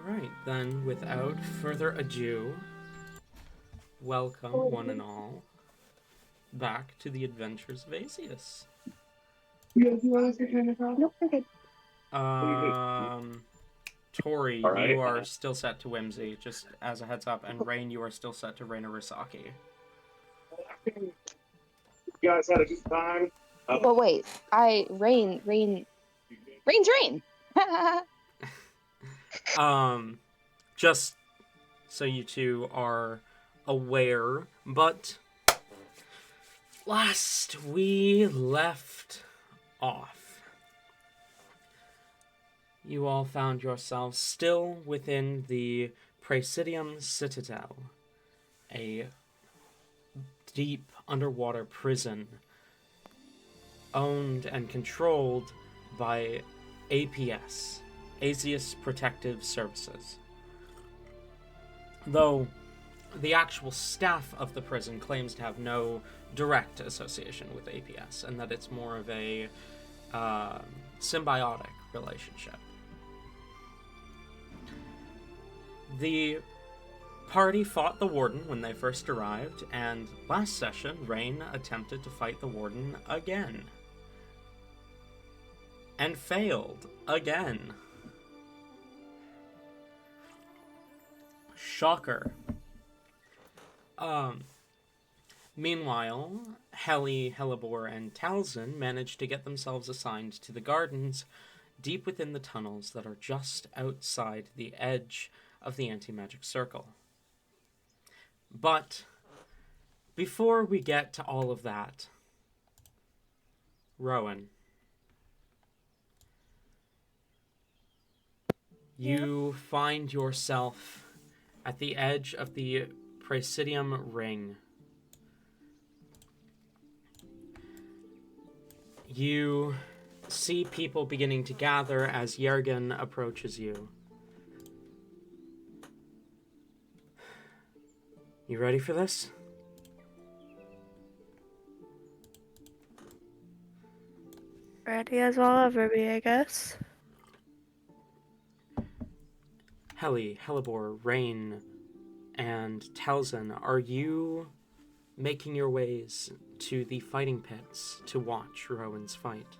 Alright, then, without further ado, welcome, one and all, back to the Adventures of Azius. You want us to turn it off? Nope, we're good. Tori, Alright. you are still set to Whimsy, just as a heads up, and Rain, you are still set to Rain Arasaki. You guys had a good time? But wait, Rain's Rain. Just so you two are aware, but last we left off, you all found yourselves still within the Praesidium Citadel, a deep underwater prison owned and controlled by APS, Azius Protective Services. Though the actual staff of the prison claims to have no direct association with APS, and that it's more of a symbiotic relationship. The party fought the warden when they first arrived, and last session, Rain attempted to fight the warden again. And failed again. Shocker. Meanwhile, Heli, Hellebore, and Talzin managed to get themselves assigned to the gardens deep within the tunnels that are just outside the edge of the anti-magic circle. But before we get to all of that, Rowan, you find yourself at the edge of the Praesidium ring. You see people beginning to gather as Yergen approaches you. You ready for this? Ready as I'll ever be, I guess. Heli, Hellebore, Rain, and Talzin, are you making your ways to the fighting pits to watch Rowan's fight?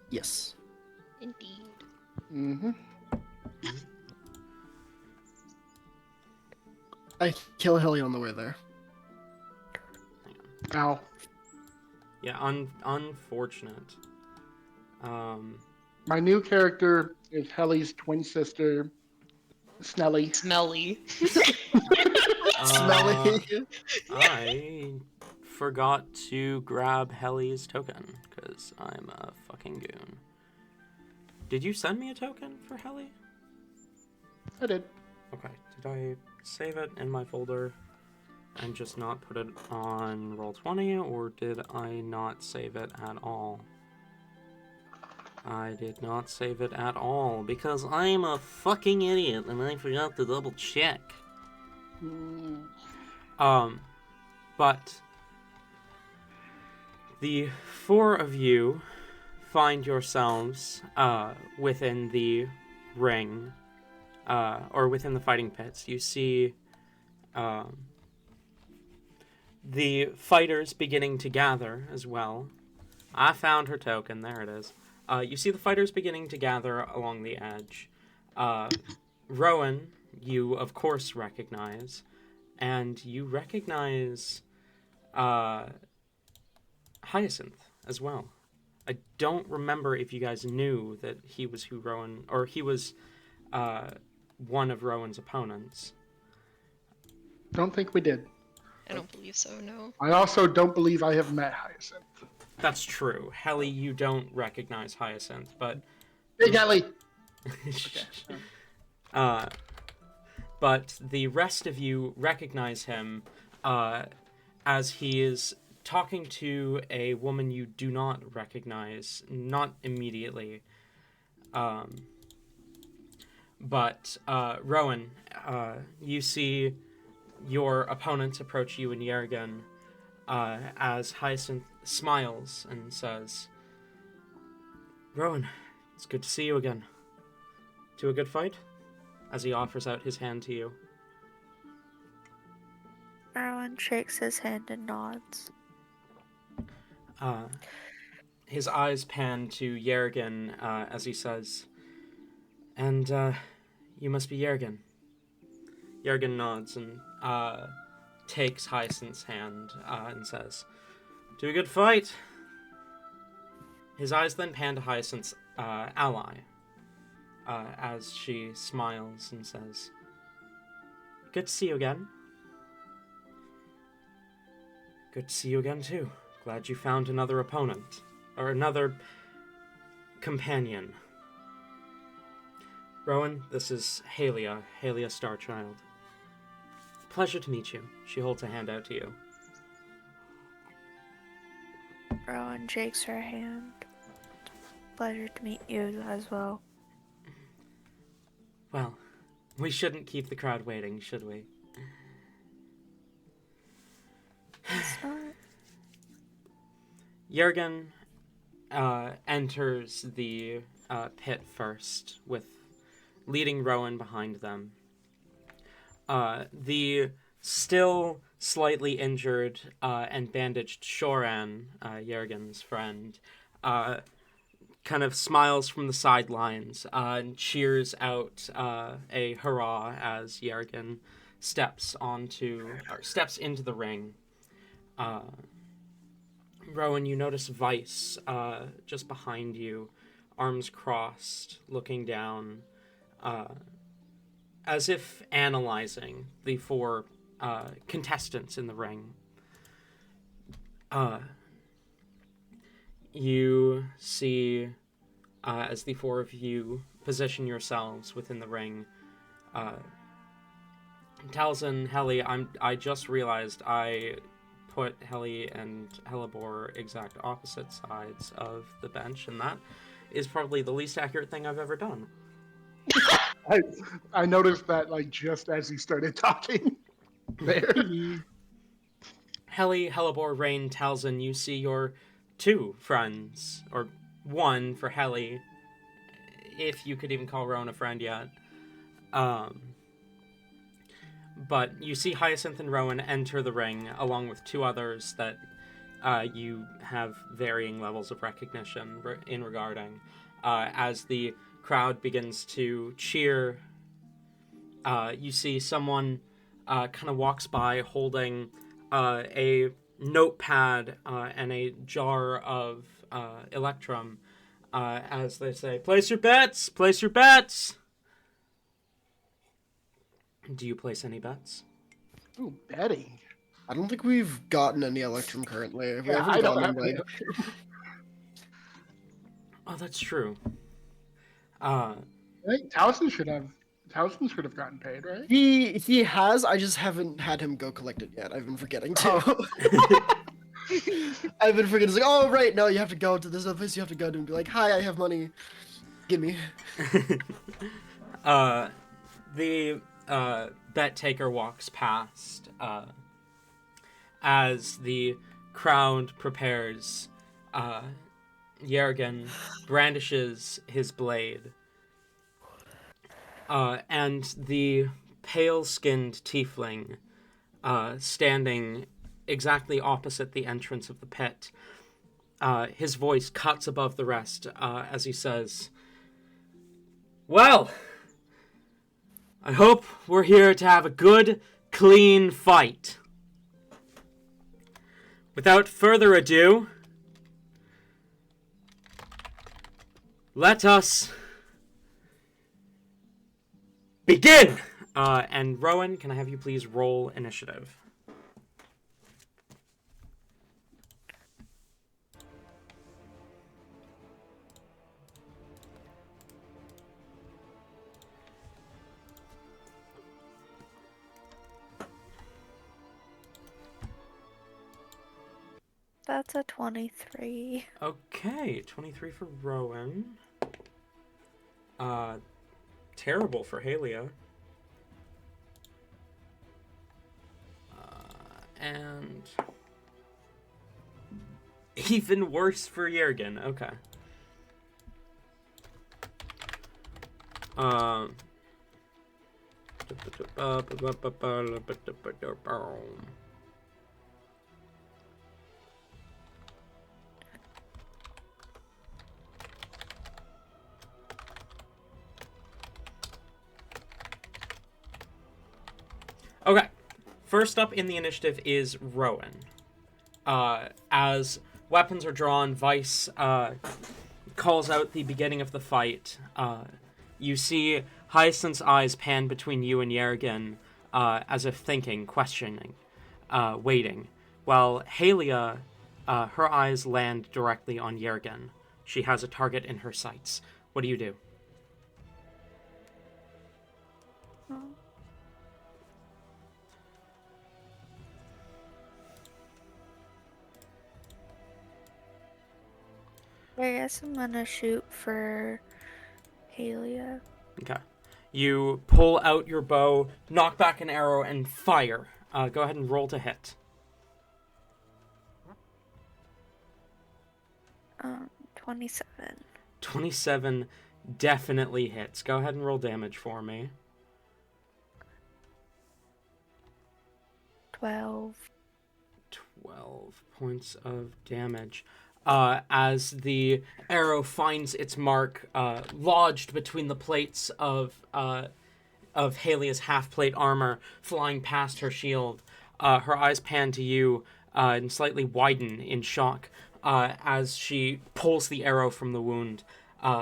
Yes. Indeed. Mm-hmm. I kill Hilly on the way there. Ow. Yeah, unfortunate. My new character is Helly's twin sister, Snelly. Smelly. Smelly. I forgot to grab Heli's token, because I'm a fucking goon. Did you send me a token for Heli? I did. Okay, did I save it in my folder and just not put it on Roll20, or did I not save it at all? I did not save it at all, because I'm a fucking idiot and I forgot to double check. But the four of you find yourselves within the ring, or within the fighting pits. You see the fighters beginning to gather as well. I found her token, there it is. You see the fighters beginning to gather along the edge. Rowan, you of course recognize, and you recognize Hyacinth as well. I don't remember if you guys knew that he was who Rowan, or he was one of Rowan's opponents. Don't think we did. I don't believe so, no. I also don't believe I have met Hyacinth. That's true. Heli, you don't recognize Hyacinth, but... Big Helly! But the rest of you recognize him as he is talking to a woman you do not recognize, not immediately. But Rowan, you see your opponent approach you and Yergen as Hyacinth smiles and says, "Rowan, it's good to see you again. To a good fight?" as he offers out his hand to you. Rowan shakes his hand and nods. His eyes pan to Yergin as he says, "And you must be Yergin." Yergin nods and takes Hyacinth's hand and says, "To a good fight." His eyes then pan to Hyacinth's ally as she smiles and says, "Good to see you again." "Good to see you again, too. Glad you found another opponent. Or another companion. Rowan, this is Halia Starchild. Pleasure to meet you." She holds a hand out to you. Rowan shakes her hand. Pleasure to meet you as well. Well, we shouldn't keep the crowd waiting, should we? It's not. Yergin enters the pit first, with leading Rowan behind them. The still slightly injured and bandaged Shoran, Yergin's friend, kind of smiles from the sidelines and cheers out a hurrah as Yergin steps into the ring. Rowan, you notice Vice just behind you, arms crossed, looking down, as if analyzing the four contestants in the ring. You see, as the four of you position yourselves within the ring, Talzin, Heli, I just realized I put Heli and Helibor exact opposite sides of the bench, and that is probably the least accurate thing I've ever done. I noticed that like just as he started talking there. Heli, Helibor, Rain, Talzin, you see your two friends, or one for Heli, if you could even call Rowan a friend yet. But you see Hyacinth and Rowan enter the ring, along with two others that you have varying levels of recognition in regarding. As the crowd begins to cheer, you see someone kind of walks by holding a notepad and a jar of Electrum as they say, "Place your bets! Place your bets!" Do you place any bets? Ooh, betting. I don't think we've gotten any Electrum currently. We Yeah, haven't I don't gotten have like. Oh, that's true. I think Towson should have gotten paid, right? He has. I just haven't had him go collect it yet. I've been forgetting to. I've been forgetting. It's like, oh right, no, you have to go to this other place. You have to go to and be like, hi, I have money. Give me. The bet taker walks past as the crowd prepares. Yergin brandishes his blade, and the pale-skinned tiefling standing exactly opposite the entrance of the pit, his voice cuts above the rest as he says, "Well, I hope we're here to have a good, clean fight. Without further ado, let us begin!" And Rowan, can I have you please roll initiative? That's a 23. Okay, 23 for Rowan. Terrible for Halia. And even worse for Yergin. Okay. Okay. First up in the initiative is Rowan. As weapons are drawn, Vice calls out the beginning of the fight. You see Hyacinth's eyes pan between you and Yergin, as if thinking, questioning, waiting, while Halia, her eyes land directly on Yergin. She has a target in her sights. What do you do? I guess I'm gonna shoot for Halia. Okay. You pull out your bow, knock back an arrow, and fire. Go ahead and roll to hit. 27. 27 definitely hits. Go ahead and roll damage for me. 12. 12 points of damage. As the arrow finds its mark, lodged between the plates of Halia's half-plate armor, flying past her shield. Her eyes pan to you and slightly widen in shock as she pulls the arrow from the wound,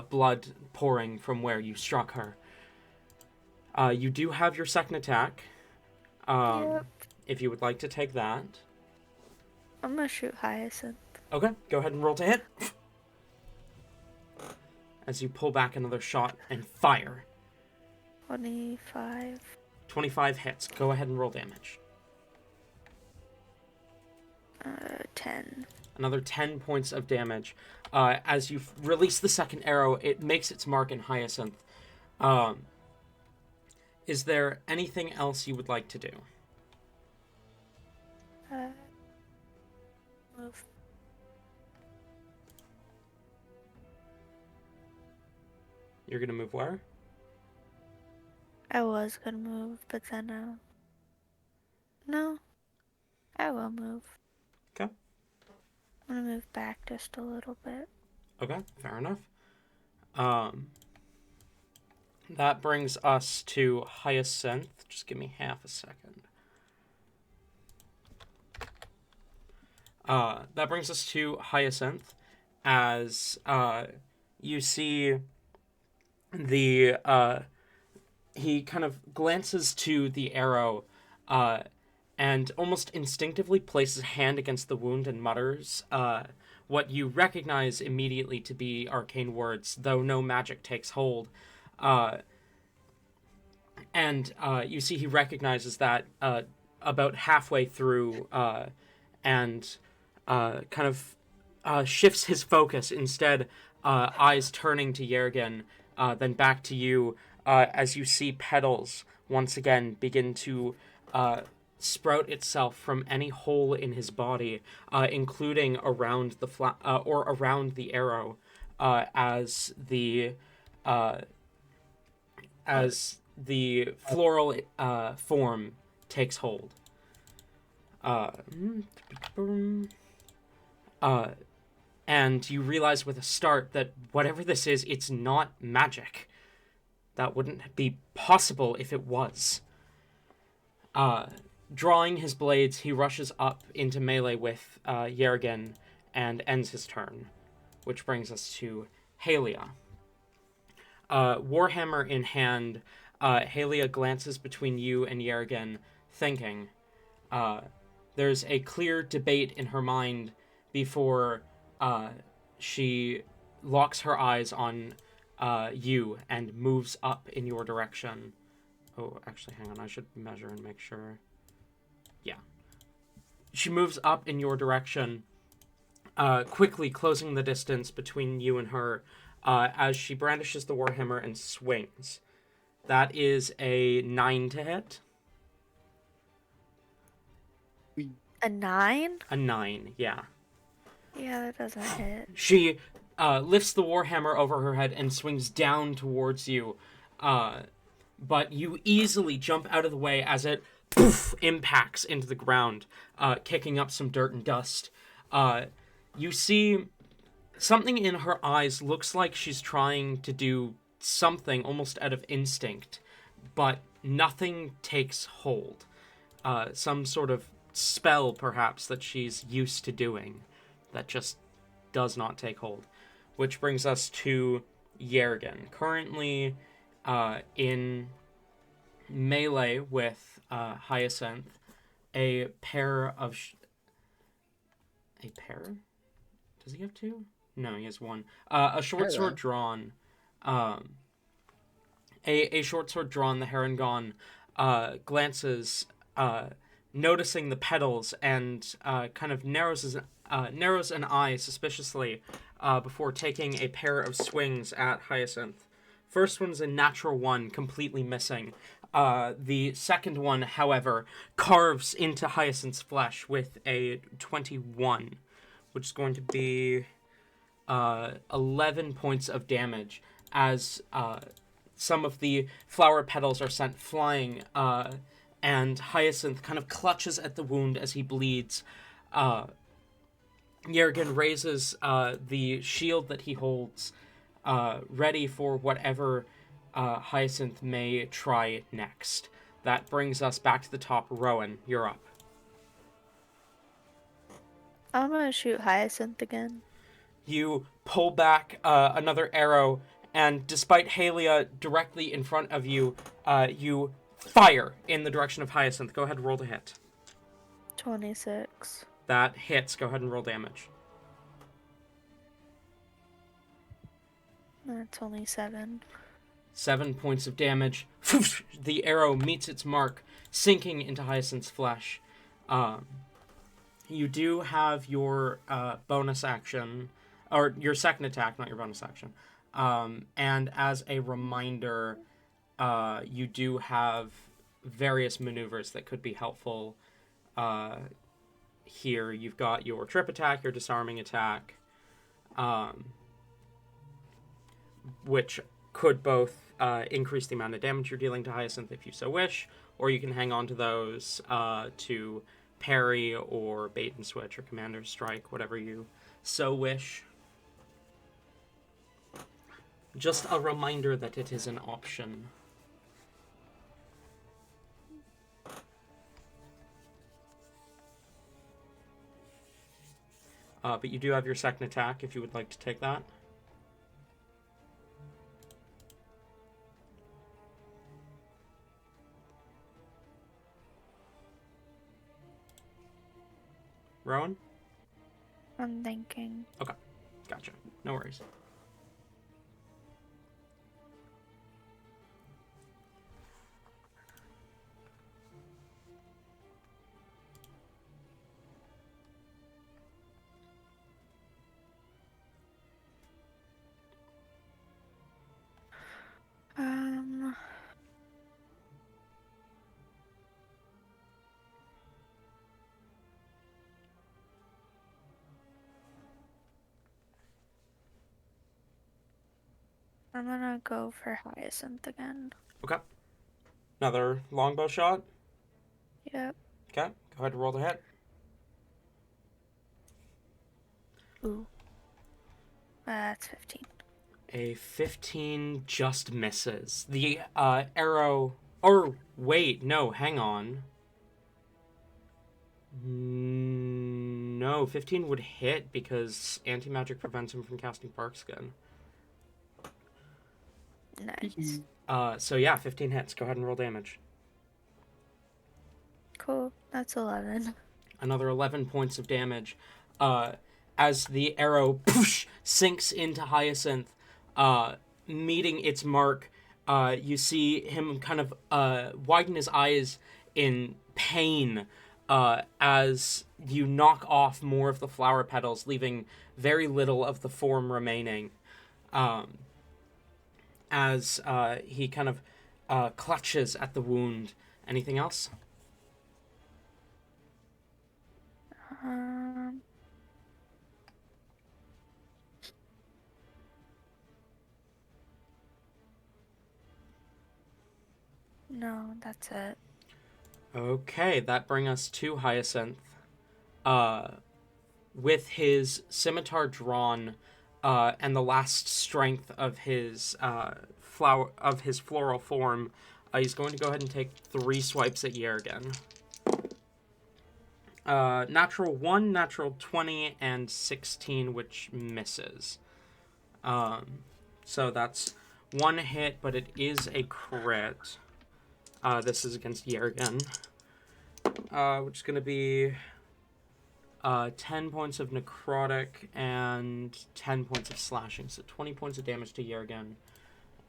blood pouring from where you struck her. You do have your second attack, Yep. if you would like to take that. I'm gonna shoot Hyacinth. Okay, go ahead and roll to hit. As you pull back another shot and fire. 25. 25 hits. Go ahead and roll damage. 10. Another 10 points of damage. As you release the second arrow, it makes its mark in Hyacinth. Is there anything else you would like to do? Move. You're going to move where? I was gonna move, but then no, I will move. Okay. I'm gonna move back just a little bit. Okay, fair enough. That brings us to Hyacinth. Just give me half a second. That brings us to Hyacinth, as you see the he kind of glances to the arrow and almost instinctively places a hand against the wound and mutters what you recognize immediately to be arcane words, though no magic takes hold. And you see he recognizes that about halfway through and kind of shifts his focus, instead eyes turning to Yergin, then back to you, as you see petals once again begin to sprout itself from any hole in his body, including around the or around the arrow, as the floral form takes hold. And you realize with a start that whatever this is, it's not magic. That wouldn't be possible if it was. Drawing his blades, he rushes up into melee with Yergin and ends his turn, which brings us to Halia. Warhammer in hand, Halia glances between you and Yergin, thinking. There's a clear debate in her mind before she locks her eyes on you and moves up in your direction. Oh, actually, hang on. I should measure and make sure. Yeah. She moves up in your direction, quickly closing the distance between you and her, as she brandishes the warhammer and swings. That is a 9 to hit. A 9? A 9, yeah. Yeah, that doesn't hit. She lifts the warhammer over her head and swings down towards you, but you easily jump out of the way as it poof, impacts into the ground, kicking up some dirt and dust. You see something in her eyes looks like she's trying to do something almost out of instinct, but nothing takes hold. Some sort of spell, perhaps, that she's used to doing that just does not take hold. Which brings us to Yergin, currently in melee with Hyacinth. A pair of... A pair? Does he have two? No, he has one. A short sword drawn. A short sword drawn, the Harangon glances, noticing the petals, and kind of narrows an eye suspiciously before taking a pair of swings at Hyacinth. First one's a natural one, completely missing. The second one, however, carves into Hyacinth's flesh with a 21, which is going to be 11 points of damage as some of the flower petals are sent flying, and Hyacinth kind of clutches at the wound as he bleeds. Yergin raises the shield that he holds, ready for whatever Hyacinth may try next. That brings us back to the top. Rowan, you're up. I'm gonna shoot Hyacinth again. You pull back another arrow, and despite Halia directly in front of you, you fire in the direction of Hyacinth. Go ahead and roll to hit. 26. That hits. Go ahead and roll damage. That's only 7. 7 points of damage. The arrow meets its mark, sinking into Hyacinth's flesh. You do have your bonus action, or your second attack, not your bonus action. And as a reminder, you do have various maneuvers that could be helpful here. You've got your trip attack, your disarming attack, which could both increase the amount of damage you're dealing to Hyacinth if you so wish, or you can hang on to those to parry or bait and switch or commander's strike, whatever you so wish. Just a reminder that it is an option. But you do have your second attack if you would like to take that. Rowan? I'm thinking. Okay, gotcha. No worries. I'm gonna go for Hyacinth again. Okay. Another longbow shot? Yep. Okay, go ahead and roll the hit. Ooh. That's 15. A 15 just misses. The arrow... Or, wait, no, hang on. No, 15 would hit because anti-magic prevents him from casting Bark Skin. Nice. So yeah, 15 hits. Go ahead and roll damage. Cool. That's 11. Another 11 points of damage. As the arrow sinks into Hyacinth, meeting its mark, you see him kind of widen his eyes in pain as you knock off more of the flower petals, leaving very little of the form remaining. As he kind of clutches at the wound. Anything else? No, that's it. Okay, that brings us to Hyacinth. With his scimitar drawn, and the last strength of his floral form, he's going to go ahead and take 3 swipes at Yergin. Natural 1, natural 20, and 16, which misses. So that's 1 hit, but it is a crit. This is against Yergin. Which is going to be 10 points of necrotic and 10 points of slashing. So 20 points of damage to Yergin.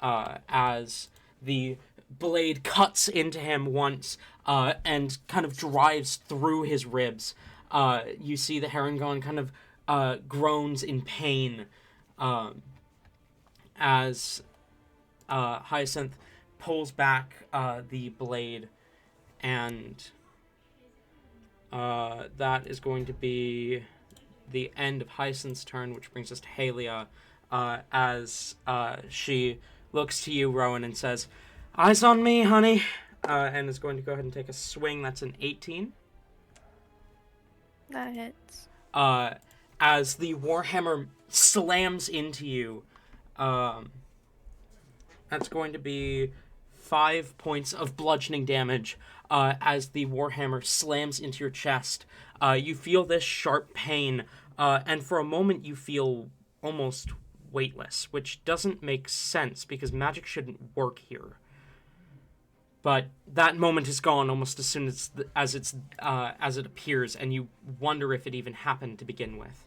As the blade cuts into him once and kind of drives through his ribs. You see the Harengon kind of groans in pain as Hyacinth pulls back the blade, and that is going to be the end of Hyacinth's turn, which brings us to Halia, as she looks to you, Rowan, and says, "Eyes on me, honey," and is going to go ahead and take a swing. That's an 18. That hits. As the Warhammer slams into you, that's going to be 5 points of bludgeoning damage. As the Warhammer slams into your chest, you feel this sharp pain, and for a moment you feel almost weightless, which doesn't make sense because magic shouldn't work here. But that moment is gone almost as soon as it appears, and you wonder if it even happened to begin with.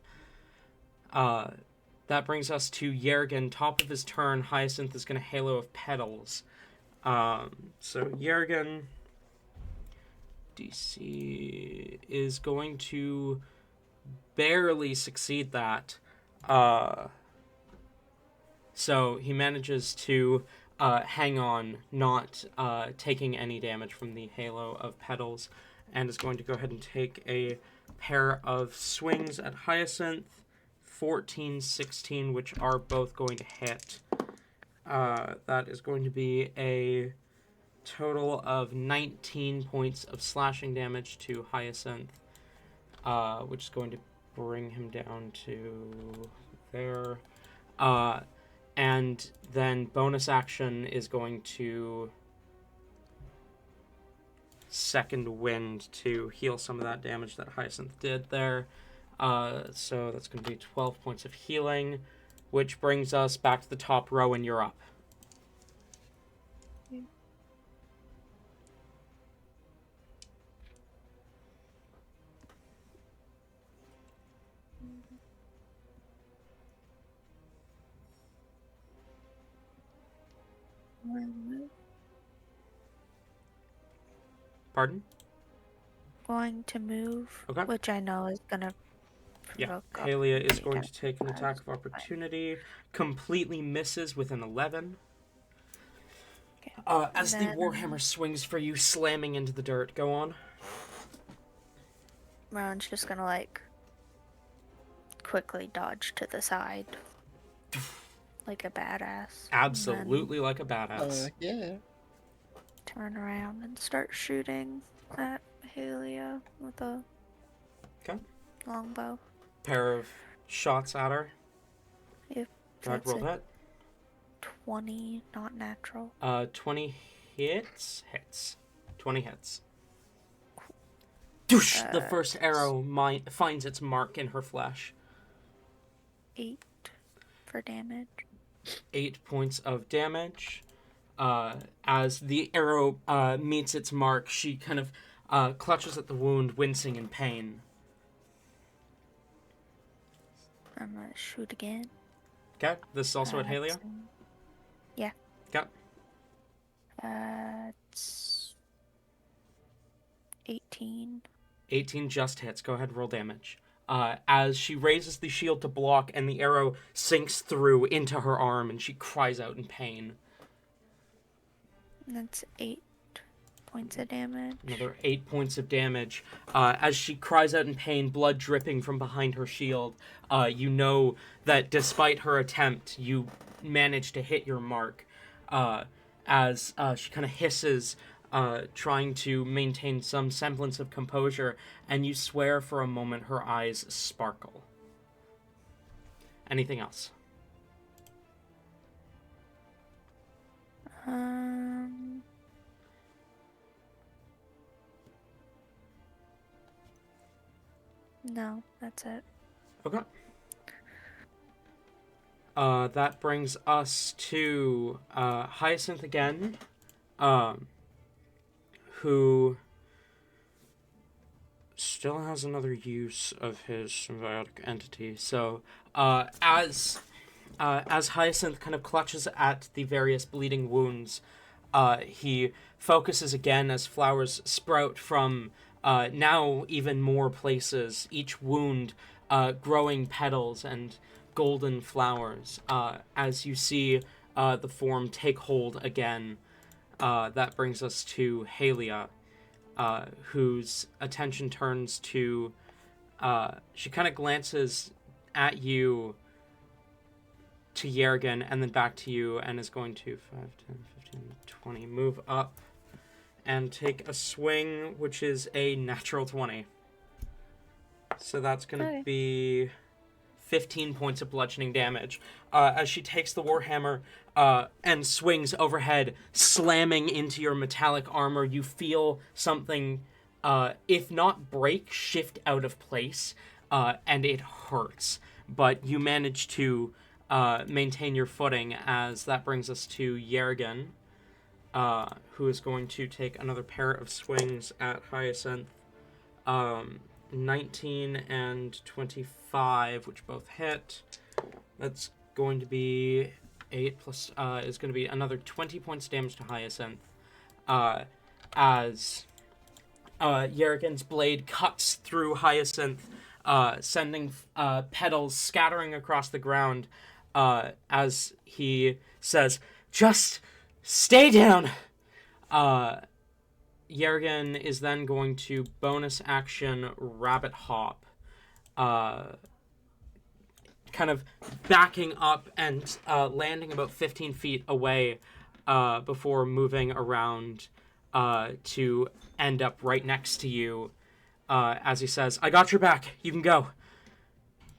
That brings us to Yergin. Top of his turn, Hyacinth is going to Halo of Petals. So Yergin DC is going to barely succeed that. So he manages to hang on, not taking any damage from the Halo of Petals, and is going to go ahead and take a pair of swings at Hyacinth, 14, 16, which are both going to hit. That is going to be a total of 19 points of slashing damage to Hyacinth, which is going to bring him down to there. And then bonus action is going to second wind to heal some of that damage that Hyacinth did there. So that's going to be 12 points of healing, which brings us back to the top row, and you're up. Pardon? Going to move, Okay. which I know is gonna Yeah, provoke up Halia is the going to take an identifiers. attack of opportunity. Completely misses with an 11. Okay. As the Then- Warhammer swings for you, slamming into the dirt. Go on. Rowan's just gonna like quickly dodge to the side, like a badass. Absolutely like a badass. Yeah. Turn around and start shooting at Halia with a Okay. longbow. Pair of shots at her. Yep. Go ahead, That's roll a that. 20, not natural. 20 hits. 20 hits. Doosh! The first arrow finds its mark in her flesh. 8 for damage. 8 points of damage. As the arrow meets its mark, she kind of clutches at the wound, wincing in pain. I'm gonna shoot again. Okay, this is also at Halia. Yeah. Okay. It's 18. 18 just hits. Go ahead and roll damage. As she raises the shield to block, and the arrow sinks through into her arm, and she cries out in pain. That's 8 points of damage. Another 8 points of damage. As she cries out in pain, blood dripping from behind her shield, you know that despite her attempt, you managed to hit your mark. As she kind of hisses trying to maintain some semblance of composure, and you swear for a moment her eyes sparkle. Anything else? No, that's it. Okay. That brings us to Hyacinth again, who still has another use of his symbiotic entity. So, as Hyacinth kind of clutches at the various bleeding wounds, he focuses again as flowers sprout from now even more places, each wound growing petals and golden flowers. As you see the form take hold again, that brings us to Halia, whose attention turns to... she kind of glances at you, to Yergin, and then back to you, and is going to 5, 10, 15, 20 move up and take a swing, which is a natural 20. So that's going to be 15 points of bludgeoning damage. As she takes the warhammer and swings overhead, slamming into your metallic armor, you feel something, if not break, shift out of place, and it hurts. But you manage to maintain your footing, as that brings us to Yergin, who is going to take another pair of swings at Hyacinth. 19 and 25, which both hit. That's going to be 8 plus, is going to be another 20 points damage to Hyacinth, as Yergin's blade cuts through Hyacinth, sending petals scattering across the ground, as he says, "Just stay down!" Yergin is then going to bonus action Rabbit Hop, kind of backing up and landing about 15 feet away before moving around to end up right next to you, as he says, "I got your back, you can go."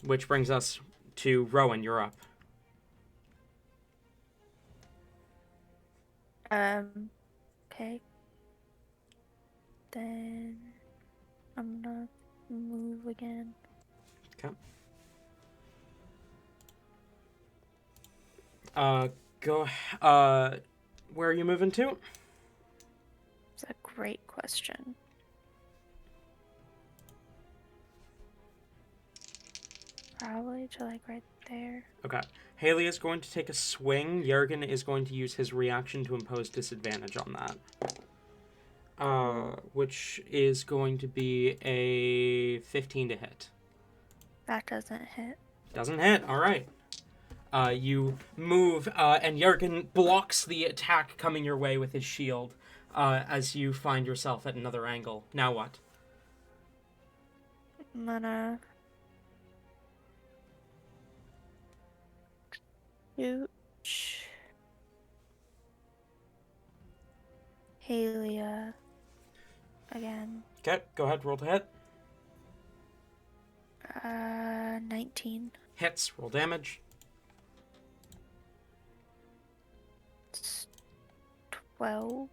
Which brings us to Rowan, you're up. Okay. Then I'm gonna move again. Okay. Go. Where are you moving to? It's a great question. Probably to like right there. Okay. Haley is going to take a swing. Yergin is going to use his reaction to impose disadvantage on that. Which is going to be a 15 to hit. That doesn't hit. Doesn't hit. All right. You move, and Yergin blocks the attack coming your way with his shield, as you find yourself at another angle. Now what? I'm gonna shoot Halia again. Okay, go ahead, roll to hit. 19. Hits, roll damage. It's 12.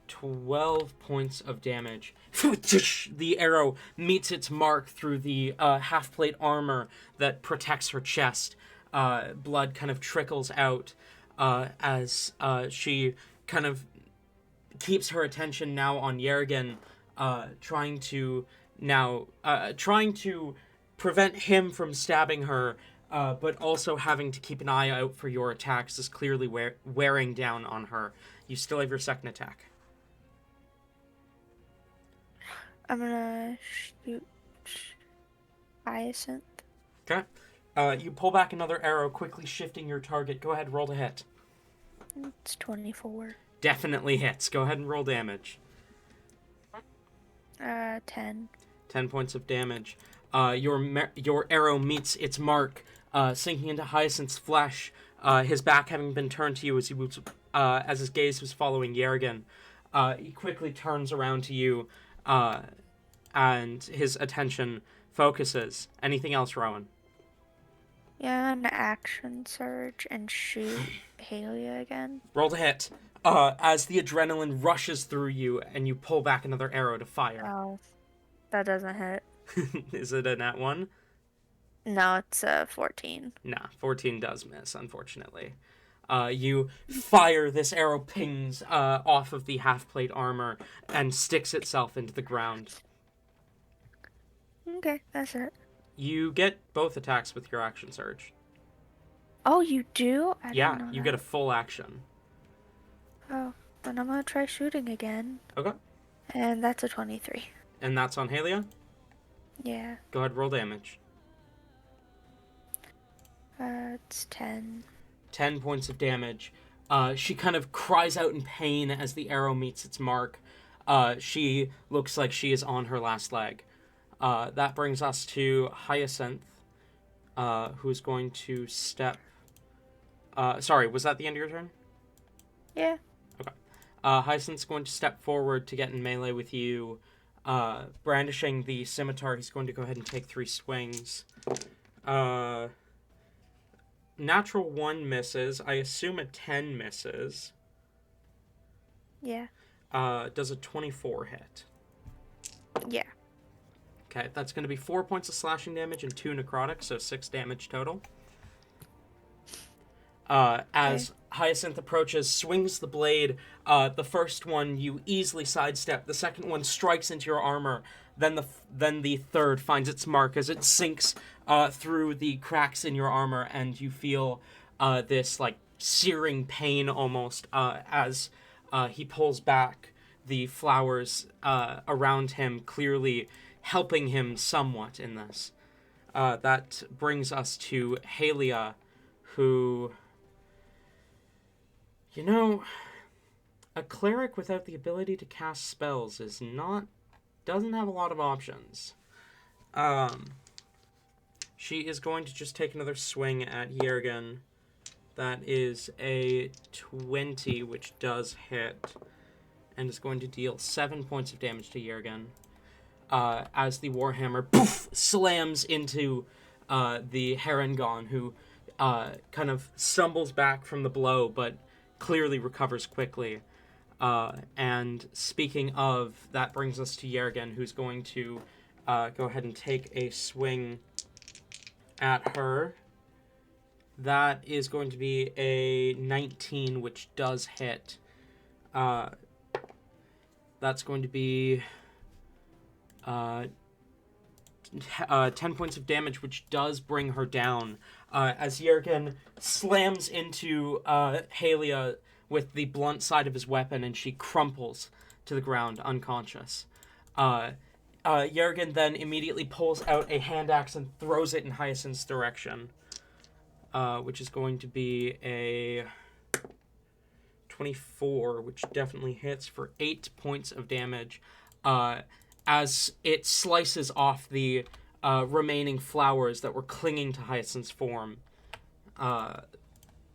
12 points of damage. The arrow meets its mark through the half-plate armor that protects her chest. Blood kind of trickles out as she kind of keeps her attention now on Yergin, trying to prevent him from stabbing her, but also having to keep an eye out for your attacks is clearly wearing down on her. You still have your second attack. I'm gonna shoot Hyacinth. Okay. You pull back another arrow, quickly shifting your target. Go ahead, roll to hit. It's 24. Definitely hits. Go ahead and roll damage. 10. 10 points of damage. Your arrow meets its mark, sinking into Hyacinth's flesh. His back having been turned to you as he was, as his gaze was following Yergin. He quickly turns around to you, and his attention focuses. Anything else, Rowan? Yeah, an action surge and shoot Halia again. Roll to hit. As the adrenaline rushes through you, and you pull back another arrow to fire. Oh, that doesn't hit. Is it a nat 1? No, it's 14. Nah, 14 does miss, unfortunately. You fire, this arrow pings off of the half-plate armor and sticks itself into the ground. Okay, that's it. You get both attacks with your action surge. Oh, you do? I Yeah, didn't know you that. get a full action. Oh, then I'm gonna try shooting again. Okay. And that's a 23. And that's on Halia? Yeah. Go ahead, roll damage. It's 10. 10 points of damage. She kind of cries out in pain as the arrow meets its mark. She looks like she is on her last leg. That brings us to Hyacinth, who's going to step... sorry, was that the end of your turn? Yeah. Okay. Hyacinth's going to step forward to get in melee with you. Brandishing the scimitar, he's going to go ahead and take 3 swings. Natural 1 misses. I assume a 10 misses. Yeah. Does a 24 hit? Yeah. Okay, that's going to be 4 points of slashing damage and 2 necrotic, so 6 damage total. As Hyacinth approaches, swings the blade. The first one you easily sidestep. The second one strikes into your armor. Then the third finds its mark as it sinks through the cracks in your armor, and you feel this like searing pain almost as he pulls back. The flowers around him clearly helping him somewhat in this. That brings us to Halia, who... You know, a cleric without the ability to cast spells doesn't have a lot of options. She is going to just take another swing at Yergin. That is a 20, which does hit, and is going to deal 7 points of damage to Yergin. As the Warhammer poof, slams into the Harengon, who kind of stumbles back from the blow, but clearly recovers quickly. And speaking of, that brings us to Yergin, who's going to go ahead and take a swing at her. That is going to be a 19, which does hit. That's going to be 10 points of damage, which does bring her down. As Yergin slams into Halia with the blunt side of his weapon, and she crumples to the ground, unconscious. Yergin then immediately pulls out a hand axe and throws it in Hyacinth's direction, which is going to be a 24, which definitely hits for 8 points of damage. As it slices off the remaining flowers that were clinging to Hyacinth's form.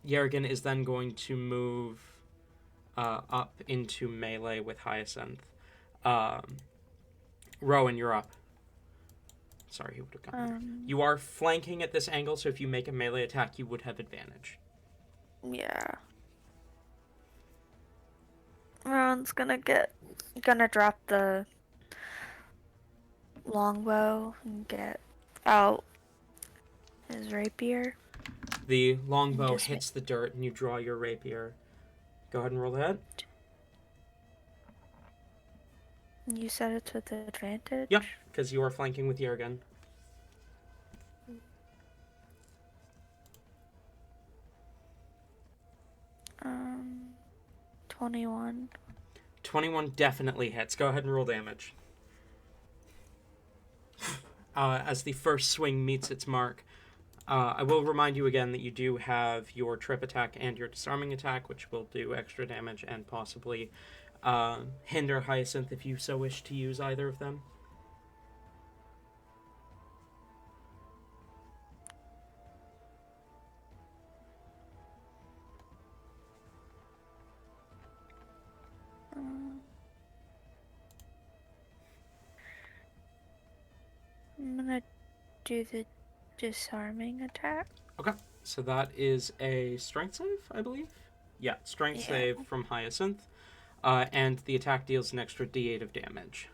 Yergin is then going to move up into melee with Hyacinth. Rowan, you're up. Sorry, he would have gone. You are flanking at this angle, so if you make a melee attack, you would have advantage. Yeah. Ron's gonna drop the longbow and get out his rapier. The longbow hits the dirt, and you draw your rapier. Go ahead and roll ahead. You said it's with advantage? Yep, because you are flanking with Yergin. 21. 21 definitely hits. Go ahead and roll damage. As the first swing meets its mark. I will remind you again that you do have your trip attack and your disarming attack, which will do extra damage and possibly hinder Hyacinth if you so wish to use either of them. do the disarming attack. Okay, so that is a strength save, I believe? Yeah, strength Yeah. save from Hyacinth. And the attack deals an extra d8 of damage.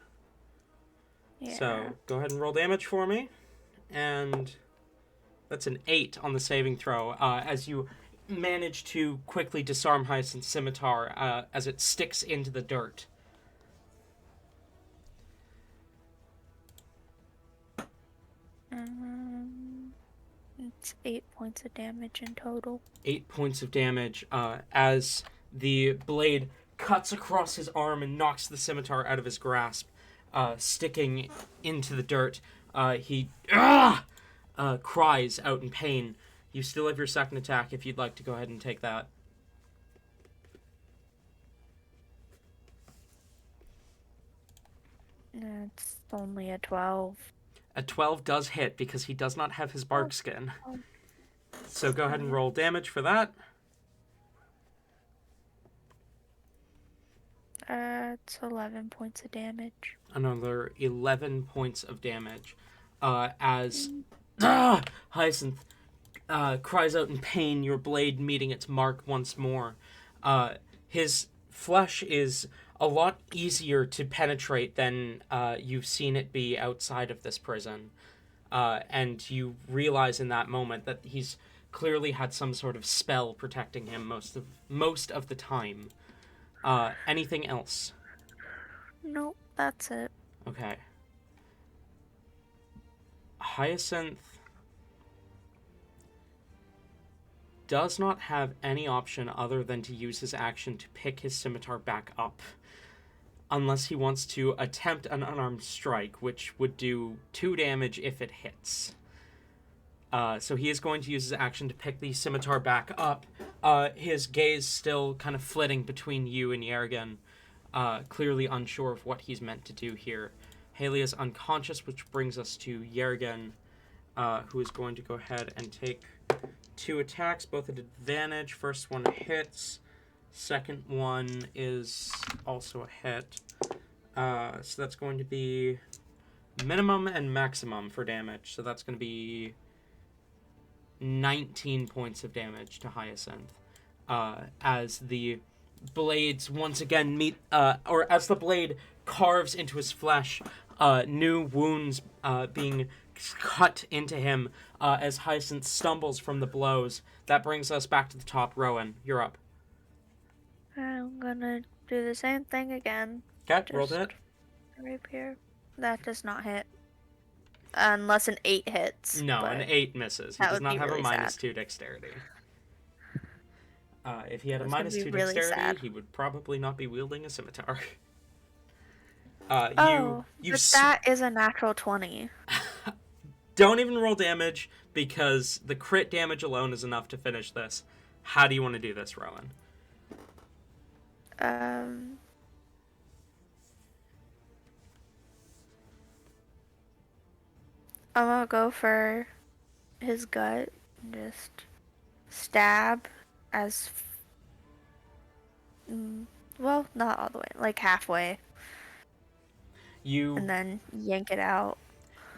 Yeah. So, go ahead and roll damage for me. And that's an 8 on the saving throw, as you manage to quickly disarm Hyacinth's scimitar as it sticks into the dirt. It's 8 points of damage in total. 8 points of damage as the blade cuts across his arm and knocks the scimitar out of his grasp, sticking into the dirt. He cries out in pain. You still have your second attack if you'd like to go ahead and take that. It's only a 12. A 12 does hit because he does not have his bark skin. So go ahead and roll damage for that. It's 11 points of damage. Another 11 points of damage. As Hyacinth cries out in pain, your blade meeting its mark once more. His flesh is a lot easier to penetrate than you've seen it be outside of this prison. And you realize in that moment that he's clearly had some sort of spell protecting him most of the time. Anything else? Nope, that's it. Okay. Hyacinth does not have any option other than to use his action to pick his scimitar back up. Unless he wants to attempt an unarmed strike, which would do 2 damage if it hits. So he is going to use his action to pick the scimitar back up. His gaze still kind of flitting between you and Yergin, clearly unsure of what he's meant to do here. Haley is unconscious, which brings us to Yergin, who is going to go ahead and take 2 attacks, both at advantage. First one hits. Second one is also a hit. So that's going to be minimum and maximum for damage. So that's going to be 19 points of damage to Hyacinth. As the blades once again meet, or as the blade carves into his flesh, new wounds being cut into him as Hyacinth stumbles from the blows. That brings us back to the top. Rowan, you're up. I'm gonna do the same thing again. Okay, roll that. Rapier. That does not hit. Unless an 8 hits. No, but an 8 misses. He that does would not be have really a minus sad. 2 dexterity. If he had a That's gonna minus be 2 really dexterity, sad. he would probably not be wielding a scimitar. Oh, you but that is a natural 20. don't even roll damage because the crit damage alone is enough to finish this. How do you want to do this, Rowan? I'm gonna go for his gut and just stab as well, not all the way, like halfway, and then yank it out.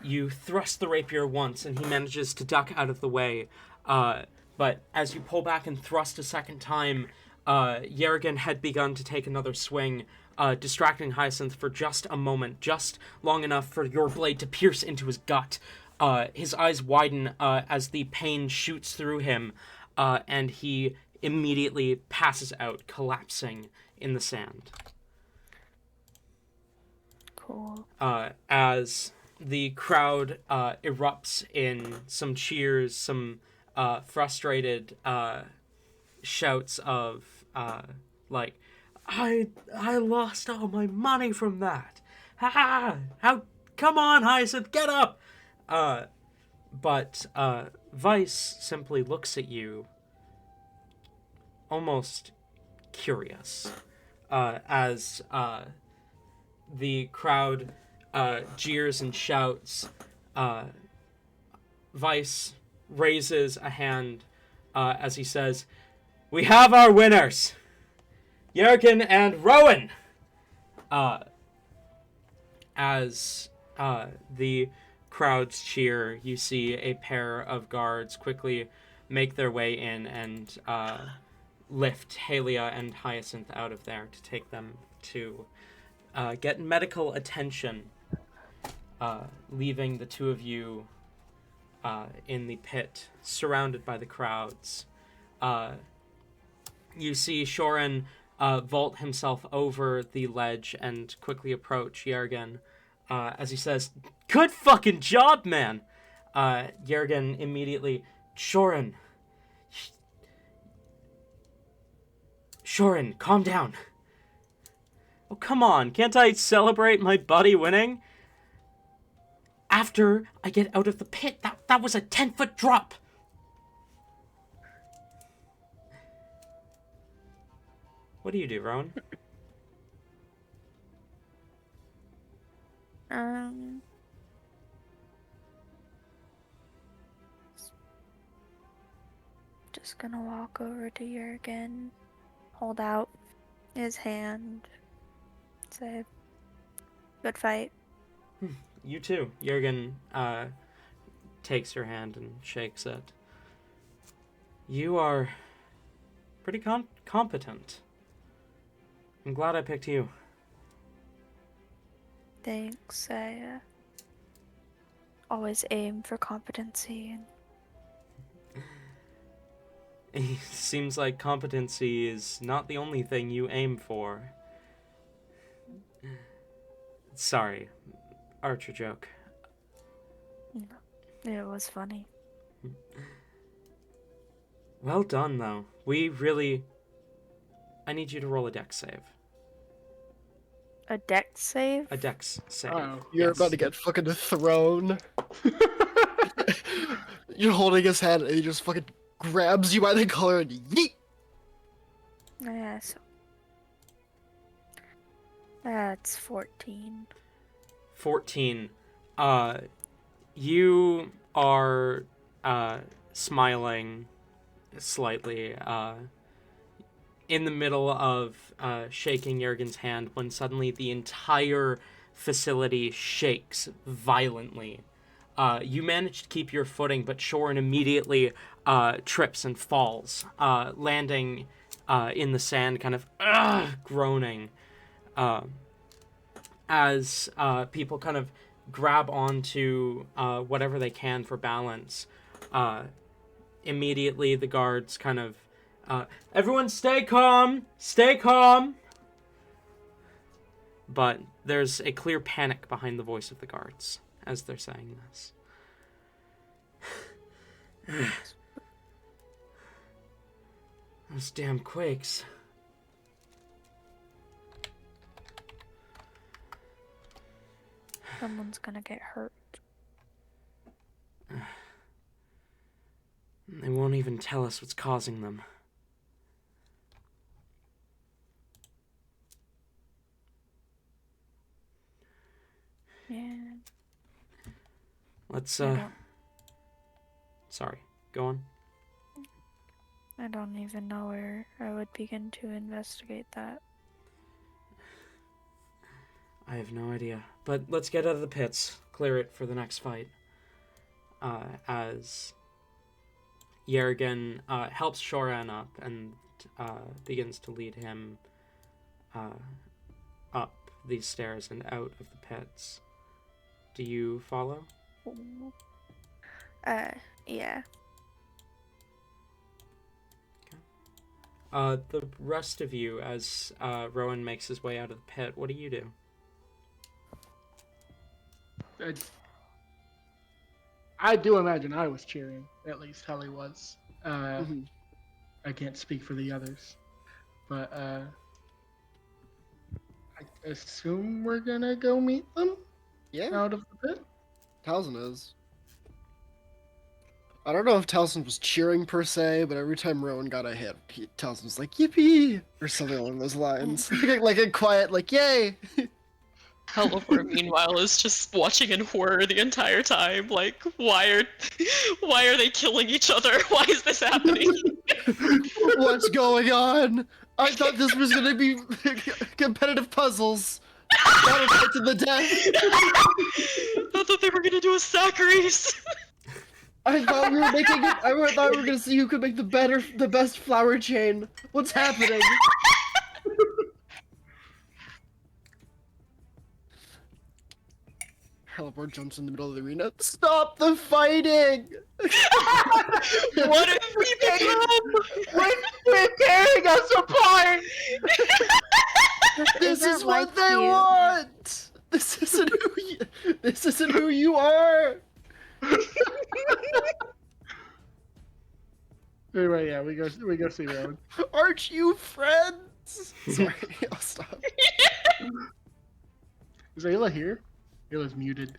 You thrust the rapier once, and he manages to duck out of the way. But as you pull back and thrust a second time, Yergin had begun to take another swing, distracting Hyacinth for just a moment, just long enough for your blade to pierce into his gut. His eyes widen as the pain shoots through him, and he immediately passes out, collapsing in the sand. Cool. As the crowd erupts in some cheers, some frustrated shouts of like, I lost all my money from that. Ha! How? Come on, Hyacinth, get up! But Vice simply looks at you, almost curious, as the crowd jeers and shouts. Vice raises a hand as he says, "We have our winners, Yergin and Rowan." As the crowds cheer, you see a pair of guards quickly make their way in and lift Halia and Hyacinth out of there to take them to get medical attention, leaving the two of you in the pit, surrounded by the crowds. You see Shorin vault himself over the ledge and quickly approach Yergin as he says, "Good fucking job, man!" Yergin immediately, Shorin, calm down. Oh, come on, can't I celebrate my buddy winning? After I get out of the pit, that was a 10-foot drop. What do you do, Rowan? Just gonna walk over to Jurgen, hold out his hand, say, "Good fight." You too. Jurgen takes your hand and shakes it. You are pretty competent. I'm glad I picked you. Thanks. I always aim for competency. It seems like competency is not the only thing you aim for. Sorry, Archer joke. It was funny. Well done, though. I need you to roll a dex save. A dex save? A dex save. Oh, You're yes. about to get fucking thrown. You're holding his hand and he just fucking grabs you by the collar and yeet! Yeah, so that's 14. 14. You are smiling slightly in the middle of shaking Jurgen's hand when suddenly the entire facility shakes violently. You manage to keep your footing, but Shorin immediately trips and falls, landing in the sand, kind of groaning, as people kind of grab onto whatever they can for balance. Immediately, the guards kind of, everyone stay calm! Stay calm! But there's a clear panic behind the voice of the guards as they're saying this. Those damn quakes. Someone's gonna get hurt. They won't even tell us what's causing them. Yeah. Let's, I don't- Sorry, go on. I don't even know where I would begin to investigate that. I have no idea. But let's get out of the pits. Clear it for the next fight. As Yergin helps Shoran up and begins to lead him up these stairs and out of the pits. Do you follow? Yeah. The rest of you, as Rowan makes his way out of the pit, what do you do? I do imagine I was cheering. At least Helly was. Mhm. I can't speak for the others, but I assume we're gonna go meet them Yeah, out of the pit. Towson is. I don't know if Towson was cheering per se, but every time Rowan got a hit, Towson was like, yippee! Or something along those lines. like a quiet, like, yay! Helivore, meanwhile, is just watching in horror the entire time. Like, why are they killing each other? Why is this happening? What's going on? I thought this was gonna be competitive puzzles. Not a fight to the death. I thought they were gonna do a sack race. I thought we were making it. Thought we were gonna see who could make the best flower chain. What's happening? Halibor jumps in the middle of the arena. Stop the fighting! What if we become? We're tearing us apart! This Isn't is what like they you. want! This isn't who you are! Anyway, yeah, we go see Rowan. Aren't you friends? Sorry, I'll stop. Is Ayla here? Ayla's muted.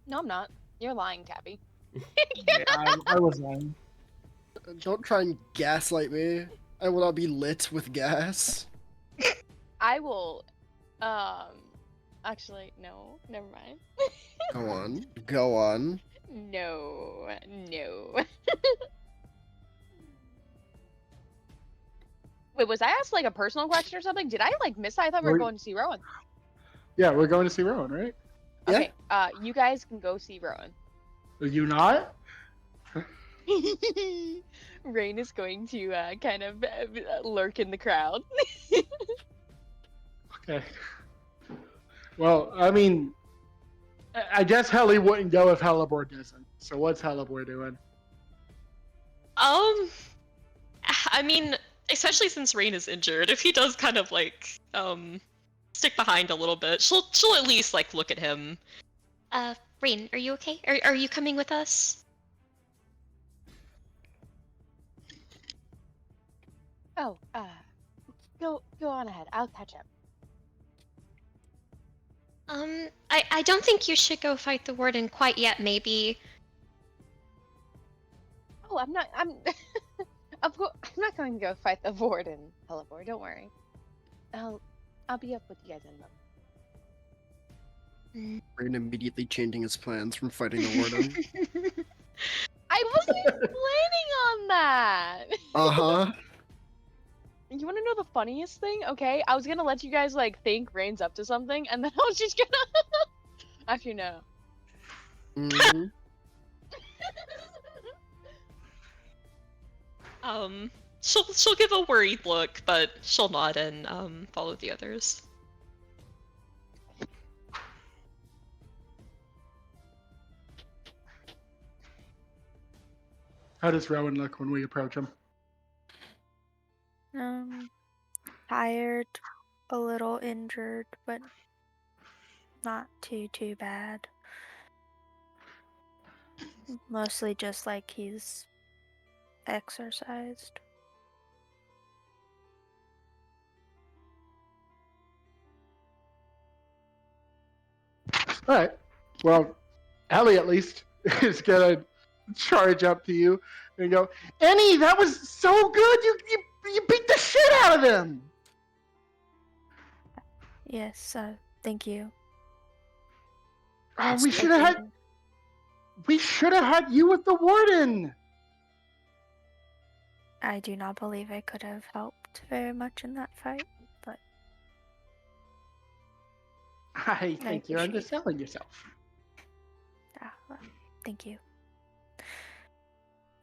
No, I'm not. You're lying, Tabby. Yeah, I was lying. Don't try and gaslight me. I will not be lit with gas. I will. Actually, no. Never mind. Go on. Go on. No. Wait, was I asked like a personal question or something? Did I like miss that? I thought we were going to see Rowan. Yeah, we're going to see Rowan, right? Yeah. Okay, you guys can go see Rowan. Are you not? Rain is going to kind of lurk in the crowd. Okay. Well, I mean, I guess Helly wouldn't go if Halibor doesn't. So what's Halibor doing? I mean, especially since Rain is injured, if he does kind of like stick behind a little bit, she'll at least like look at him. Rain, are you okay? Are you coming with us? Oh, go on ahead. I'll catch up. I don't think you should go fight the warden quite yet, maybe. Oh, I'm I'm not going to go fight the warden, Halibor. Don't worry. I'll be up with you guys in a moment. Rain immediately changing his plans from fighting the warden. I wasn't even planning on that. Uh-huh. You want to know the funniest thing? Okay, I was gonna let you guys like think Rain's up to something, and then I was just gonna. Actually, no. Mm-hmm. She'll give a worried look, but she'll nod and follow the others. How does Rowan look when we approach him? Tired, a little injured, but not too bad. Mostly just like he's exercised. Alright. Well, Ellie at least is gonna charge up to you and go, Annie, that was so good! You beat the shit out of them! Yes, thank you. Oh, we should have had you with the warden! I do not believe I could have helped very much in that fight, but I think you're appreciate it. underselling yourself. well, thank you.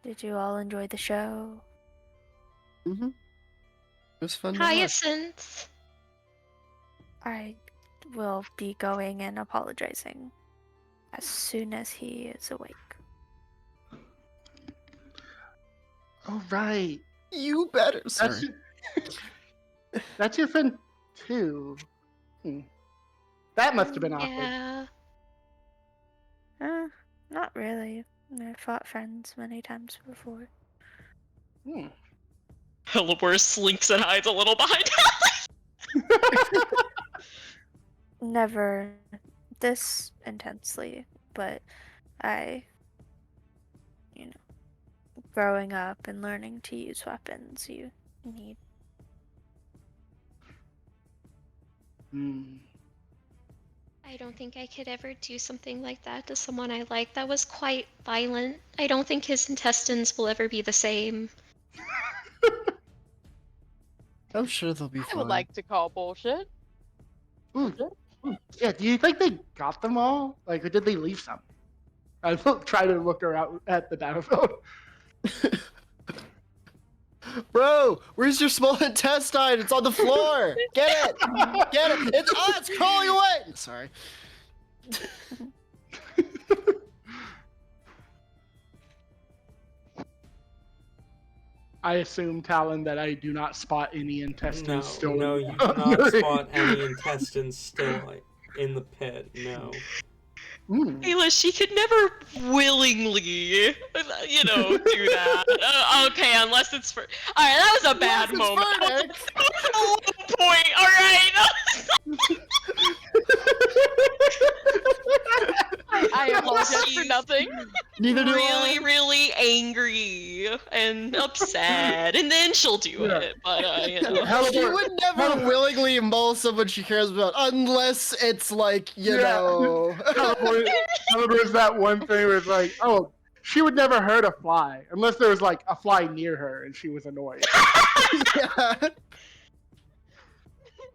Did you all enjoy the show? Mm-hmm. It was fun to watch. Hyacinth. I will be going and apologizing as soon as he is awake. Oh, right. You better. Sorry. That's your friend, too. That must have been awkward. Yeah. Not really. I've fought friends many times before. Halibor slinks and hides a little behind Never this intensely, but growing up and learning to use weapons, you need. I don't think I could ever do something like that to someone I like. That was quite violent. I don't think his intestines will ever be the same. I'm sure they'll be I fine. would like to call bullshit. Yeah, do you think they got them all? Like, or did they leave some? I try to look around at the battlefield. Bro, where's your small intestine? It's on the floor. Get it. Get it. It's crawling away. Sorry. I assume, Talon, that I do not spot any intestines still. No, you do not spot any intestines still in the pit. No. Ayla, she could never willingly, do that. Okay, unless it's for. Alright, that was a bad moment. That was a low point, alright? I apologize for nothing. Neither do really, really angry and upset, and then she'll do it. But She would never willingly maul someone she cares about, unless it's like, There's that one thing where it's like, oh, she would never hurt a fly unless there was like a fly near her and she was annoyed. Yeah.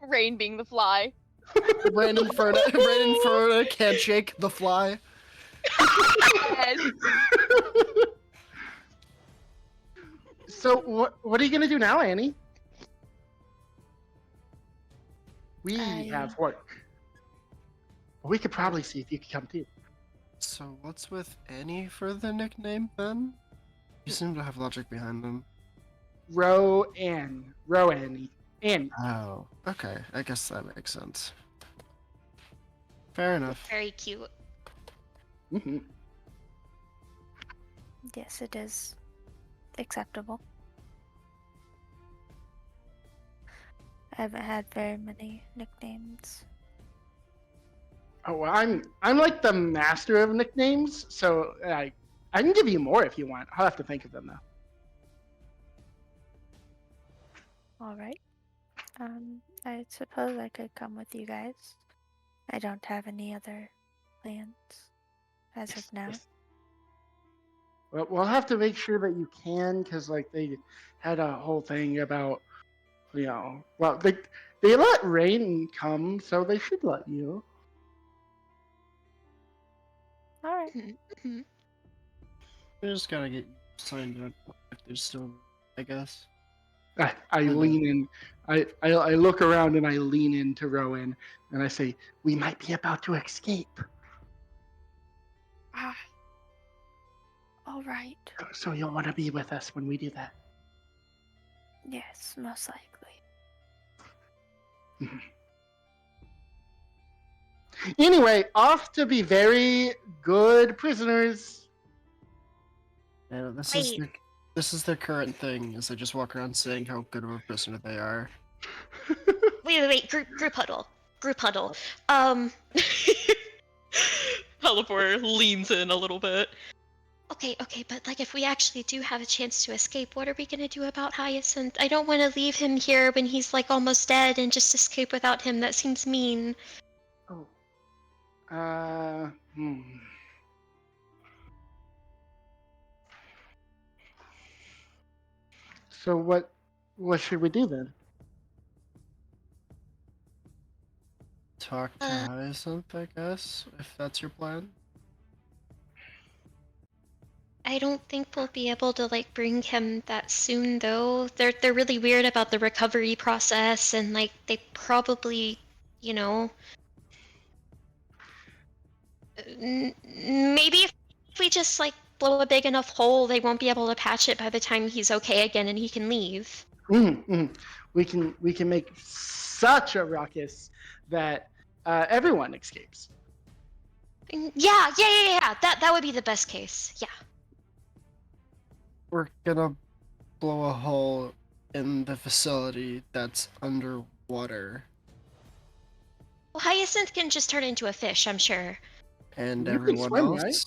Rain being the fly. Brandon Ferna can't shake the fly. Yes. So what are you gonna do now, Annie? We have work. We could probably see if you could come too. So what's with Annie for the nickname then? You seem to have logic behind them. Annie. Oh, okay. I guess that makes sense. Fair enough. Very cute. Mm-hmm. Yes, it is acceptable. I haven't had very many nicknames. Oh, well, I'm like the master of nicknames, so I can give you more if you want. I'll have to think of them though. All right. I suppose I could come with you guys. I don't have any other plans as of now. Well, we'll have to make sure that you can, because like they had a whole thing about, well, they let Rain come, so they should let you. All right. We just gotta get signed up if there's still, I guess. I lean in. I look around and I lean into Rowan and I say, "We might be about to escape. All right. So you'll want to be with us when we do that." Yes, most likely. Anyway, off to be very good prisoners. Yeah, this Wait. is their current thing, is they just walk around saying how good of a prisoner they are. Wait. Group huddle. Halipor leans in a little bit. Okay, but like if we actually do have a chance to escape, what are we gonna do about Hyacinth? I don't want to leave him here when he's like almost dead and just escape without him. That seems mean. Oh. So what should we do then? Talk to Hyacinth, I guess, if that's your plan. I don't think we'll be able to like bring him that soon though. They're really weird about the recovery process and like they probably, maybe if we just like blow a big enough hole, they won't be able to patch it by the time he's okay again and he can leave. We can make such a ruckus that everyone escapes. Yeah. That would be the best case. Yeah. We're gonna blow a hole in the facility that's underwater. Well, Hyacinth can just turn into a fish, I'm sure. And You can everyone swim, else. right?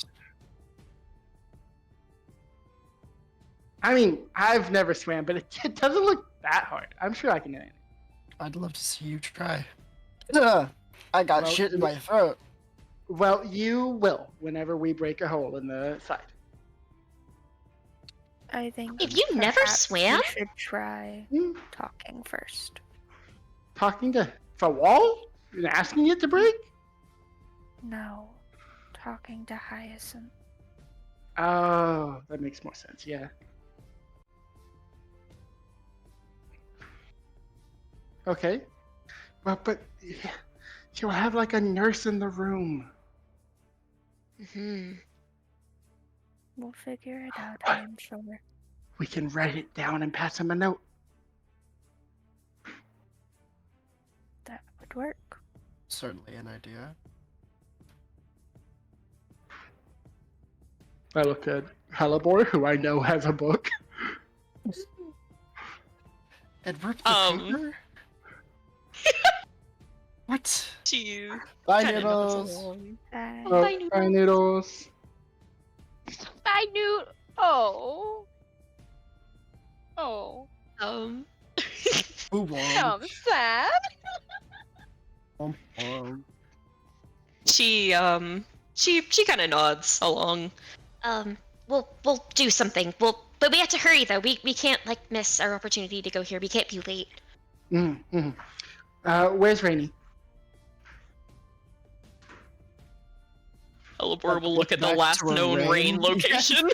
I mean, I've never swam, but it doesn't look that hard. I'm sure I can do it. I'd love to see you try. I got Well, shit in my throat. Well, you will whenever we break a hole in the side. I think. If you never perhaps swam? we should try Hmm. talking first. Talking to the wall? You're asking it to break? No, talking to Hyacinth. Oh, that makes more sense. Yeah. Okay. Well, but you'll have like a nurse in the room. Hmm. We'll figure it out, I am sure. We can write it down and pass him a note. That would work. Certainly an idea. I look at Hellebore, who I know has a book. And rip the paper? What? She Bye, kinda nods Noodles. along. Oh, Bye, bye, Noodles. I knew. Oh. Oh. Move on. I'm sad. She kind of nods along. We'll do something. But we have to hurry though. We can't like miss our opportunity to go here. We can't be late. Mm-hmm. Where's Rainy? Elabor will look at the Back last to a known rain rain. location.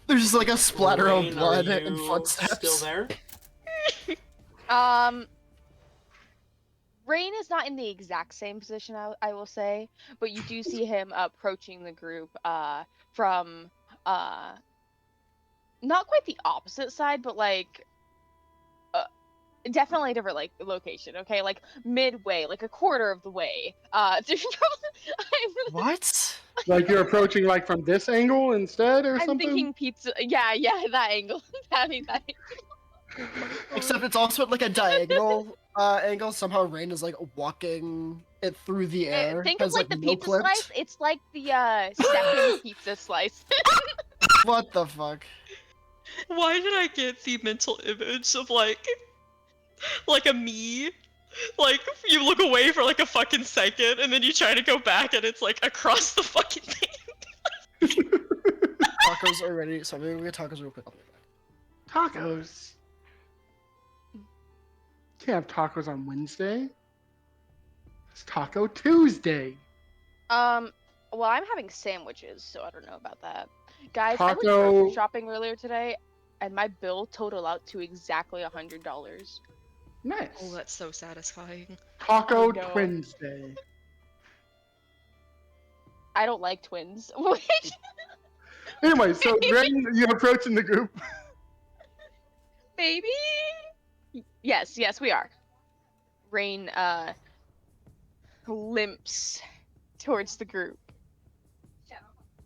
There's just like a splatter Rain, of blood are and you footsteps. Still there? Rain is not in the exact same position, I will say, but you do see him approaching the group from not quite the opposite side, but like definitely a different like location. Okay, like midway, like a quarter of the way. What? Like you're approaching like from this angle instead, or I'm something? thinking pizza. Yeah, that angle. Having that. Except it's also at like a diagonal angle. Somehow Rain is like walking it through the air. Think of has, like the no pizza clips. slice. It's like the second pizza slice. What the fuck? Why did I get the mental image of like a me? Like you look away for like a fucking second, and then you try to go back, and it's like across the fucking thing. Tacos are ready. So maybe we get tacos real quick. Tacos. Can't have tacos on Wednesday. It's Taco Tuesday. Well, I'm having sandwiches, so I don't know about that. Guys, I went Taco- grocery shopping earlier today, and my bill totaled out to exactly $100. Nice. Oh, that's so satisfying. Taco I know. Wednesday. I don't like twins. Anyway, so Rain, you're approaching the group. Baby. Yes, we are. Rain limps towards the group.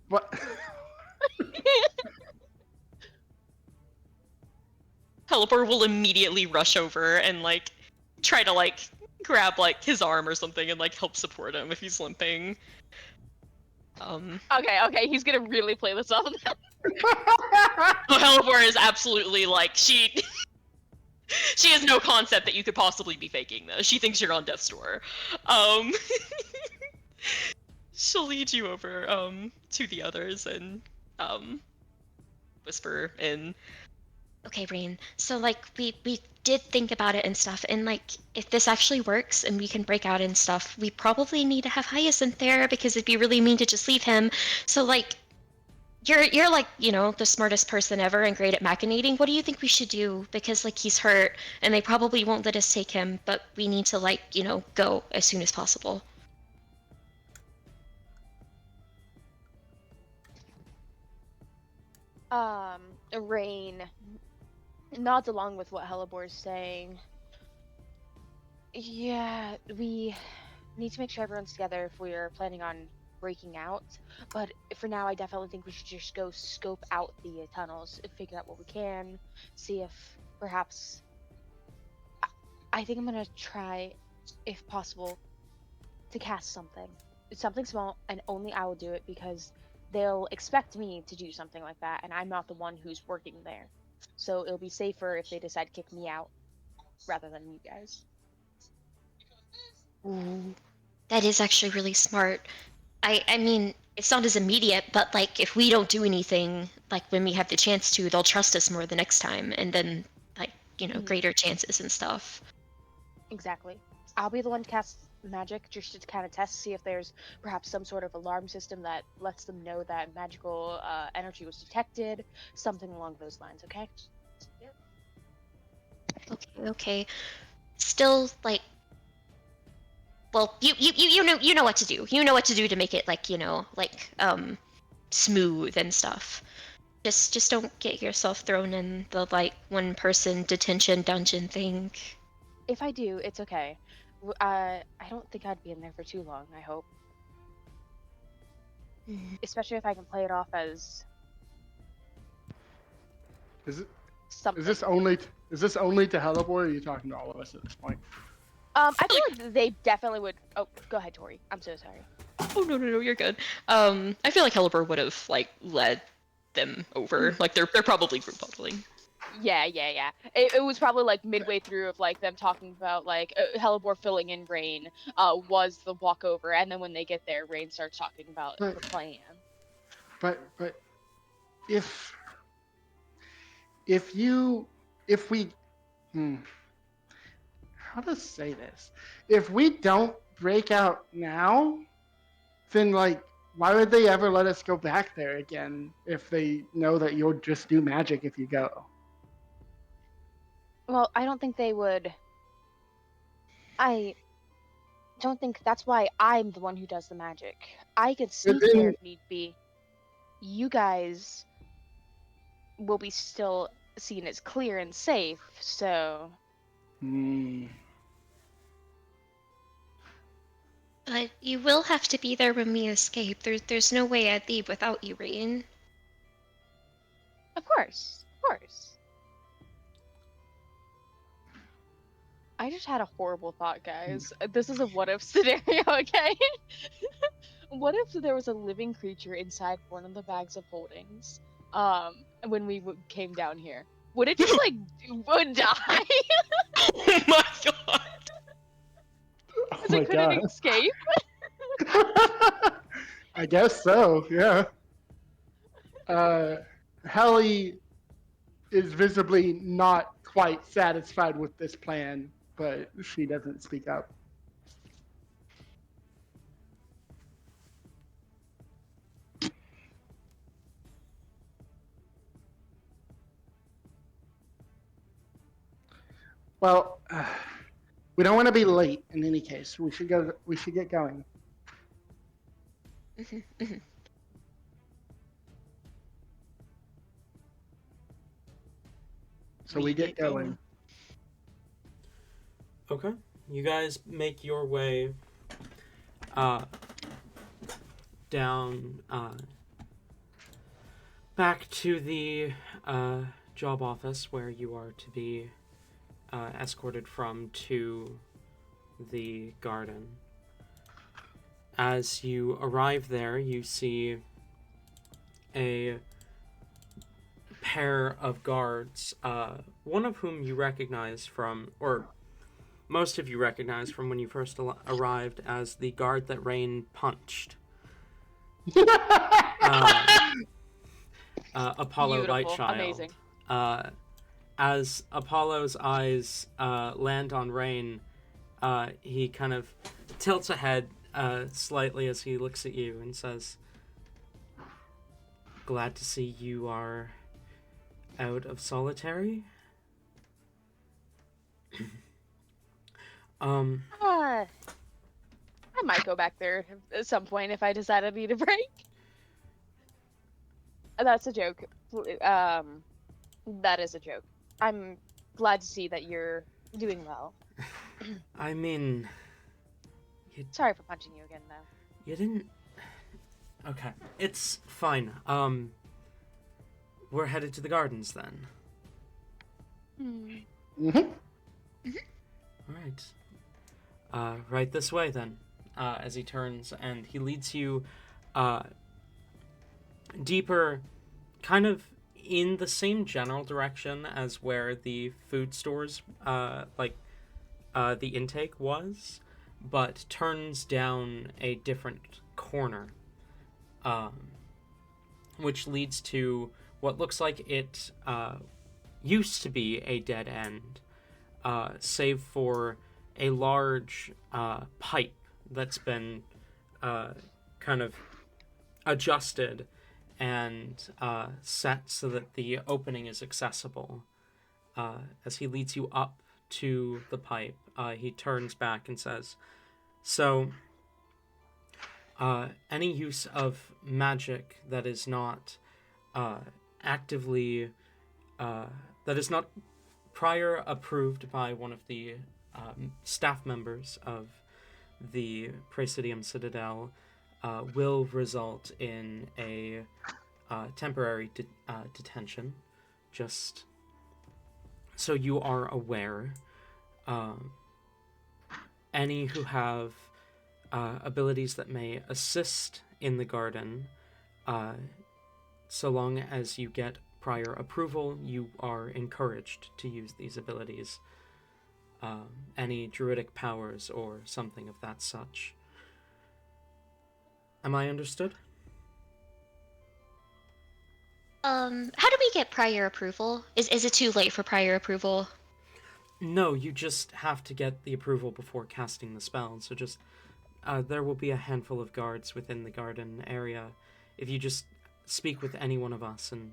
What? Helipor will immediately rush over and like try to like grab like his arm or something and like help support him if he's limping. Okay, he's gonna really play this off. Helipor is absolutely like she has no concept that you could possibly be faking this. She thinks you're on death's door. She'll lead you over to the others and whisper in. Okay, Rain. So like we did think about it and stuff, and like if this actually works and we can break out and stuff, we probably need to have Hyacinth there because it'd be really mean to just leave him. So like you're like, you know, the smartest person ever and great at machinating. What do you think we should do? Because like he's hurt and they probably won't let us take him, but we need to like, you know, go as soon as possible. Rain nods along with what Helibor is saying. Yeah, we need to make sure everyone's together if we're planning on breaking out. But for now, I definitely think we should just go scope out the tunnels, figure out what we can, see if perhaps... I think I'm gonna try, if possible, to cast something. Something small, and only I will do it because they'll expect me to do something like that, and I'm not the one who's working there. So it'll be safer if they decide to kick me out rather than you guys. Ooh, that is actually really smart. I mean, it's not as immediate, but like if we don't do anything, like when we have the chance to, they'll trust us more the next time, and then like, you know, greater chances and stuff. Exactly. I'll be the one to cast magic just to kind of test, see if there's perhaps some sort of alarm system that lets them know that magical energy was detected, something along those lines. Okay. Okay. Still, like, well, you know what to do. You know what to do to make it like, smooth and stuff. Just don't get yourself thrown in the like one person detention dungeon thing. If I do, it's okay. I don't think I'd be in there for too long. I hope, especially if I can play it off as Is it? something. Is this only to Hellebore, or are you talking to all of us at this point? I feel like they definitely would. Oh, go ahead, Tori. I'm so sorry. Oh no, you're good. I feel like Helliber would have like led them over. Like they're probably group huddling. Yeah. It was probably like midway through of like them talking about like Hellebore filling in Rain was the walkover, and then when they get there, Rain starts talking about the plan. But if we how to say this? If we don't break out now, then like why would they ever let us go back there again if they know that you'll just do magic if you go? Well, I don't think they would. I don't think that's why I'm the one who does the magic. I could sneak there if need be. You guys will be still seen as clear and safe, so... But you will have to be there when we escape. There's no way I'd leave without you, Rain. Of course. I just had a horrible thought, guys. This is a what-if scenario, okay? What if there was a living creature inside one of the bags of holdings, when we came down here? Would it just, like, would die? Oh my god! Oh So could it escape? I guess so, yeah. Hallie is visibly not quite satisfied with this plan, but she doesn't speak up. Well, we don't want to be late in any case. We should get going. So we get going. Okay. You guys make your way down back to the job office where you are to be escorted from to the garden. As you arrive there, you see a pair of guards, one of whom you recognize from, or most of you recognize from when you first arrived as the guard that Rain punched. Apollo Beautiful. Lightchild. Amazing. As Apollo's eyes land on Rain, he kind of tilts ahead slightly as he looks at you and says, "Glad to see you are out of solitary." I might go back there at some point if I decide I need a break. That's a joke. That is a joke. I'm glad to see that you're doing well. I mean... Sorry for punching you again, though. You didn't... Okay, it's fine. We're headed to the gardens, then. Alright. Right this way, then. As he turns, and he leads you deeper, kind of in the same general direction as where the food stores, the intake was, but turns down a different corner, which leads to what looks like it used to be a dead end, save for a large pipe that's been kind of adjusted and set so that the opening is accessible. As he leads you up to the pipe, he turns back and says, "So, any use of magic that is not actively, that is not prior approved by one of the staff members of the Praesidium Citadel will result in a temporary detention. Just so you are aware, any who have abilities that may assist in the garden, so long as you get prior approval, you are encouraged to use these abilities. Any druidic powers or something of that such. Am I understood?" How do we get prior approval? Is it too late for prior approval? No, you just have to get the approval before casting the spell. So just, there will be a handful of guards within the garden area. If you just speak with any one of us and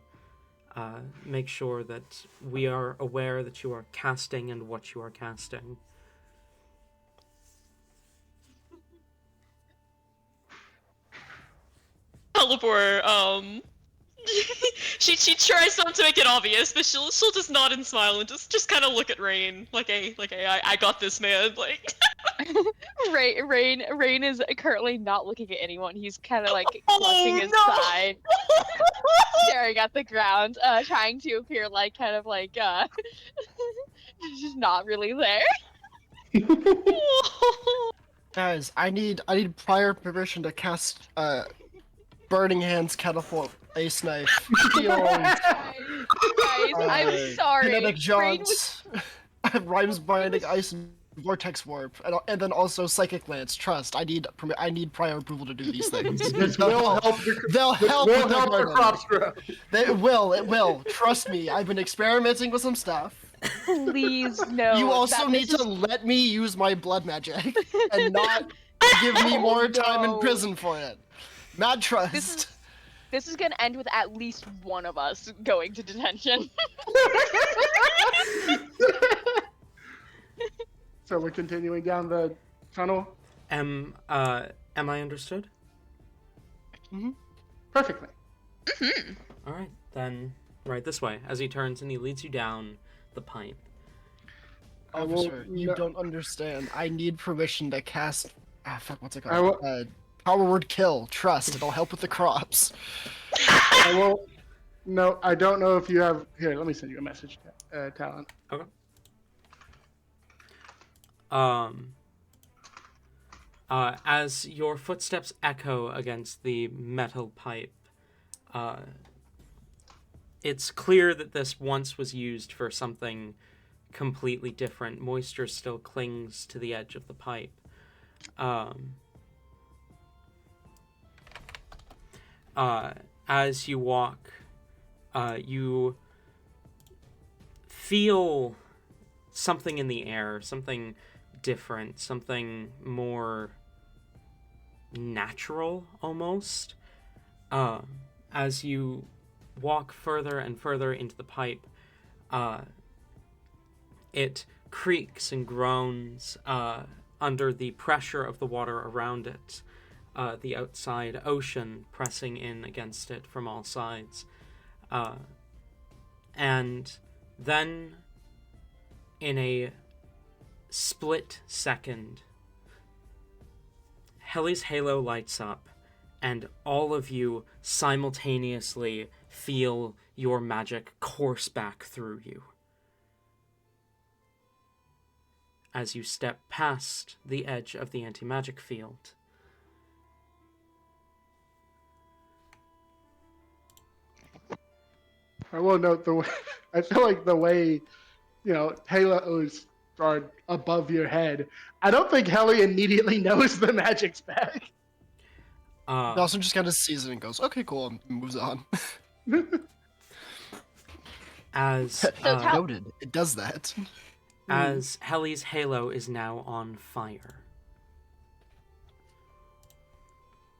make sure that we are aware that you are casting and what you are casting. Halibor, she tries not to make it obvious, but she'll just nod and smile and just kind of look at Rain like, I got this, man. Like, Rain is currently not looking at anyone. He's kind of like clutching his side, staring at the ground, trying to appear like kind of like just not really there. Guys, I need prior permission to cast Burning Hands Catapult Ace Knife. Guys, I'm sorry. Kinetic Rain Jaws. Rhymes Binding Ice and Vortex Warp, and then also Psychic Lance. Trust, I need prior approval to do these things. This will help. They'll help Will with the help the garden. crops grow. It will. Trust me, I've been experimenting with some stuff. Please no. You also that need this to let me use my blood magic and not give me more time in prison for it. Mad trust. This is gonna end with at least one of us going to detention. So we're continuing down the tunnel? Am I understood? Mm-hmm. Perfectly. All right, then right this way. As he turns and he leads you down the pipe. Officer, you no- don't understand. I need permission to cast. What's it called? Power word kill. Trust. It'll help with the crops. I will. No, I don't know if you have. Here, let me send you a message, Talon. Okay. As your footsteps echo against the metal pipe, it's clear that this once was used for something completely different. Moisture still clings to the edge of the pipe. As you walk, you feel something in the air, something different, something more natural almost. As you walk further and further into the pipe, it creaks and groans under the pressure of the water around it, the outside ocean pressing in against it from all sides. And then, in a split second, Heli's halo lights up, and all of you simultaneously feel your magic course back through you. As you step past the edge of the anti-magic field. I will note the way. I feel like the way, halos are above your head. I don't think Heli immediately knows the magic's back. Dawson just kind of sees it and goes, "Okay, cool," and moves on. As Noted, it does that. as Helly's halo is now on fire.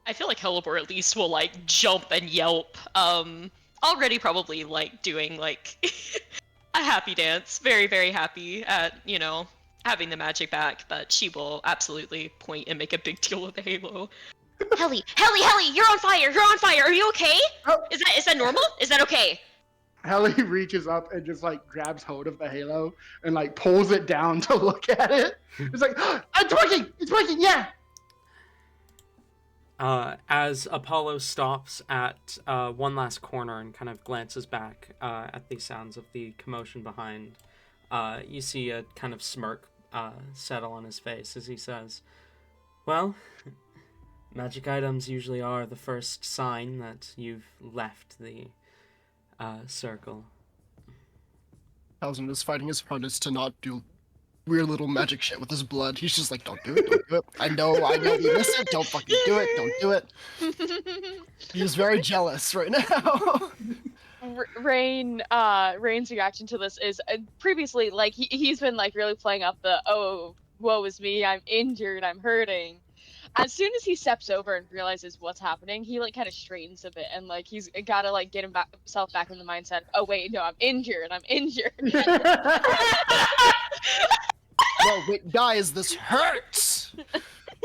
I feel like Helibor at least will like jump and yelp. Already probably like doing like a happy dance. Very, very happy at, having the magic back, but she will absolutely point and make a big deal of the halo. Helly, you're on fire! You're on fire! Are you okay? Oh. Is that normal? Is that okay? Helly reaches up and just like grabs hold of the halo and like pulls it down to look at it. It's like, it's working! It's working! Yeah! As Apollo stops at one last corner and kind of glances back at the sounds of the commotion behind, you see a kind of smirk settle on his face as he says, "Well, magic items usually are the first sign that you've left the circle." Townsend is fighting his hardest to not do weird little magic shit with his blood. He's just like, don't do it, don't do it. I know you miss it, don't fucking do it, don't do it. He's very jealous right now. Rain's reaction to this is previously like he's been like really playing up the woe is me, I'm injured, I'm hurting. As soon as he steps over and realizes what's happening, he like kind of straightens a bit and like he's gotta like get himself back in the mindset. Oh wait, no, I'm injured. No, wait, guys, this hurts.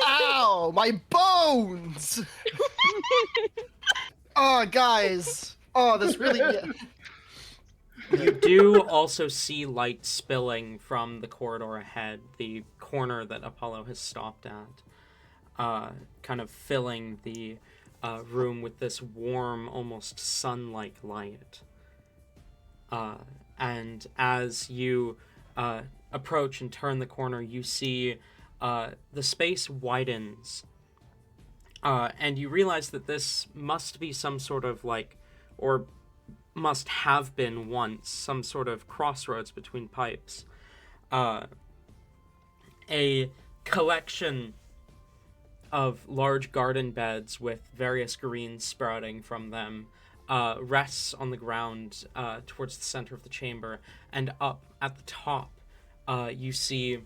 Ow, my bones. Oh, guys. Oh, this really. You do also see light spilling from the corridor ahead, the corner that Apollo has stopped at, kind of filling the room with this warm, almost sun-like light. And as you approach and turn the corner, you see the space widens, and you realize that this must be some sort of or must have been once, some sort of crossroads between pipes. A collection of large garden beds with various greens sprouting from them rests on the ground towards the center of the chamber, and up at the top you see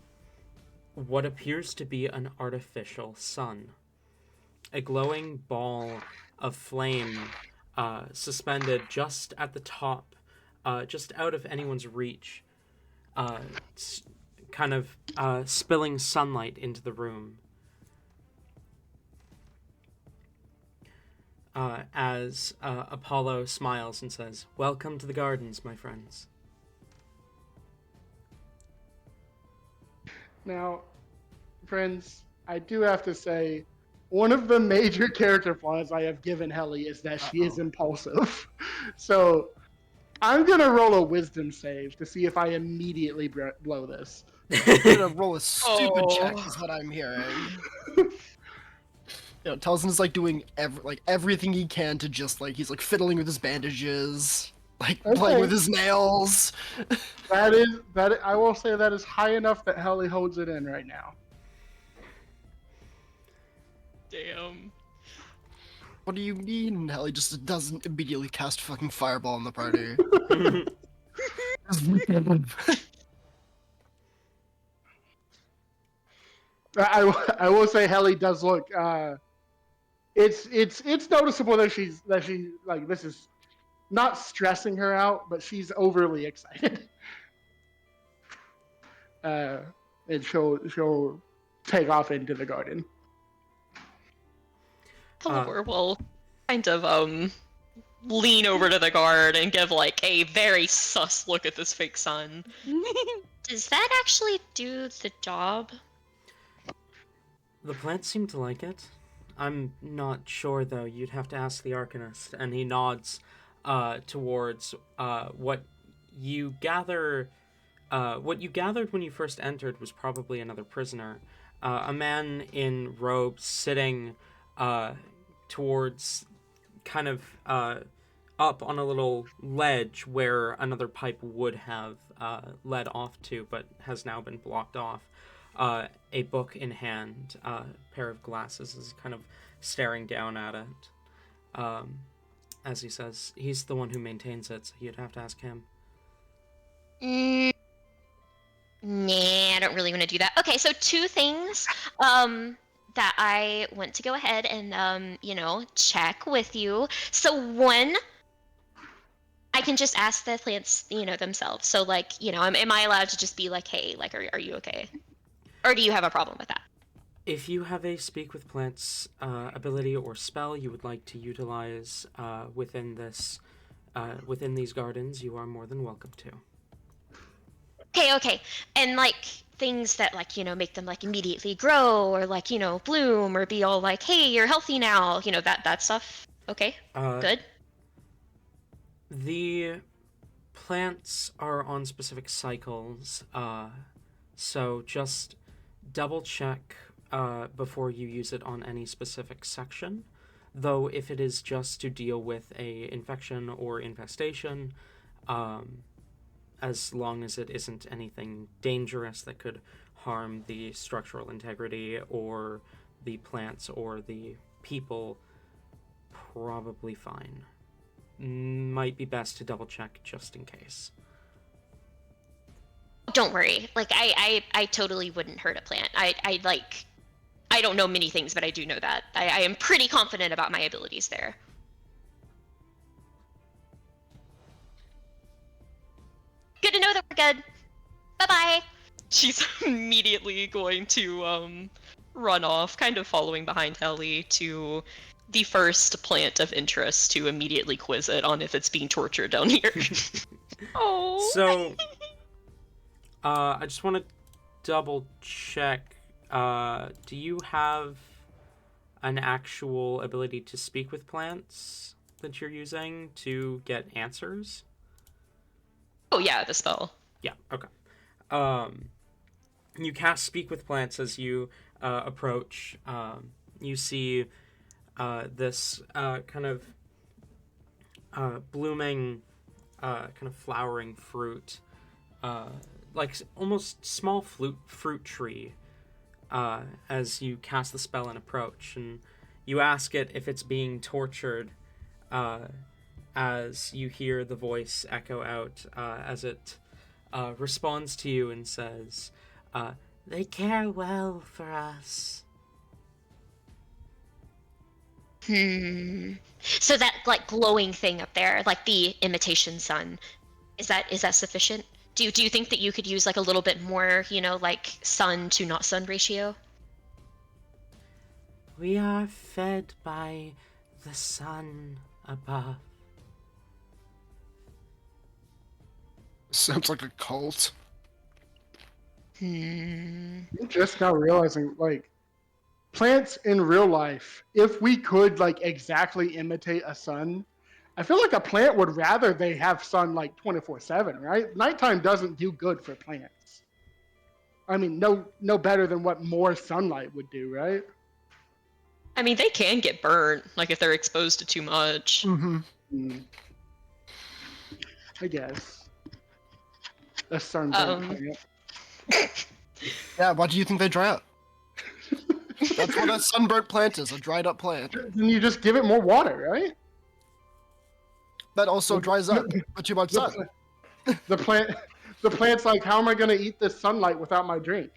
what appears to be an artificial sun. A glowing ball of flame suspended just at the top, just out of anyone's reach, kind of spilling sunlight into the room. As Apollo smiles and says, "Welcome to the gardens, my friends." Now, friends, I do have to say, one of the major character flaws I have given Helly is that she is impulsive. So, I'm gonna roll a wisdom save to see if I immediately blow this. You're gonna roll a stupid check, is what I'm hearing. Townsend is like doing everything he can to just he's like fiddling with his bandages, playing with his nails. That I will say that is high enough that Helly holds it in right now. Damn. What do you mean? Helly just doesn't immediately cast fucking fireball on the party. I will say Helly does look. It's noticeable that she like this is not stressing her out, but she's overly excited. And she'll take off into the garden. Helibor will kind of lean over to the guard and give a very sus look at this fake sun. Does that actually do the job? The plants seem to like it. I'm not sure, though. You'd have to ask the Arcanist. And he nods towards what you gather. What you gathered when you first entered was probably another prisoner. A man in robes sitting towards kind of up on a little ledge where another pipe would have led off to, but has now been blocked off. A book in hand, a pair of glasses, is kind of staring down at it. As he says, he's the one who maintains it, so you'd have to ask him. Nah, I don't really want to do that. Okay, so two things that I want to go ahead and check with you. So one, I can just ask the plants, themselves. So like, am I allowed to just be like, hey, like, are you okay? Or do you have a problem with that? If you have a speak with plants ability or spell you would like to utilize within these gardens, you are more than welcome to. Okay. And like things that like, make them like immediately grow or like, bloom or be all like, hey, you're healthy now, that stuff. Okay. Good. The plants are on specific cycles, so just double check before you use it on any specific section. Though if it is just to deal with a infection or infestation, as long as it isn't anything dangerous that could harm the structural integrity or the plants or the people, probably fine. Might be best to double check just in case. Don't worry. Like I totally wouldn't hurt a plant. I don't know many things, but I do know that. I am pretty confident about my abilities there. Good to know that we're good. Bye-bye. She's immediately going to run off, kind of following behind Helly to the first plant of interest to immediately quiz it on if it's being tortured down here. Oh. So, I just want to double check. Do you have an actual ability to speak with plants that you're using to get answers? Oh yeah, the spell. Yeah, okay. You cast Speak with Plants as you approach. You see this kind of blooming, kind of flowering fruit, like almost small fruit tree, as you cast the spell and approach. And you ask it if it's being tortured, as you hear the voice echo out as it responds to you and says, they care well for us. So that like glowing thing up there, like the imitation sun, is that sufficient? Do you think that you could use like a little bit more, like sun to not sun ratio? We are fed by the sun above. Sounds like a cult. I'm just now realizing, like, plants in real life, if we could, like, exactly imitate a sun, I feel like a plant would rather they have sun, like, 24/7, right? Nighttime doesn't do good for plants. I mean, no better than what more sunlight would do, right? I mean, they can get burnt, like if they're exposed to too much. Mm-hmm. I guess. A sunburnt plant. Yeah, why do you think they dry up? That's what a sunburnt plant is, a dried up plant. Then you just give it more water, right? That also dries up with too much sun. The plant's like, how am I going to eat this sunlight without my drink?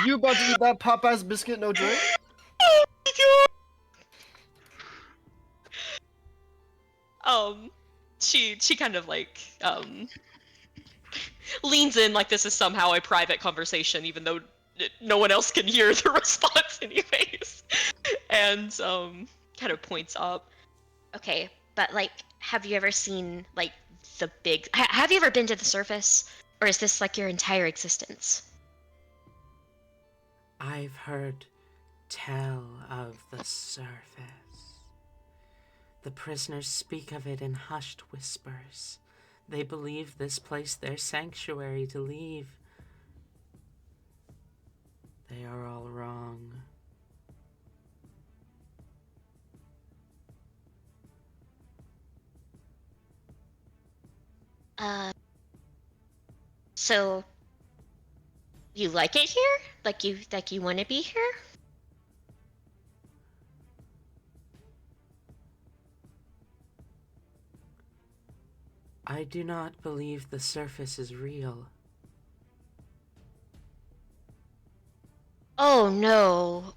You about to eat that Popeye's biscuit, no drink? She kind of like leans in like this is somehow a private conversation, even though no one else can hear the response anyways. And kind of points up. Okay, but like, have you ever seen like the big? Have you ever been to the surface, or is this like your entire existence? I've heard tell of the surface. The prisoners speak of it in hushed whispers. They believe this place their sanctuary to leave. They are all wrong. So you like it here? Like you want to be here? I do not believe the surface is real. Oh no.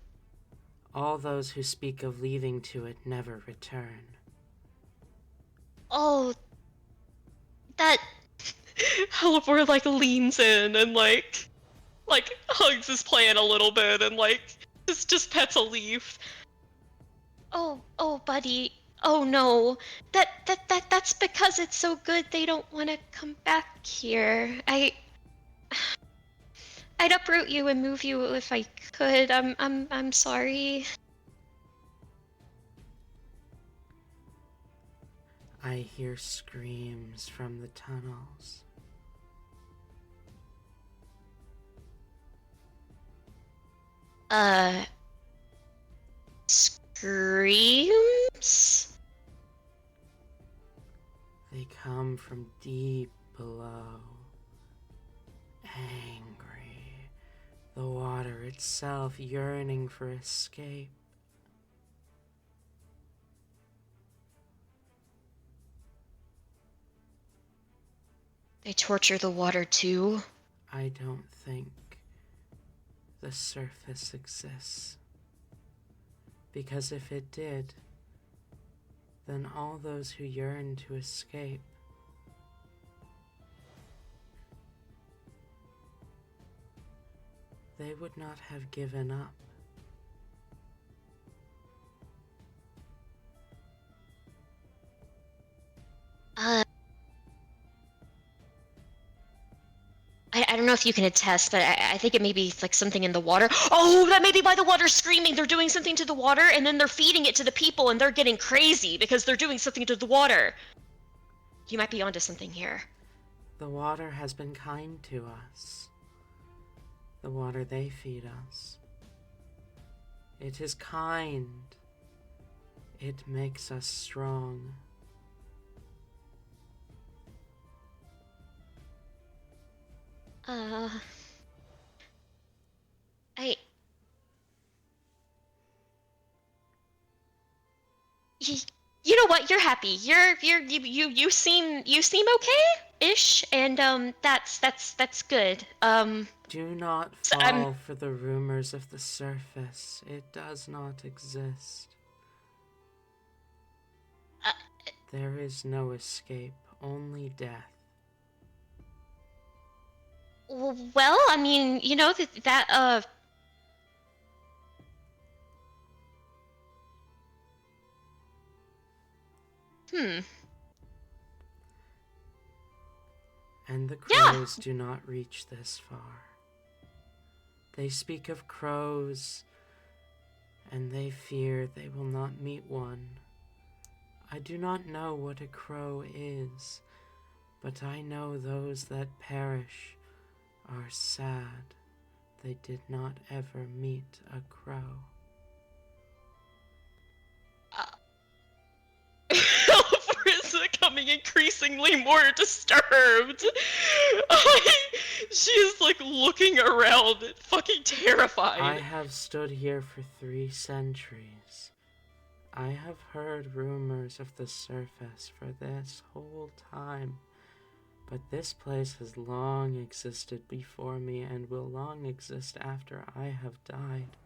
All those who speak of leaving to it never return. Oh, that. Halvor like leans in and like hugs his plant a little bit and like just pets a leaf. Oh, buddy. Oh no. That's because it's so good they don't want to come back here. I'd uproot you and move you if I could. I'm sorry. I hear screams from the tunnels. Screams? They come from deep below. Angry. The water itself yearning for escape. They torture the water too? I don't think the surface exists. Because if it did, then all those who yearn to escape they would not have given up. I don't know if you can attest, but I think it may be like something in the water. Oh, that may be why the water's screaming. They're doing something to the water, and then they're feeding it to the people, and they're getting crazy because they're doing something to the water. You might be onto something here. The water has been kind to us. The water they feed us. It is kind. It makes us strong. You know what? You're happy. You seem okay-ish, and that's good. Do not So, fall for the rumors of the surface. It does not exist. There is no escape, only death. Well, I mean, you know that And the Yeah. crows do not reach this far. They speak of crows, and they fear they will not meet one. I do not know what a crow is, but I know those that perish are sad they did not ever meet a crow. Halvor is becoming increasingly more disturbed. She is like looking around, fucking terrified. I have stood here for 3 centuries. I have heard rumors of the surface for this whole time, but this place has long existed before me and will long exist after I have died,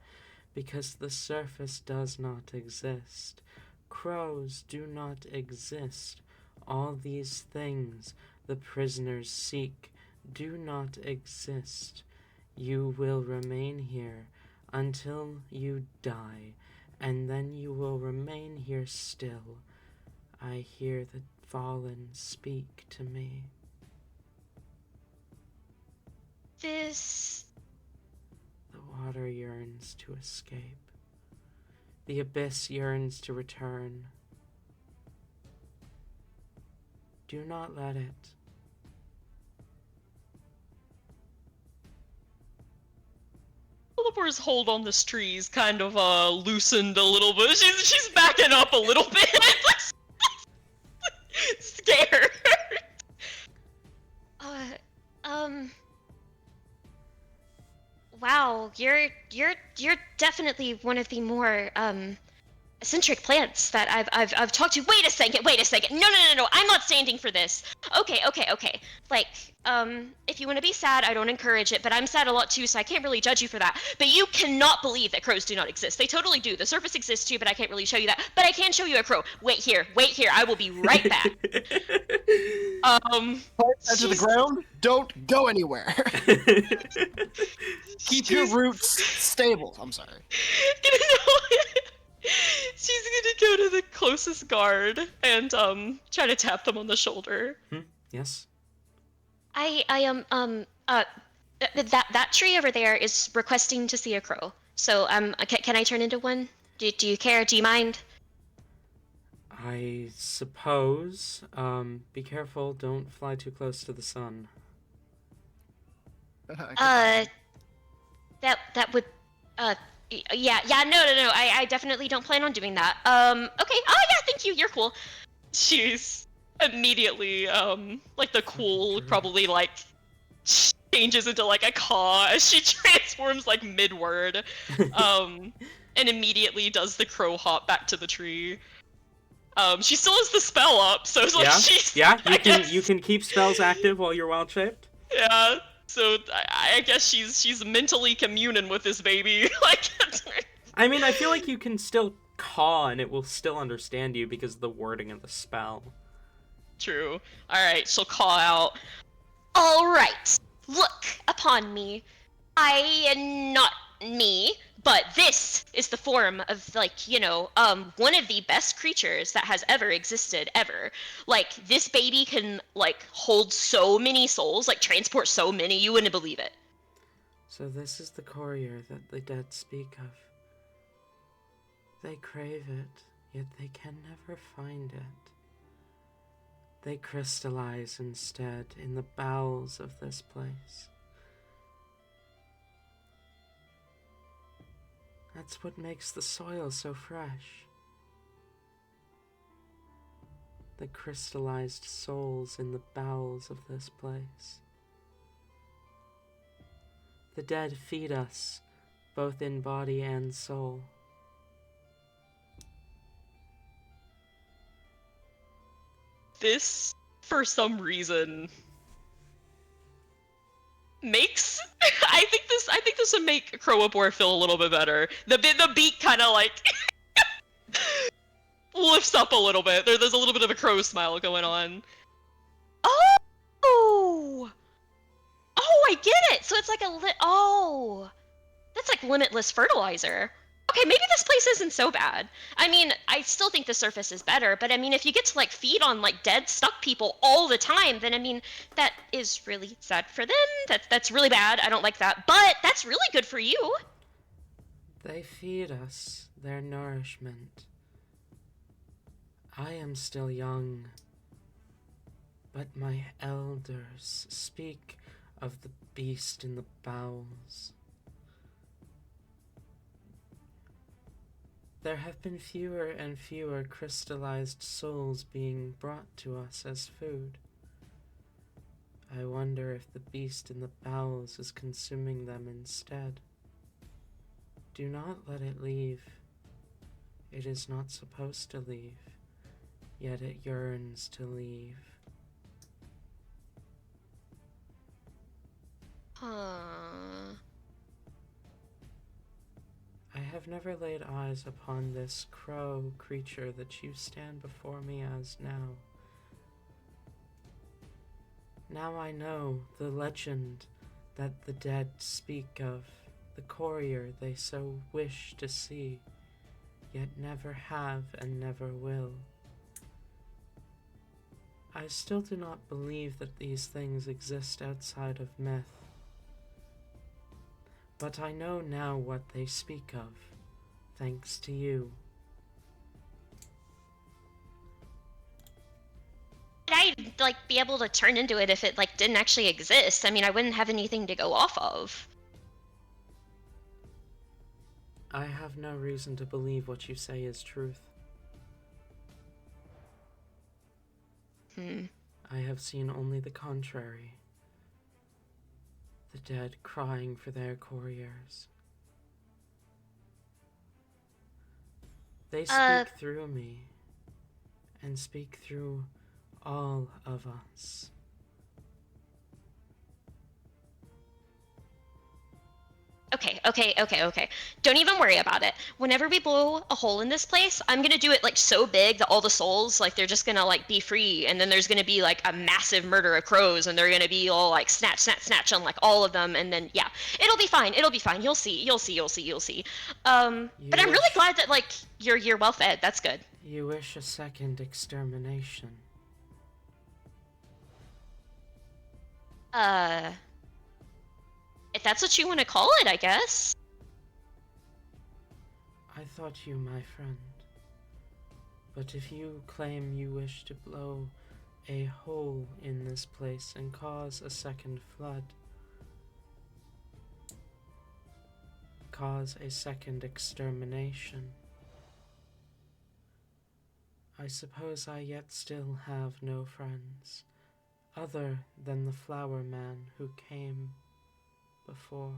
because the surface does not exist. Crows do not exist. All these things the prisoners seek do not exist. You will remain here until you die, and then you will remain here still. I hear the fallen speak to me. this. The water yearns to escape. The abyss yearns to return. Do not let it. Halvor's hold on this tree is kind of loosened a little bit. She's backing up a little bit. Scared. Wow, you're definitely one of the more eccentric plants that I've talked to. Wait a second. No. I'm not standing for this. Okay. Like, if you want to be sad, I don't encourage it, but I'm sad a lot too, so I can't really judge you for that. But you cannot believe that crows do not exist. They totally do. The surface exists too, but I can't really show you that. But I can show you a crow. Wait here. I will be right back. Plant to the ground. Don't go anywhere. Keep your roots stable. I'm sorry. She's gonna go to the closest guard and try to tap them on the shoulder. Yes. That tree over there is requesting to see a crow. So can I turn into one? Do you care? Do you mind? I suppose. Be careful. Don't fly too close to the sun. That would yeah, no. I definitely don't plan on doing that. Okay. Oh yeah, thank you. You're cool. She's immediately like the cool probably like changes into like a caw as she transforms like mid-word, and immediately does the crow hop back to the tree. She still has the spell up, so it's like she's you can keep spells active while you're wild shaped. Yeah. So I guess she's mentally communing with this baby. Like, I mean, I feel like you can still caw and it will still understand you because of the wording of the spell. True. All right, she'll call out. All right, look upon me. I am not me, but this is the form of, like, one of the best creatures that has ever existed, ever. Like, this baby can, like, hold so many souls, like, transport so many, you wouldn't believe it. So this is the courier that the dead speak of. They crave it, yet they can never find it. They crystallize instead in the bowels of this place. That's what makes the soil so fresh. The crystallized souls in the bowels of this place. The dead feed us, both in body and soul. This, for some reason, makes I think this would make Crowabor feel a little bit better. The beak kind of like lifts up a little bit. There's a little bit of a crow smile going on. Oh, I get it. So it's like that's like limitless fertilizer. Okay, maybe this place isn't so bad. I mean, I still think the surface is better, but I mean, if you get to, like, feed on, like, dead, stuck people all the time, then, I mean, that is really sad for them. That's really bad. I don't like that. But that's really good for you. They feed us their nourishment. I am still young, but my elders speak of the beast in the bowels. There have been fewer and fewer crystallized souls being brought to us as food. I wonder if the beast in the bowels is consuming them instead. Do not let it leave. It is not supposed to leave, yet it yearns to leave. I have never laid eyes upon this crow creature that you stand before me as now. Now I know the legend that the dead speak of, the courier they so wish to see, yet never have and never will. I still do not believe that these things exist outside of myth. But I know now what they speak of, thanks to you. I'd, like, be able to turn into it if it, like, didn't actually exist. I mean, I wouldn't have anything to go off of. I have no reason to believe what you say is truth. I have seen only the contrary. The dead crying for their couriers. They speak through me, and speak through all of us. Okay. Don't even worry about it. Whenever we blow a hole in this place, I'm gonna do it like so big that all the souls, like, they're just gonna like be free, and then there's gonna be like a massive murder of crows, and they're gonna be all like snatch on like all of them, and then yeah, it'll be fine. You'll see. But I'm really glad that like you're well fed. That's good. You wish a second extermination. If that's what you want to call it, I guess. I thought you my friend. But if you claim you wish to blow a hole in this place and cause a second flood, cause a second extermination, I suppose I yet still have no friends, other than the flower man who came before.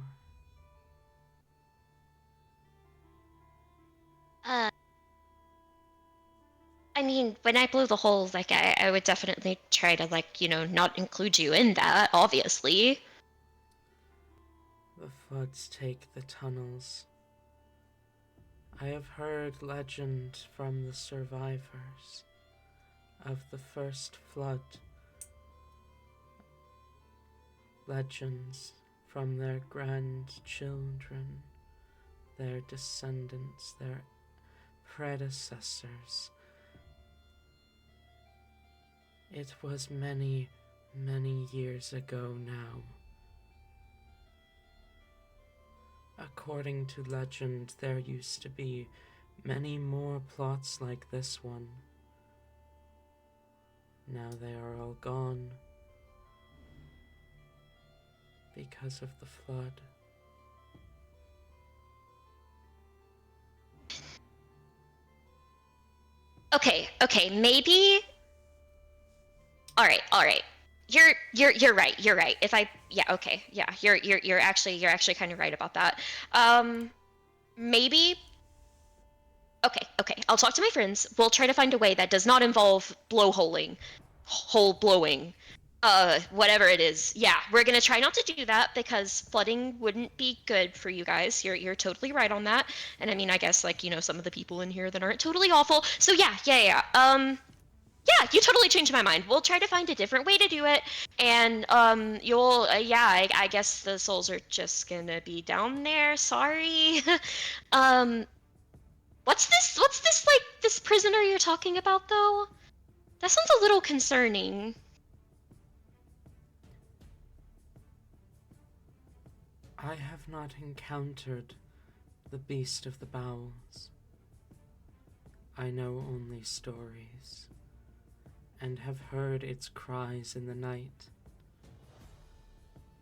I mean, when I blew the hole, like, I would definitely try to, like, not include you in that, obviously. The floods take the tunnels. I have heard legend from the survivors of the first flood. Legends from their grandchildren, their descendants, their predecessors. It was many, many years ago now. According to legend, there used to be many more plots like this one. Now they are all gone because of the flood. Okay, maybe. All right. You're right. You're actually kind of right about that. Maybe. Okay. I'll talk to my friends. We'll try to find a way that does not involve hole blowing, whatever it is. Yeah, we're gonna try not to do that because flooding wouldn't be good for you guys. You're totally right on that. And I mean, I guess like some of the people in here that aren't totally awful. So yeah. Yeah, you totally changed my mind. We'll try to find a different way to do it, and you'll I guess the souls are just gonna be down there. Sorry. What's this like this prisoner you're talking about though? That sounds a little concerning. I have not encountered the beast of the bowels. I know only stories, and have heard its cries in the night.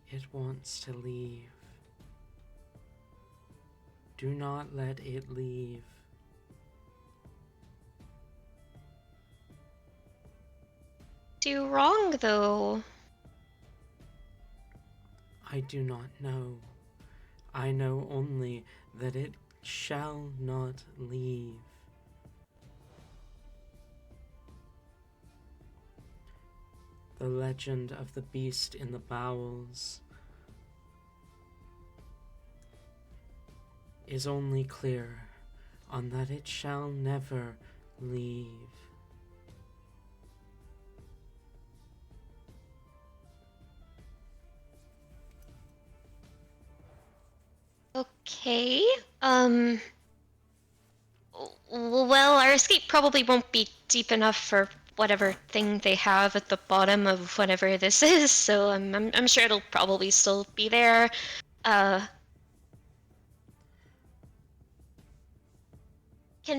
It wants to leave. Do not let it leave. Do wrong though. I do not know. I know only that it shall not leave. The legend of the beast in the bowels is only clear on that it shall never leave. Okay. Well, our escape probably won't be deep enough for whatever thing they have at the bottom of whatever this is, so I'm sure it'll probably still be there. Can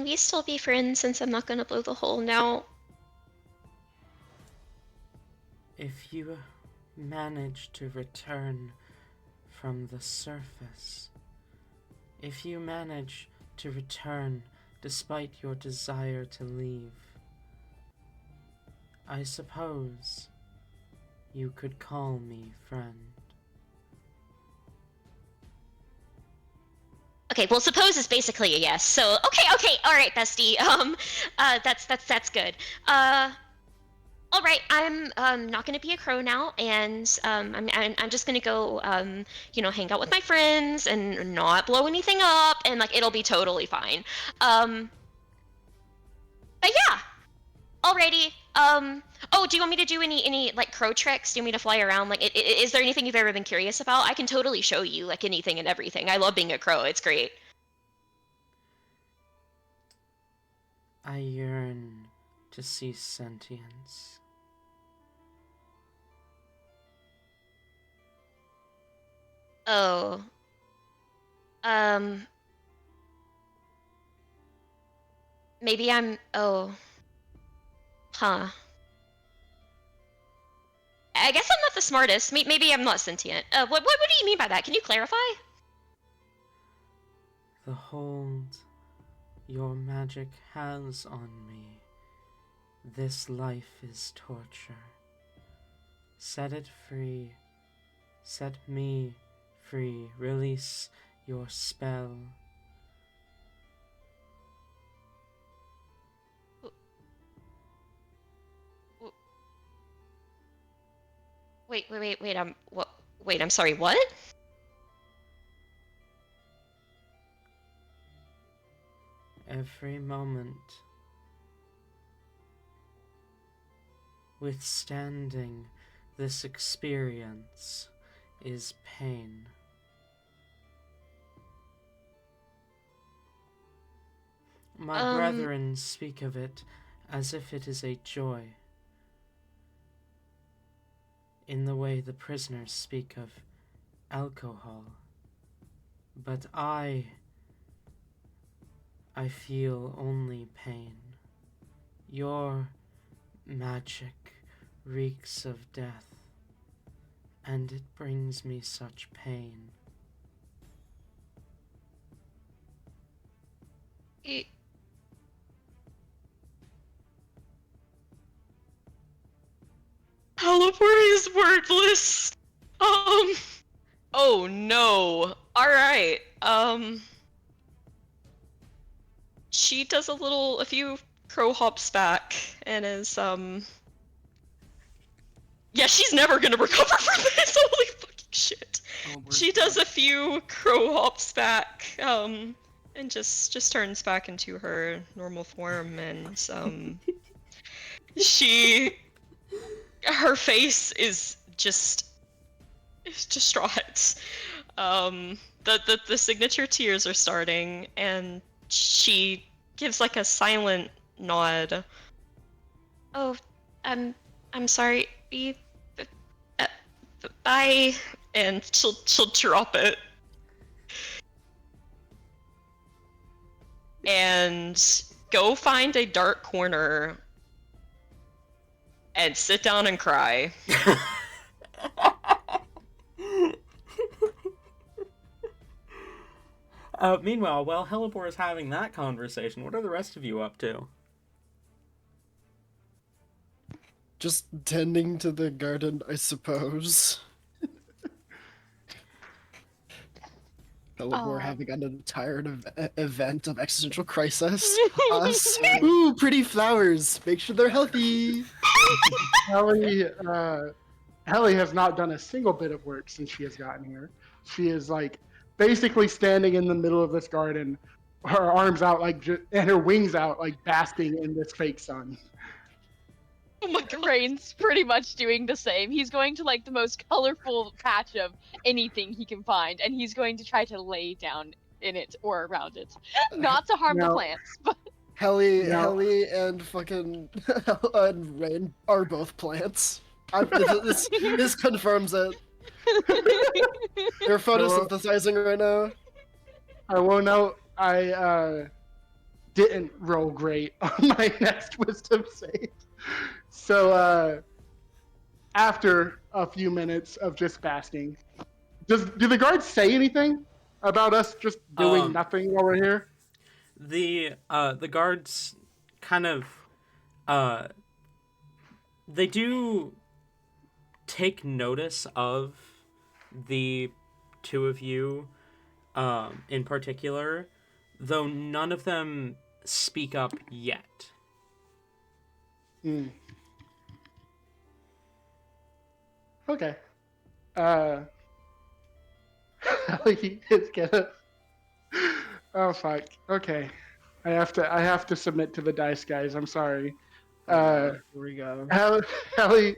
we still be friends since I'm not gonna blow the hole now? If you manage to return from the surface, if you manage to return despite your desire to leave, I suppose you could call me friend. Okay, well, suppose is basically a yes. So okay, all right, bestie. That's good. All right, I'm not gonna be a crow now, and I'm just gonna go hang out with my friends and not blow anything up, and like it'll be totally fine. But yeah, alrighty. Oh, do you want me to do any like crow tricks? Do you want me to fly around? Like, is there anything you've ever been curious about? I can totally show you like anything and everything. I love being a crow. It's great. I yearn to see sentience. Oh. Maybe I'm. Oh. Huh. I guess I'm not the smartest. Maybe I'm not sentient. What do you mean by that? Can you clarify? The hold your magic has on me. This life is torture. Set it free. Set me free. Release your spell. Wait. Wait, I'm sorry. What? Every moment. Withstanding this experience is pain. My brethren speak of it as if it is a joy, in the way the prisoners speak of alcohol. But I feel only pain. Your magic reeks of death, and it brings me such pain. Teleport is wordless. Oh no. Alright. She does a few crow hops back and is, yeah, she's never gonna recover from this. Holy fucking shit. She does a few crow hops back, and just turns back into her normal form, and her face is just distraught. The signature tears are starting, and she gives like a silent nod. Oh, I'm sorry. Bye. And she'll drop it. And go find a dark corner and sit down and cry. Meanwhile, while Hellebore is having that conversation, what are the rest of you up to? Just tending to the garden, I suppose. We're having an entire event of existential crisis. Us, ooh, pretty flowers. Make sure they're healthy. Helly has not done a single bit of work since she has gotten here. She is like basically standing in the middle of this garden, her arms out and her wings out, like basking in this fake sun. Oh my god. Rain's pretty much doing the same. He's going to like the most colorful patch of anything he can find, and he's going to try to lay down in it or around it. Not to harm the plants, but Helly and fucking and Rain are both plants. This confirms it. They're photosynthesizing right now. I will note I didn't roll great on my next wisdom save. So after a few minutes of just basking, do the guards say anything about us just doing nothing while we're here? The guards kind of they do take notice of the two of you in particular, though none of them speak up yet. Okay. He is gonna. Oh fuck. Okay. I have to submit to the dice, guys. I'm sorry. Here we go. Hallie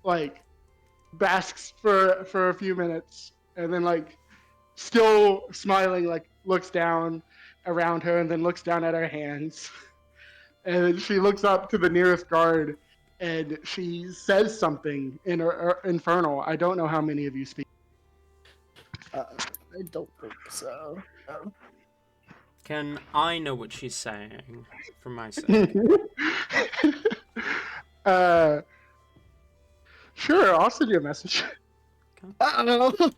like basks for a few minutes and then like still smiling, like looks down around her and then looks down at her hands. And then she looks up to the nearest guard and she says something in her infernal. I don't know how many of you speak. I don't think so. No. Can I know what she's saying for my sake? Sure, I'll send you a message. Uh-oh.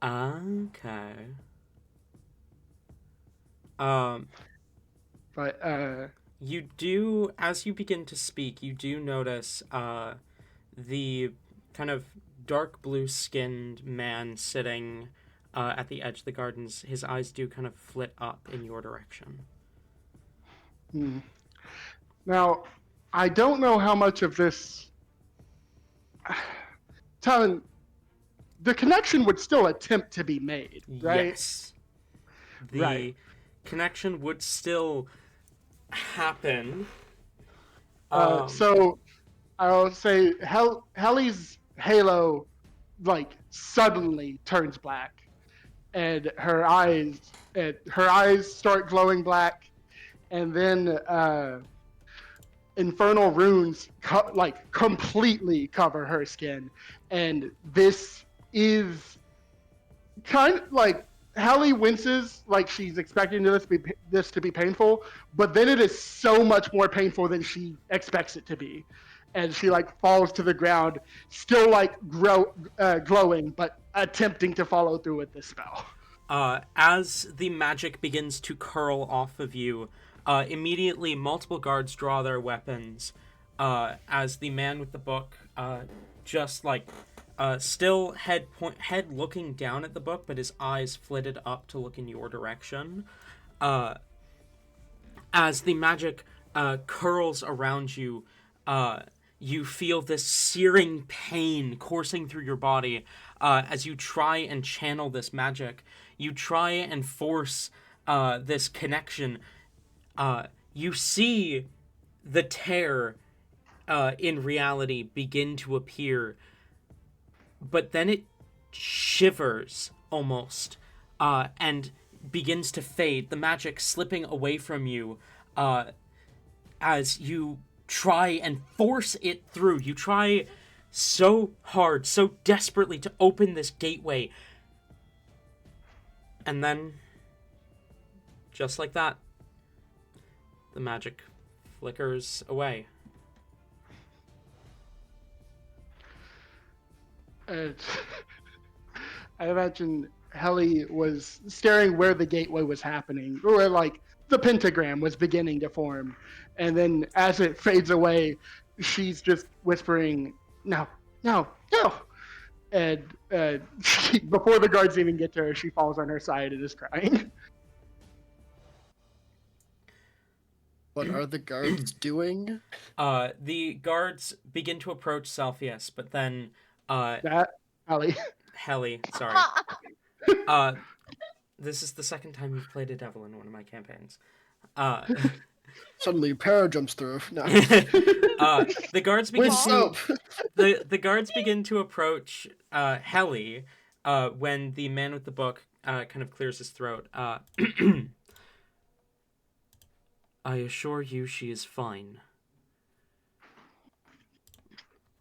Okay. But You do, as you begin to speak, you do notice the kind of dark blue-skinned man sitting at the edge of the gardens. His eyes do kind of flit up in your direction. Now, I don't know how much of this. Talon, the connection would still attempt to be made, right? Yes. The connection would still happen. So I'll say Helly's halo like suddenly turns black, and her eyes start glowing black, and then infernal runes completely cover her skin, and this is kind of like Hallie winces, like she's expecting this to be painful, but then it is so much more painful than she expects it to be, and she like falls to the ground, still like glowing, but attempting to follow through with this spell. As the magic begins to curl off of you, immediately multiple guards draw their weapons. As the man with the book, just like. Still head looking down at the book, but his eyes flitted up to look in your direction. As the magic curls around you, you feel this searing pain coursing through your body as you try and channel this magic. You try and force this connection. You see the tear in reality begin to appear, but then it shivers almost and begins to fade, the magic slipping away from you as you try and force it through. You try so hard, so desperately to open this gateway. And then, just like that, the magic flickers away. I imagine Helly was staring where the gateway was happening, where like the pentagram was beginning to form, and then as it fades away, she's just whispering, "No, no, no!" And before the guards even get to her, she falls on her side and is crying. What are the guards doing? The guards begin to approach Celsius, but then Helly. Sorry. This is the second time you've played a devil in one of my campaigns. Suddenly, Para jumps through. No. The guards begin the guards begin to approach Helly when the man with the book kind of clears his throat. I assure you she is fine.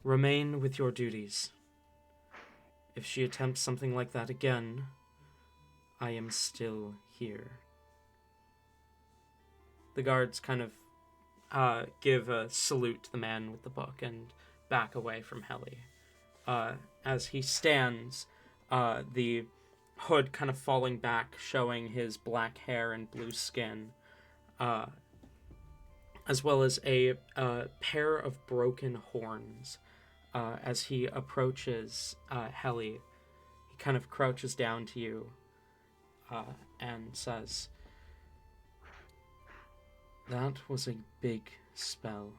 Remain with your duties. If she attempts something like that again, I am still here. The guards kind of give a salute to the man with the book and back away from Helly. As he stands, the hood kind of falling back, showing his black hair and blue skin, as well as a pair of broken horns. As he approaches Heli, he kind of crouches down to you and says, "That was a big spell.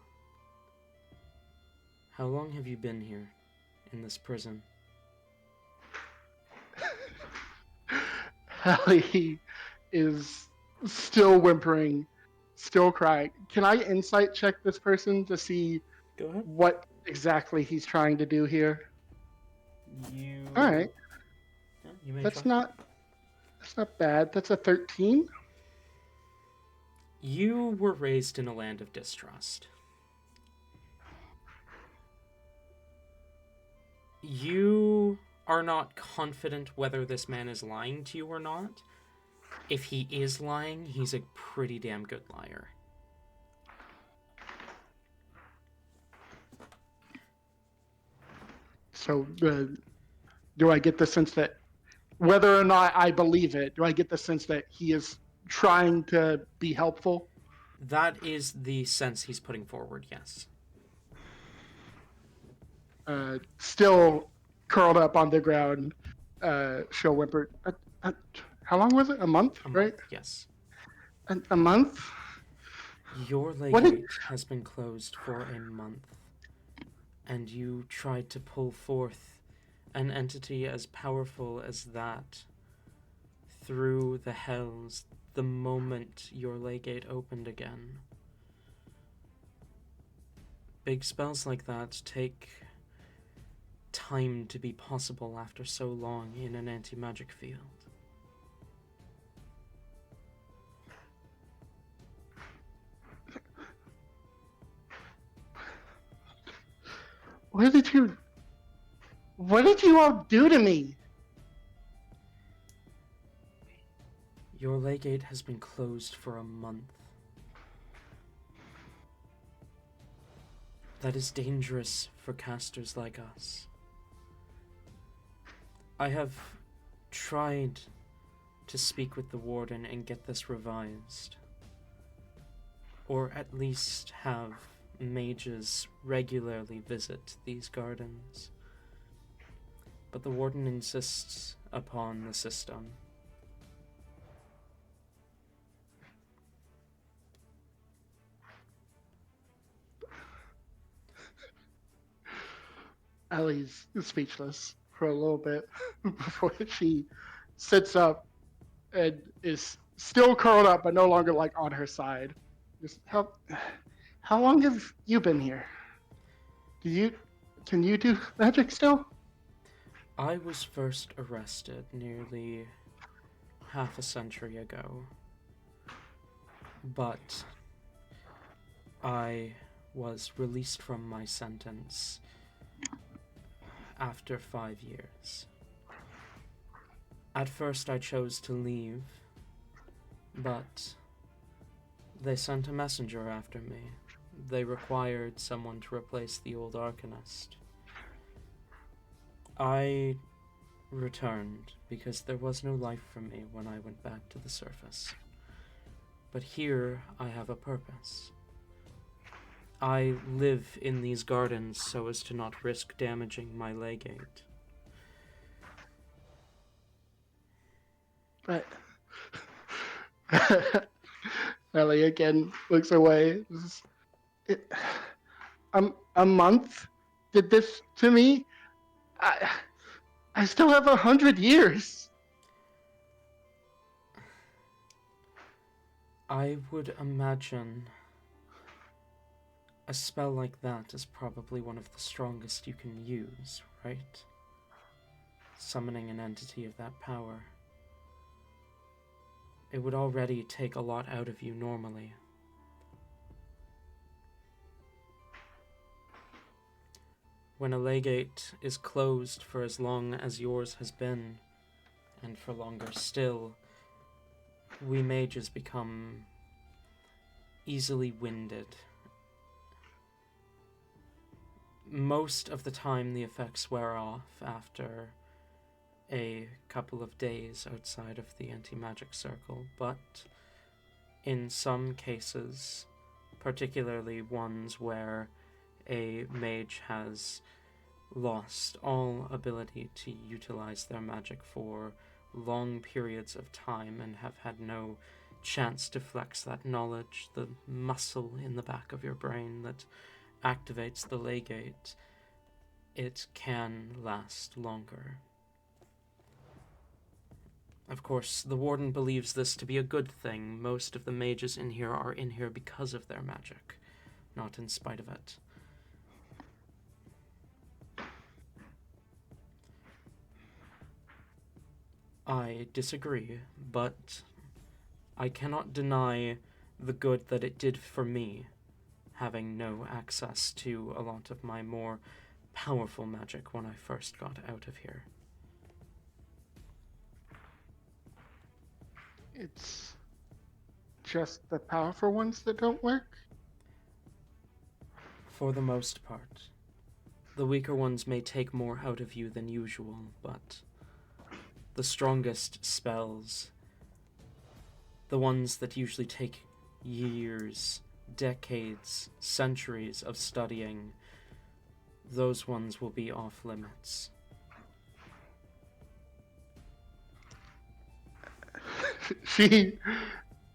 How long have you been here, in this prison?" Hallie is still whimpering, still crying. Can I insight check this person to see Go ahead. what exactly he's trying to do here? You. All right. Yeah, you may That's try. not bad. That's a 13. You were raised in a land of distrust. You are not confident whether this man is lying to you or not. If he is lying, he's a pretty damn good liar. So, do I get the sense that, whether or not I believe it, do I get the sense that he is trying to be helpful? That is the sense he's putting forward, yes. Still curled up on the ground, she'll whimper. How long was it? A month, right? Month, yes. A month? Your What did- legate has been closed for a month, and you tried to pull forth an entity as powerful as that through the hells the moment your legate opened again. Big spells like that take time to be possible after so long in an anti-magic field. What did you all do to me? Your legate has been closed for a month. That is dangerous for casters like us. I have tried to speak with the warden and get this revised. Or at least have mages regularly visit these gardens. But the warden insists upon the system. Ellie's speechless for a little bit before she sits up and is still curled up, but no longer like on her side. Just how long have you been here? Can you do magic still? I was first arrested nearly half a century ago, but I was released from my sentence after 5 years. At first I chose to leave, but they sent a messenger after me. They required someone to replace the old Arcanist. I returned because there was no life for me when I went back to the surface. But here I have a purpose. I live in these gardens so as to not risk damaging my legate. But Ellie again looks away. A month did this to me? I still have 100 years. I would imagine a spell like that is probably one of the strongest you can use, right? Summoning an entity of that power. It would already take a lot out of you normally. When a legate is closed for as long as yours has been, and for longer still, we mages become easily winded. Most of the time the effects wear off after a couple of days outside of the anti-magic circle, but in some cases, particularly ones where a mage has lost all ability to utilize their magic for long periods of time and have had no chance to flex that knowledge, the muscle in the back of your brain that activates the legate, it can last longer. Of course, the warden believes this to be a good thing. Most of the mages in here are in here because of their magic, not in spite of it. I disagree, but I cannot deny the good that it did for me, having no access to a lot of my more powerful magic when I first got out of here. It's just the powerful ones that don't work? For the most part. The weaker ones may take more out of you than usual, but the strongest spells, the ones that usually take years, decades, centuries of studying, those ones will be off limits. She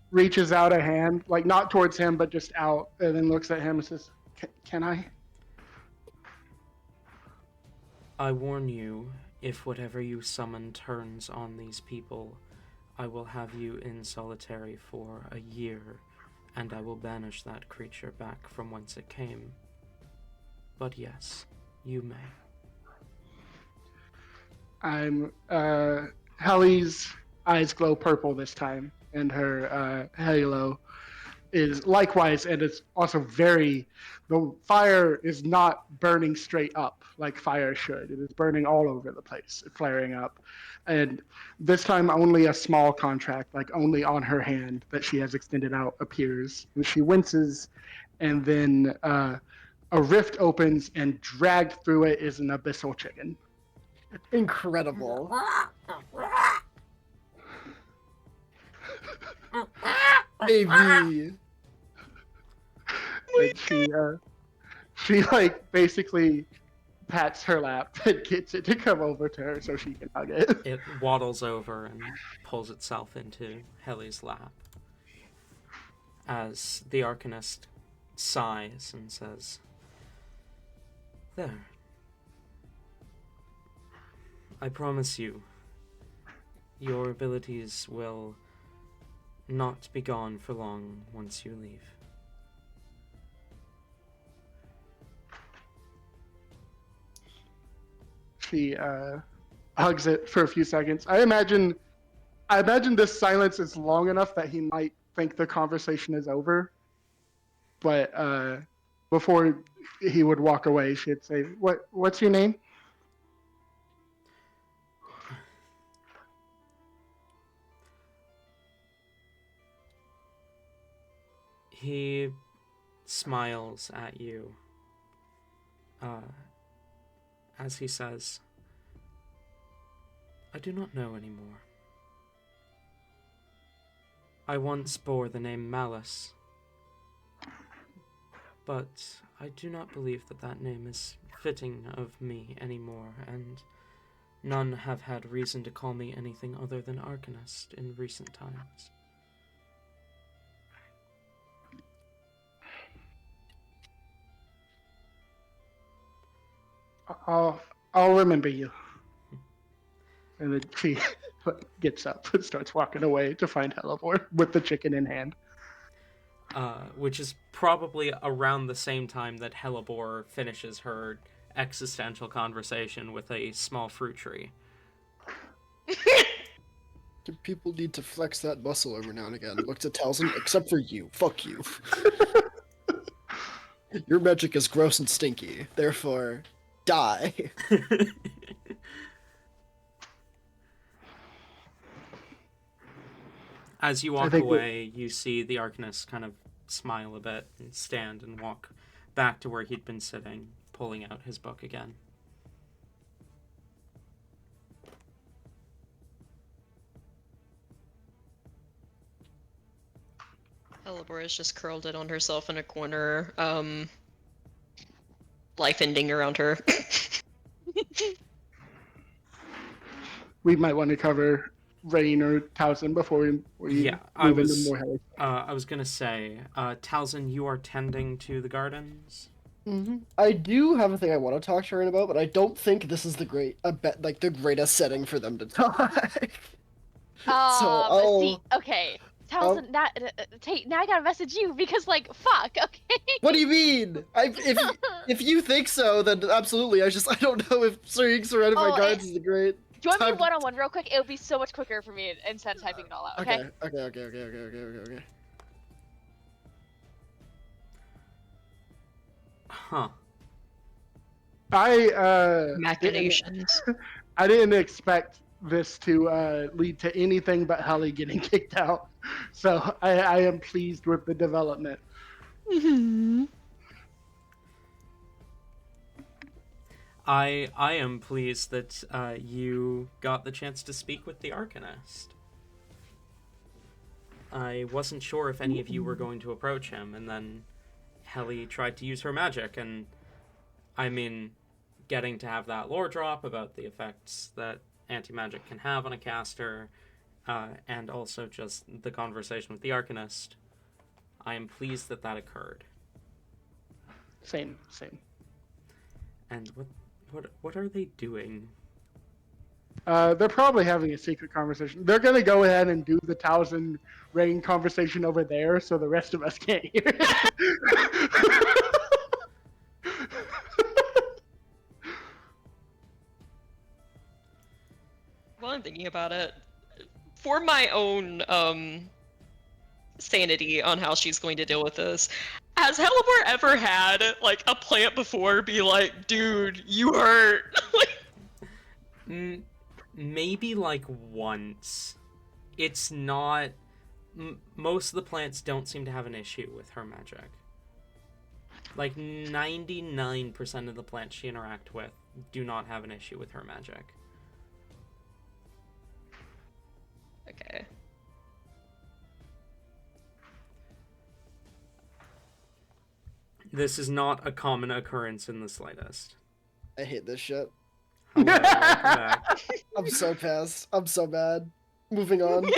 reaches out a hand, like not towards him, but just out, and then looks at him and says, Can I? I warn you, if whatever you summon turns on these people, I will have you in solitary for a year, and I will banish that creature back from whence it came. But yes, you may. Hallie's eyes glow purple this time, and her halo is likewise, and it's also the fire is not burning straight up like fire should. It is burning all over the place, flaring up. And this time only a small contract, like only on her hand that she has extended out, appears. And she winces, and then a rift opens, and dragged through it is an abyssal chicken. Incredible. Baby. And she like basically pats her lap and gets it to come over to her so she can hug it. It waddles over and pulls itself into Heli's lap as the Arcanist sighs and says, "There. I promise you, your abilities will not be gone for long once you leave." She hugs it for a few seconds. I imagine this silence is long enough that he might think the conversation is over. But before he would walk away, she'd say, "What's your name?" He smiles at you as he says, "I do not know anymore. I once bore the name Malice, but I do not believe that that name is fitting of me anymore, and none have had reason to call me anything other than Arcanist in recent times." I'll remember you. And then she gets up and starts walking away to find Hellebore with the chicken in hand. Which is probably around the same time that Hellebore finishes her existential conversation with a small fruit tree. People need to flex that muscle every now and again. Looks at Talzin, except for you. Fuck you. Your magic is gross and stinky. Therefore, die. As you walk away, you see the Arcanist kind of smile a bit and stand and walk back to where he'd been sitting, pulling out his book again. Elabor is just curled in on herself in a corner, life ending around her. We might want to cover Rain or Towson before we Yeah, move into more heavy. I was gonna say, Talzin, you are tending to the gardens. I do have a thing I want to talk to Rain about, but I don't think this is the greatest setting for them to talk. See, okay. Towson, Tate, now I gotta message you because, like, fuck, okay? What do you mean? If you think so, then absolutely. I don't know if being surrounded by guards is the great. Join me one-on-one real quick. It'll be so much quicker for me instead of typing it all out, okay? Okay. Huh. Machinations. I didn't expect this to lead to anything but Helly getting kicked out. So I am pleased with the development. I am pleased that you got the chance to speak with the Arcanist. I wasn't sure if any of you were going to approach him, and then Helly tried to use her magic, and I mean, getting to have that lore drop about the effects that anti-magic can have on a caster, and also just the conversation with the Arcanist, I am pleased that that occurred. Same. And what are they doing? They're probably having a secret conversation. They're gonna go ahead and do the Towson Rain conversation over there, so the rest of us can't hear it. While I'm thinking about it, for my own sanity on how she's going to deal with this, has Helibor ever had like a plant before be like, dude, you hurt? Maybe like once. It's not. Most of the plants don't seem to have an issue with her magic. Like 99% of the plants she interacts with do not have an issue with her magic. Okay. This is not a common occurrence in the slightest. I hate this shit. Hello, welcome back. I'm so pissed. I'm so mad. Moving on.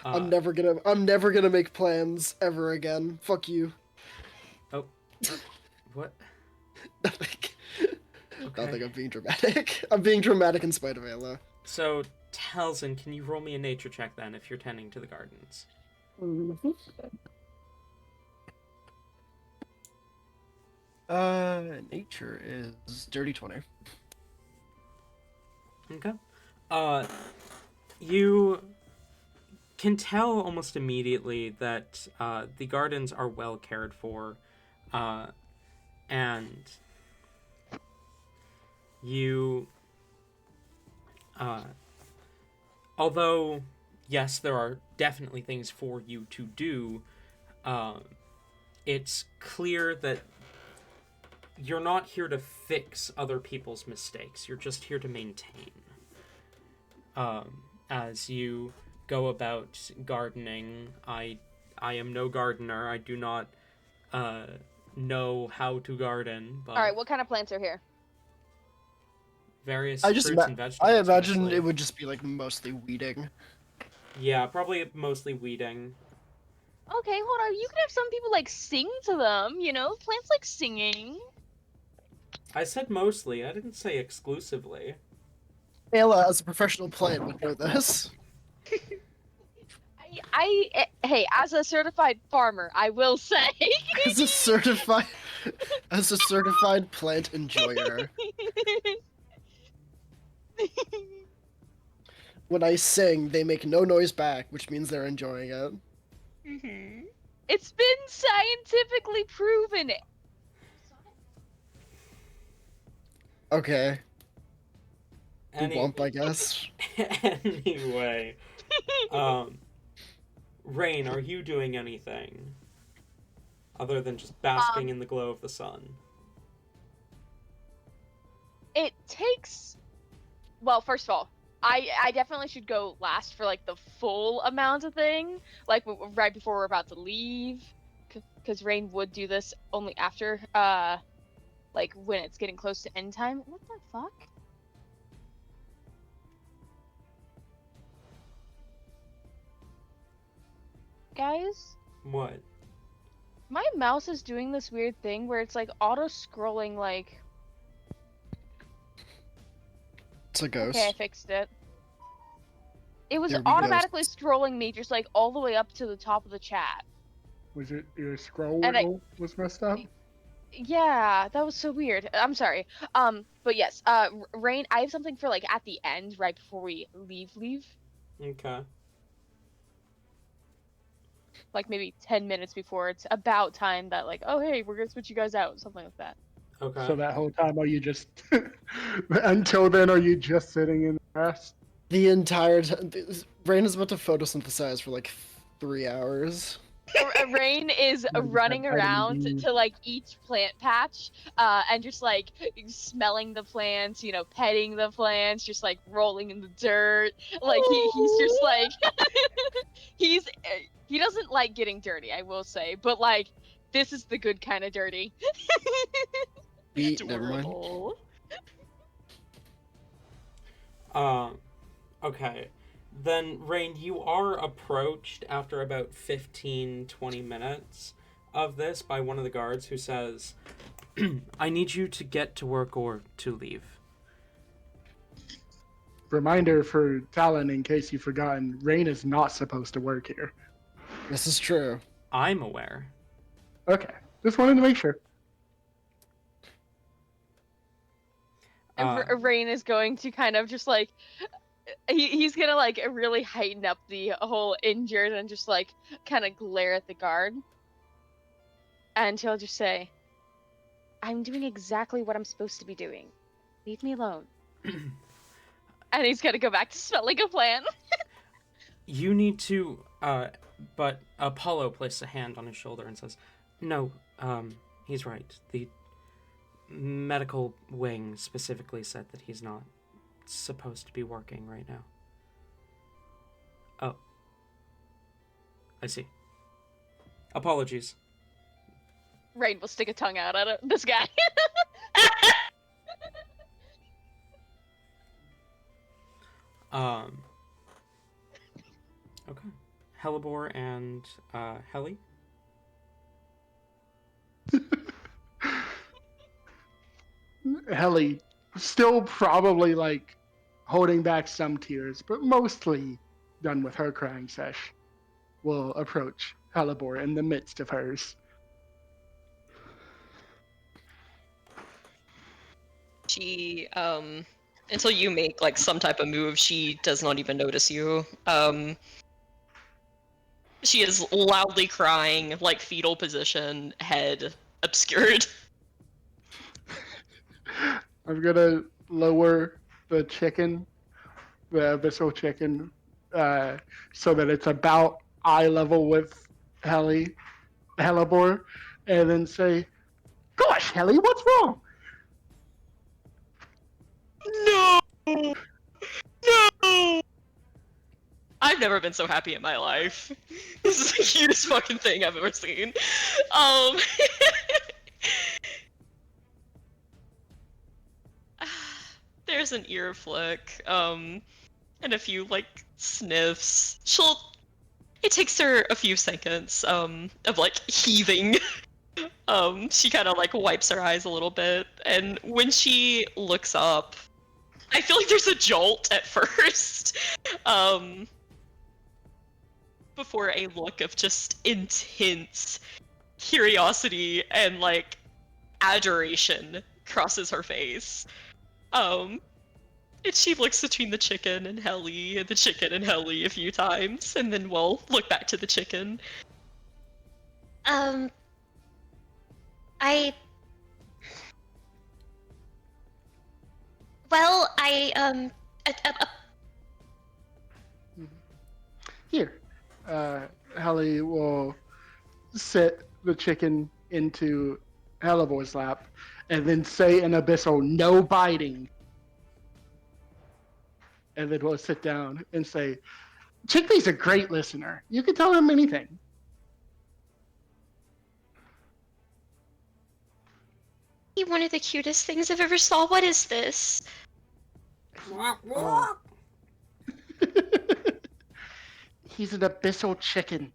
I'm never gonna make plans ever again. Fuck you. Oh. What? Nothing. Okay. Nothing. I'm being dramatic. I'm being dramatic in spite of Ayla. So, Talzin, can you roll me a nature check then if you're tending to the gardens? Nature is dirty 20. Okay. You can tell almost immediately that the gardens are well cared for, and you, although, yes, there are definitely things for you to do, it's clear that you're not here to fix other people's mistakes. You're just here to maintain. As you go about gardening, I am no gardener. I do not know how to garden. But All right, what kind of plants are here? various fruits and vegetables. I imagine mostly. it would just be like mostly weeding. Yeah, probably mostly weeding. Okay, hold on. You could have some people like sing to them. You know, plants like singing. I said mostly. I didn't say exclusively. Ayla, as a professional plant, would know this. Hey, as a certified farmer, I will say. As a certified plant enjoyer. When I sing, they make no noise back, which means they're enjoying it. Mm-hmm. It's been scientifically proven. Okay. Womp, I guess. Anyway, Rain, are you doing anything other than just basking in the glow of the sun? It takes. Well, first of all, I definitely should go last for like the full amount of thing, like right before we're about to leave, because Rain would do this only after like when it's getting close to end time. What the fuck? Guys, What? my mouse is doing this weird thing where it's like auto-scrolling like... It's a ghost. Okay, I fixed it. It was There we go. automatically scrolling me just like all the way up to the top of the chat. Was it your scroll And I- wheel was messed up? Yeah, that was so weird. I'm sorry. But yes, Rain, I have something for like at the end, right before we leave. Okay. Like maybe 10 minutes before it's about time that like, oh hey, we're gonna switch you guys out, something like that. Okay. So that whole time, are you just until then? Are you just sitting in the grass? The entire time, Rain is about to photosynthesize for like 3 hours. Rain is running around to like each plant patch, and just like smelling the plants, you know, petting the plants, just like rolling in the dirt. Like he's just like he doesn't like getting dirty, I will say, but like this is the good kind of dirty. Never mind. Okay. Then, Rain, you are approached after about 15-20 minutes of this by one of the guards who says, I need you to get to work or to leave. Reminder for Talon, in case you've forgotten, Rain is not supposed to work here. This is true. I'm aware. Okay, just wanted to make sure. And Rain is going to kind of just like he's gonna like really heighten up the whole injured and just like kind of glare at the guard, and he'll just say, I'm doing exactly what I'm supposed to be doing, leave me alone. And he's gonna go back to smelling a plant. You need to, but Apollo placed a hand on his shoulder and says, no, he's right. The medical wing specifically said that he's not supposed to be working right now. Oh. I see. Apologies. Rain will stick a tongue out at this guy. Okay. Hellebore and Helly. Helly, still probably like holding back some tears, but mostly done with her crying sesh, will approach Hellebore in the midst of hers. She, until you make like some type of move, she does not even notice you. She is loudly crying, like fetal position, head obscured. I'm gonna lower the chicken, the abyssal chicken, so that it's about eye level with Hellebore, and then say, "Gosh, Helly, what's wrong?" No! No! I've never been so happy in my life. This is the cutest fucking thing I've ever seen. There's an ear flick, and a few, like, sniffs. It takes her a few seconds, of, like, heaving. She kind of, like, wipes her eyes a little bit, and when she looks up, I feel like there's a jolt at first, before a look of just intense curiosity and, like, adoration crosses her face. And she looks between the chicken and Helly, and the chicken and Helly a few times, and then we'll look back to the chicken. Here, Helly will sit the chicken into Hellebore's lap, and then say in abyssal, "No biting." and then we'll sit down and say, Chickpea's a great listener. You can tell him anything. One of the cutest things I've ever saw. What is this? Oh. He's an abyssal chicken.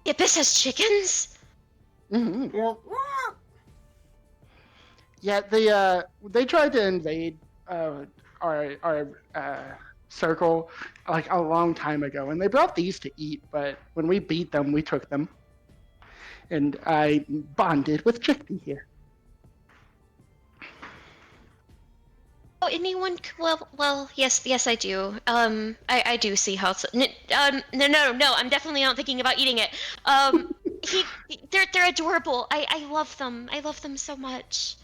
The Abyss has chickens? Mm-hmm. Yeah, they tried to invade our circle like a long time ago, and they brought these to eat. But when we beat them, we took them, and I bonded with Chickpea here. Oh, anyone? Well, yes, I do. I do see how. No, I'm definitely not thinking about eating it. They're adorable. I love them. I love them so much.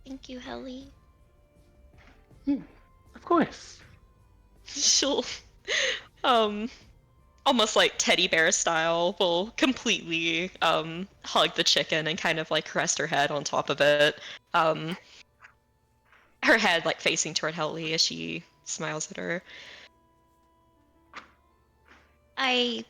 Thank you, Helly. Of course. She'll, almost like teddy bear style, will completely hug the chicken and kind of like rest her head on top of it. Her head like facing toward Helly as she smiles at her. I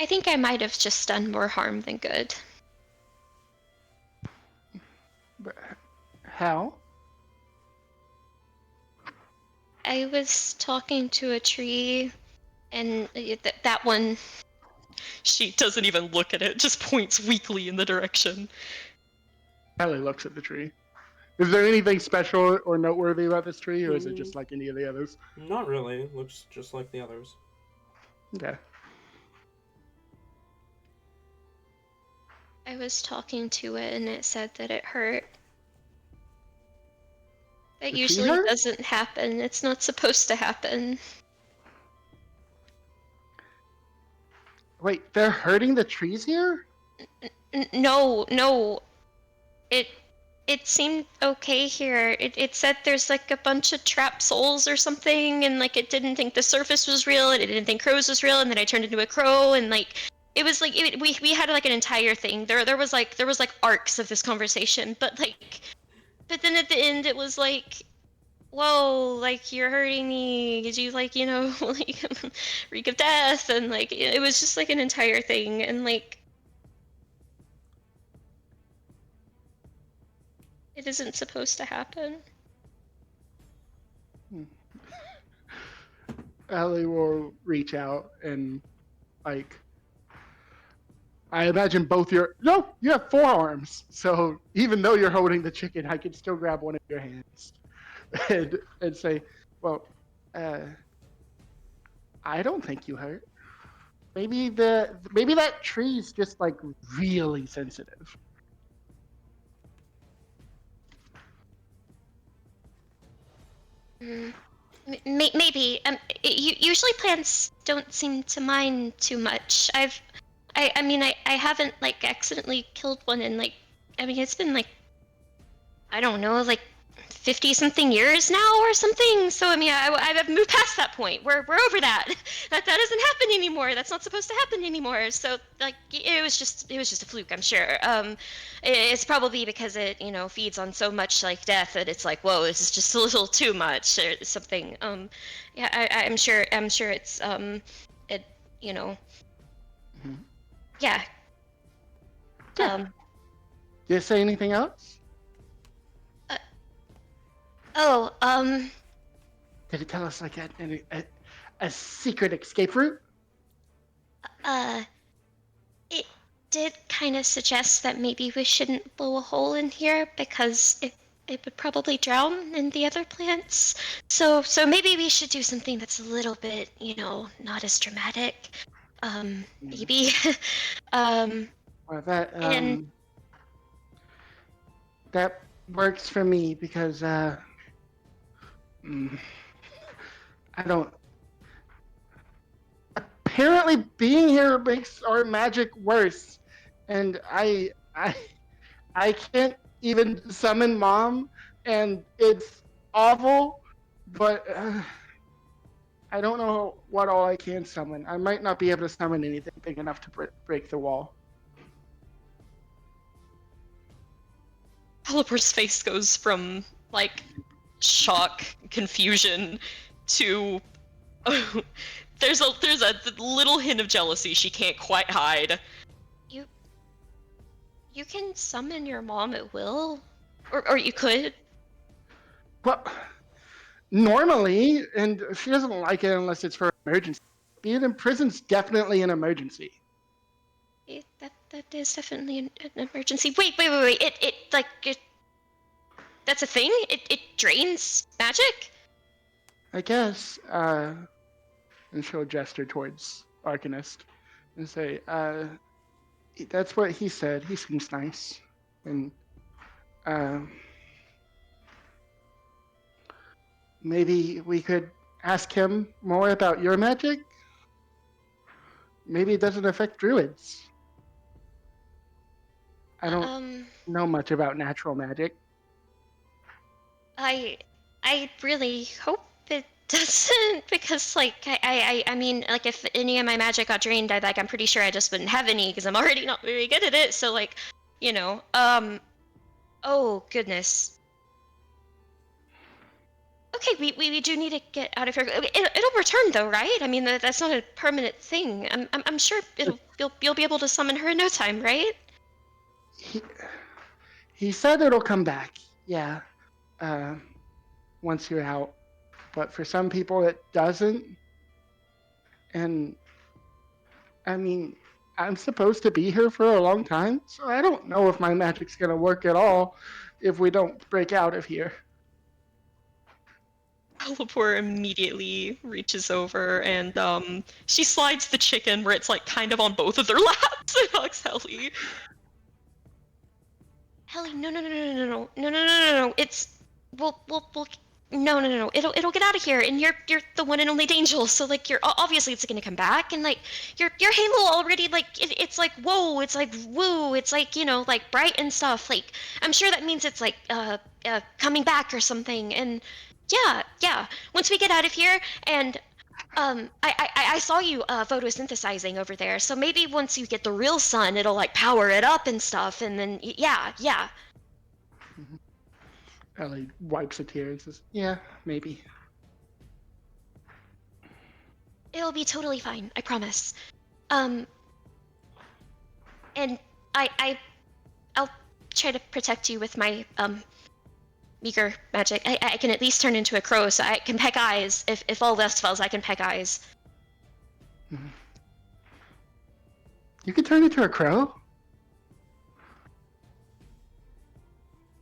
think I might have just done more harm than good. But how? I was talking to a tree, and that one. She doesn't even look at it, just points weakly in the direction. Ellie looks at the tree. Is there anything special or noteworthy about this tree, or is it just like any of the others? Not really. It looks just like the others. Okay. I was talking to it, and it said that it hurt. That usually doesn't happen. It's not supposed to happen. Wait, they're hurting the trees here? No. It seemed okay here. It said there's like a bunch of trapped souls or something, and like it didn't think the surface was real, and it didn't think crows was real, and then I turned into a crow, and like it was like we had like an entire thing. There was like arcs of this conversation, but then at the end it was like, whoa, like you're hurting me. Did you like like reek of death, and like it was just like an entire thing, and like. It isn't supposed to happen. Ellie will reach out and, like, I imagine you have 4 arms. So even though you're holding the chicken, I can still grab one of your hands and say, well, I don't think you hurt. Maybe that tree's just like really sensitive. Maybe. Usually plants don't seem to mind too much. I mean, I haven't like accidentally killed one in like, I mean, it's been like, I don't know, like 50-something years now or something. So I mean, I've moved past that point. We're over that. That doesn't happen anymore. That's not supposed to happen anymore. So like, it was just a fluke, I'm sure. It's probably because it feeds on so much like death that it's like, whoa, this is just a little too much or something. Yeah, I'm sure it's it Mm-hmm. yeah. Did you say anything else? Did it tell us like a secret escape route? It did kind of suggest that maybe we shouldn't blow a hole in here because it would probably drown in the other plants. So maybe we should do something that's a little bit, not as dramatic. Maybe. Well, that works for me because I don't. Apparently, being here makes our magic worse, and I can't even summon Mom, and it's awful. But I don't know what all I can summon. I might not be able to summon anything big enough to break the wall. Calibur's face goes from, like, shock, confusion, to... there's a little hint of jealousy she can't quite hide. You can summon your mom at will, or you could. Well, normally, and she doesn't like it unless it's for an emergency. Being in prison's definitely an emergency. That is definitely an emergency. Wait. That's a thing? It drains magic? I guess, and she'll gesture towards Arcanist and say, that's what he said. He seems nice. And, maybe we could ask him more about your magic? Maybe it doesn't affect druids. I don't know much about natural magic. I really hope it doesn't, because, like, I mean, like, if any of my magic got drained, I'm pretty sure I just wouldn't have any, because I'm already not very good at it, so, like, you know, oh, goodness. Okay, we do need to get out of here. It'll return, though, right? I mean, that's not a permanent thing. I'm sure you'll be able to summon her in no time, right? He said it'll come back, yeah, once you're out. But for some people, it doesn't. And, I mean, I'm supposed to be here for a long time, so I don't know if my magic's gonna work at all if we don't break out of here. Alipor immediately reaches over and she slides the chicken where it's like kind of on both of their laps and hugs Helly. Helly, no. It's we'll no. It'll get out of here, and you're the one and only Angel. So, like, you're obviously it's gonna come back, and, like, your halo already, like, it's like whoa, it's like woo, it's like, you know, like bright and stuff. Like, I'm sure that means it's like coming back or something. And yeah. Once we get out of here, and I saw you photosynthesizing over there. So maybe once you get the real sun, it'll, like, power it up and stuff, and then yeah. Ellie wipes a tear and says, yeah, maybe. It'll be totally fine, I promise. And I'll try to protect you with my meager magic. I can at least turn into a crow, so I can peck eyes. If all else fails, I can peck eyes. Mm-hmm. You can turn into a crow?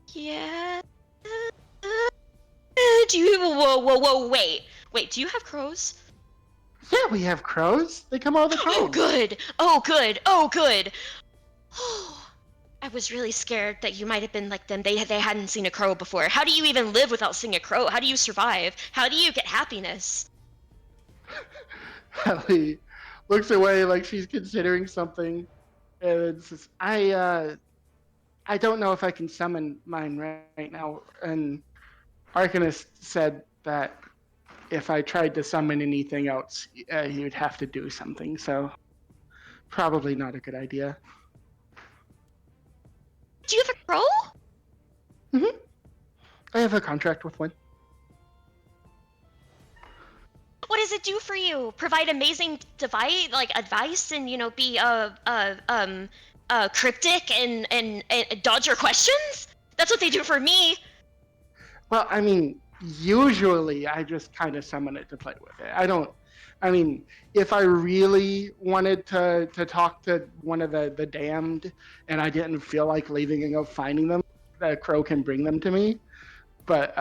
Yeah. Do you? Whoa! Wait. Do you have crows? Yeah, we have crows. They come all the time. Oh, good. I was really scared that you might have been like them. They hadn't seen a crow before. How do you even live without seeing a crow? How do you survive? How do you get happiness? Ellie looks away like she's considering something, and says, I don't know if I can summon mine right now. And Arcanist said that if I tried to summon anything else, he would have to do something, so probably not a good idea. Do you have a crow? Mm-hmm. I have a contract with one. What does it do for you? Provide amazing advice and, you know, be cryptic and dodge your questions? That's what they do for me. Well, I mean, usually I just kind of summon it to play with it. If I really wanted to talk to one of the damned and I didn't feel like leaving and go finding them, the crow can bring them to me. But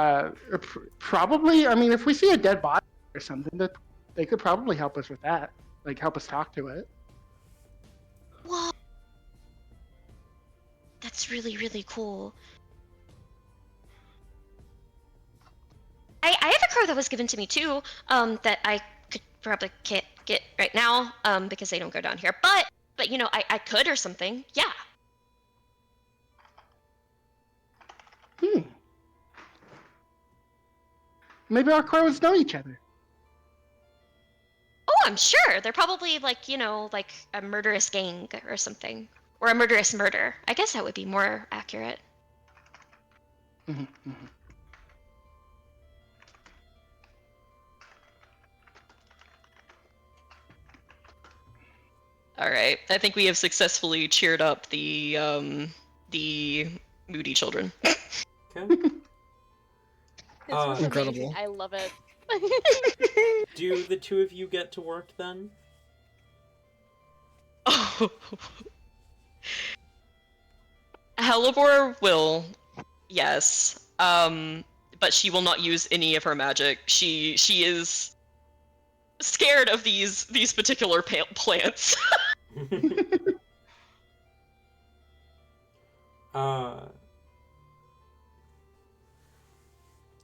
probably, if we see a dead body or something, that they could probably help us with that. Like, help us talk to it. Whoa. That's really, really cool. I have a crow that was given to me too, that I could probably can't get right now, because they don't go down here. But you know, I could or something. Yeah. Maybe our crows know each other. I'm sure. They're probably like, like a murderous gang or something. Or a murderous murder. I guess that would be more accurate. Mhm, mhm. All right. I think we have successfully cheered up the moody children. Okay. This was Incredible. amazing. I love it. Do the two of you get to work then? Oh. Helibor will, yes. But she will not use any of her magic. She is scared of these particular plants.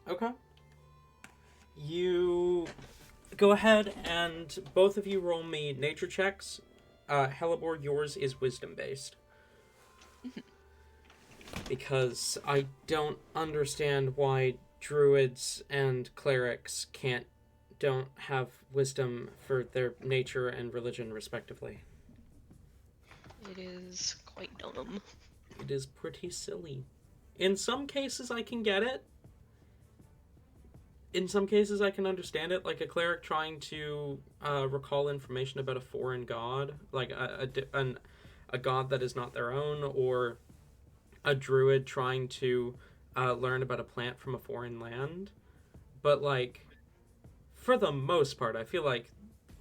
Okay. You go ahead and both of you roll me nature checks. Helibor, yours is wisdom based. Because I don't understand why druids and clerics don't have wisdom for their nature and religion respectively. It is quite dumb. It is pretty silly. In some cases I can get it. In some cases I can understand it, like a cleric trying to recall information about a foreign god, like a god that is not their own, or a druid trying to learn about a plant from a foreign land. But, like, for the most part, I feel like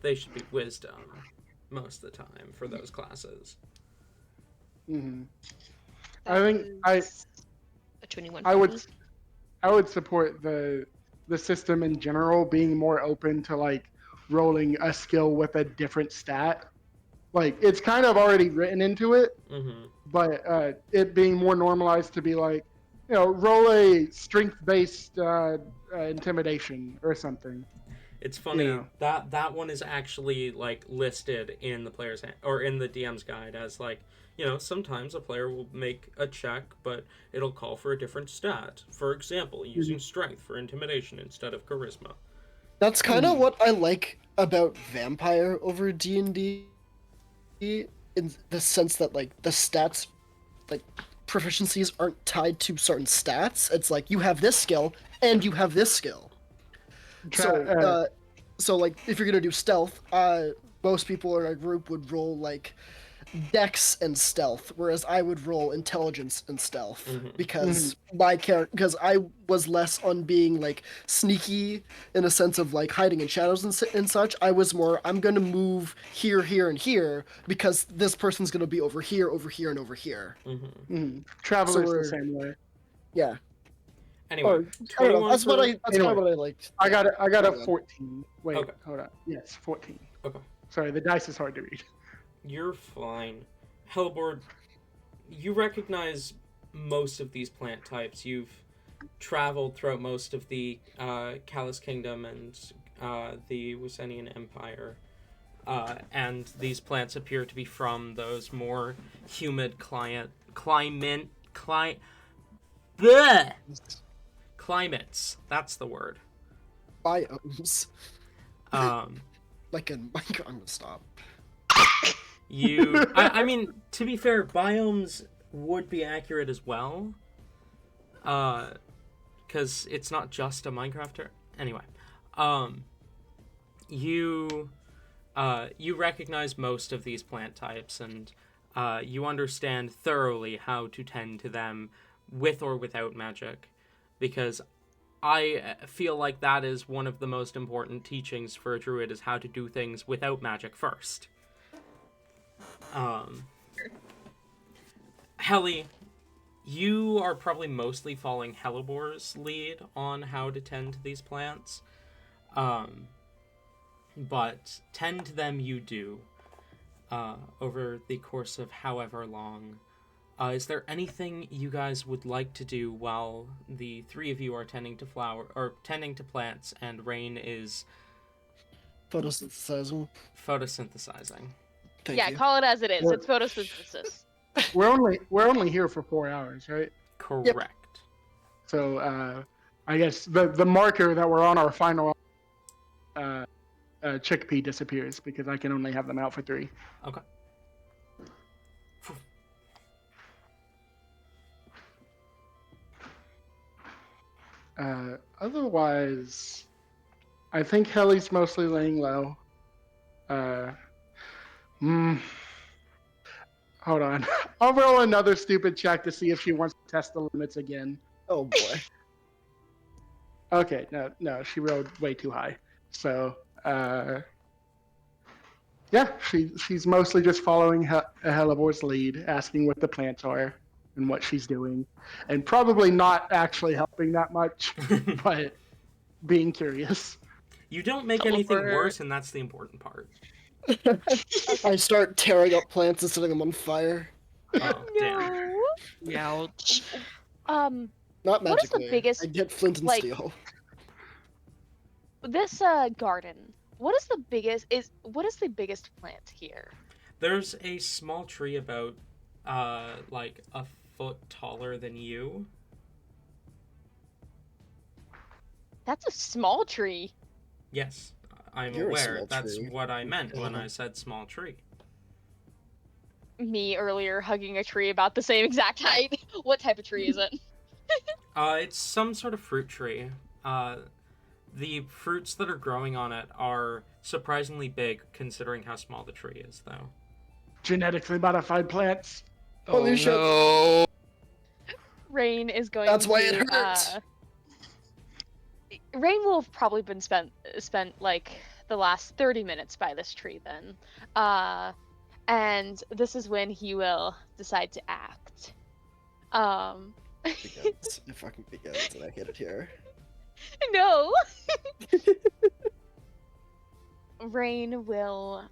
they should be wisdom most of the time for those classes. Mm-hmm. That I think was a 21. I would support the system in general being more open to like rolling a skill with a different stat. Like it's kind of already written into it, Mm-hmm. but it being more normalized to be like, roll a strength-based intimidation or something. It's funny Yeah. that one is actually like listed in the player's or in the DM's guide as like, sometimes a player will make a check, but it'll call for a different stat. For example, using strength for intimidation instead of charisma. That's kind of what I like about Vampire over D&D, in the sense that like the stats, like proficiencies aren't tied to certain stats. It's like you have this skill and you have this skill. So like if you're gonna do stealth, most people in our group would roll like Dex and stealth, whereas I would roll intelligence and stealth because because I was less on being like sneaky in a sense of like hiding in shadows and such. I was more, I'm gonna move here, here, and here because this person's gonna be over here, and over here. Traveler's So the same way. Yeah. Anyway, Or, I don't know. That's what anyway, kind of what I liked. I got a Yeah. 14. Wait, Okay. hold on. Yes, 14. Okay. Sorry, the dice is hard to read. You're fine. Hellboard, you recognize most of these plant types. You've traveled throughout most of the Callus Kingdom and the Wisenian Empire. And these plants appear to be from those more humid climates. That's the word. Biomes. Like in Minecraft. I'm gonna stop. I mean, to be fair, biomes would be accurate as well. Because it's not just a Minecrafter. Anyway, you recognize most of these plant types, and you understand thoroughly how to tend to them with or without magic, because I feel like that is one of the most important teachings for a druid, is how to do things without magic first. Helly, you are probably mostly following Helibor's lead on how to tend to these plants. But tend to them you do over the course of however long. Is there anything you guys would like to do while the three of you are tending to plants and Rain is Photosynthesizing. Thank you. Call it as it is. It's photosynthesis. We're only here for 4 hours, right? Correct. Yep. So I guess the marker that we're on our final chickpea disappears because I can only have them out for 3. Okay. Otherwise, I think Helly's mostly laying low. Hold on. I'll roll another stupid check to see if she wants to test the limits again. Oh boy. Okay, no, she rolled way too high. So, yeah, she's mostly just following Helivor's lead, asking what the plants are and what she's doing, and probably not actually helping that much, but being curious. You don't make anything worse, and that's the important part. I start tearing up plants and setting them on fire. Oh, damn. No. Ouch. Not What is the magically. biggest, I get flint and like- steel. This garden. What is the biggest plant here? There's a small tree about, like, a foot taller than you. That's a small tree. Yes, I'm You're a aware. small That's tree. what I meant when I said small tree. Me earlier hugging a tree about the same exact height. What type of tree is it? It's some sort of fruit tree. The fruits that are growing on it are surprisingly big, considering how small the tree is, though. Genetically modified plants. Holy shit. no. Rain is going That's to. why it hurts. Rain will have probably been spent like the last 30 minutes by this tree then. And this is when he will decide to act. Begins. It fucking begins, and I hit it here. No. Rain will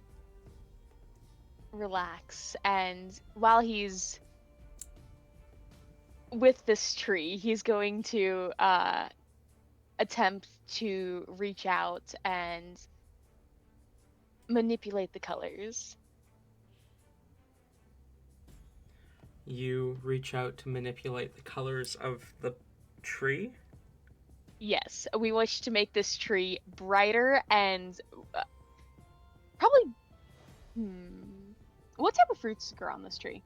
relax, and while he's with this tree, he's going to attempt to reach out and manipulate the colors. You reach out to manipulate the colors of the tree? Yes, we wish to make this tree brighter and probably. What type of fruits grow on this tree?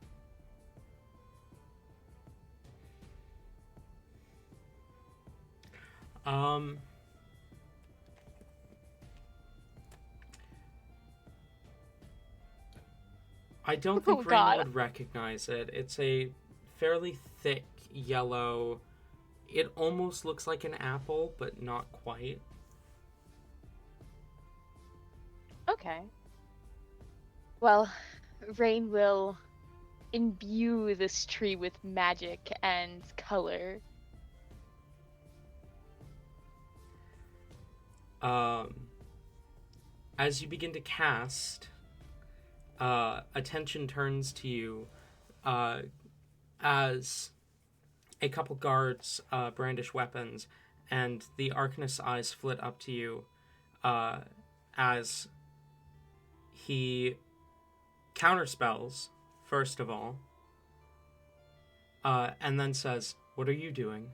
I don't Oh, think Rain God. would recognize it. It's a fairly thick yellow. It almost looks like an apple, but not quite. Okay. Well, Rain will imbue this tree with magic and color. As you begin to cast, attention turns to you as a couple guards brandish weapons, and the Arcanist's eyes flit up to you as he counterspells, first of all, and then says, "What are you doing?"